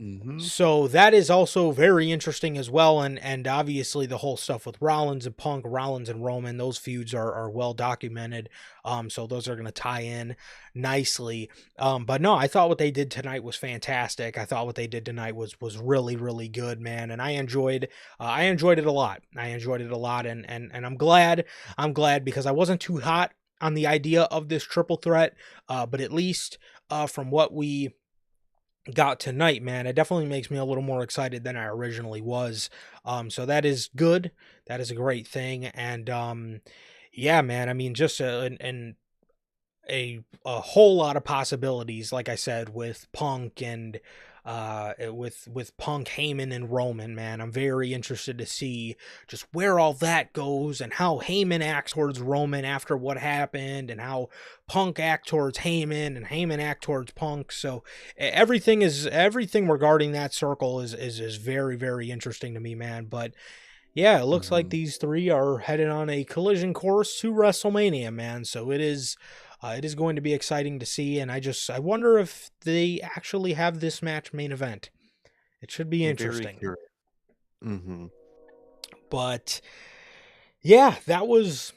Mm-hmm. So that is also very interesting as well, and obviously the whole stuff with Rollins and Punk, Rollins and Roman, those feuds are well documented. So those are going to tie in nicely. But no, I thought what they did tonight was fantastic. I thought what they did tonight was really good, man, and I enjoyed it a lot. I enjoyed it a lot, and I'm glad because I wasn't too hot on the idea of this triple threat, but at least from what we got tonight, man, it definitely makes me a little more excited than I originally was. So that is good. That is a great thing. And yeah, man, I mean, just a whole lot of possibilities, like I said, with Punk and with Punk, Heyman, and Roman. Man, I'm very interested to see just where all that goes and how Heyman acts towards Roman after what happened, and how Punk act towards Heyman and Heyman act towards Punk. So everything regarding that circle is very interesting to me, man. But yeah, it looks like Mm-hmm. these three are headed on a collision course to WrestleMania, man. So it is going to be exciting to see, and I wonder if they actually have this match main event. It should be I'm very interesting. curious. Mm-hmm. But yeah, that was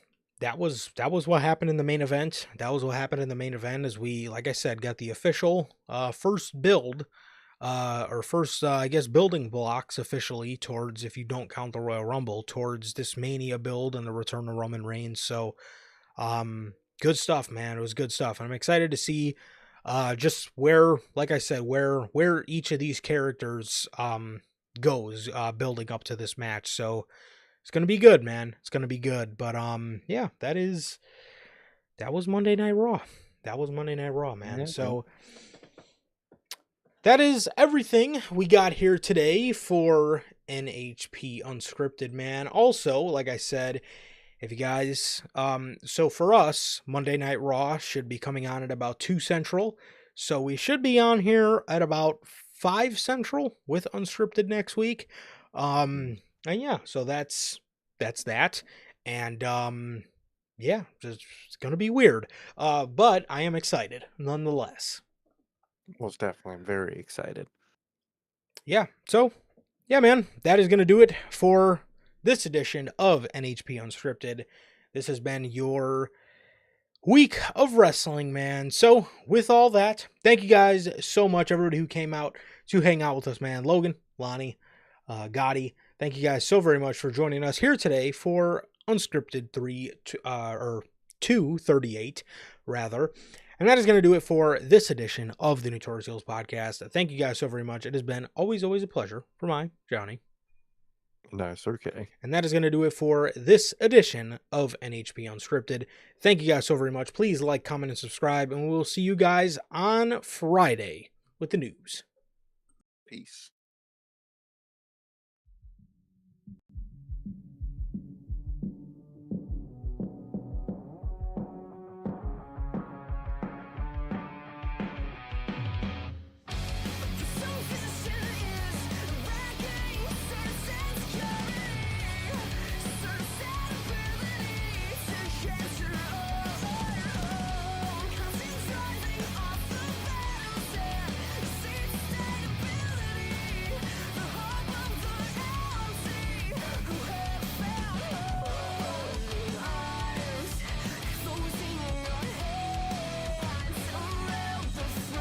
what happened in the main event. That was what happened in the main event as we, like I said, got the official first build or first, I guess, building blocks officially towards, if you don't count the Royal Rumble, towards this Mania build and the return of Roman Reigns. So, good stuff, man. It was good stuff. And I'm excited to see, just where, like I said, where each of these characters, goes, building up to this match. So it's gonna be good, man. It's gonna be good. But, yeah, that was Monday Night Raw. That was Monday Night Raw, man. Yeah, man. So, that is everything we got here today for NHP Unscripted, man. Also, like I said, if you guys, so for us, Monday Night Raw should be coming on at about 2 Central. So we should be on here at about 5 Central with Unscripted next week. And yeah, so that's that. And yeah, it's gonna be weird. But I am excited nonetheless. Most definitely. I'm very excited. Yeah, so yeah, man, that is going to do it for this edition of NHP Unscripted. This has been your week of wrestling, man. So, with all that, thank you guys so much, everybody who came out to hang out with us, man. Logan, Lonnie, Gotti, thank you guys so very much for joining us here today for Unscripted 238, rather. And that is going to do it for this edition of the Notorious Heels podcast. Thank you guys so very much. It has been always a pleasure for my Johnny. Nice. Okay. And that is going to do it for this edition of NHP Unscripted. Thank you guys so very much. Please like, comment, and subscribe. And we'll see you guys on Friday with the news. Peace.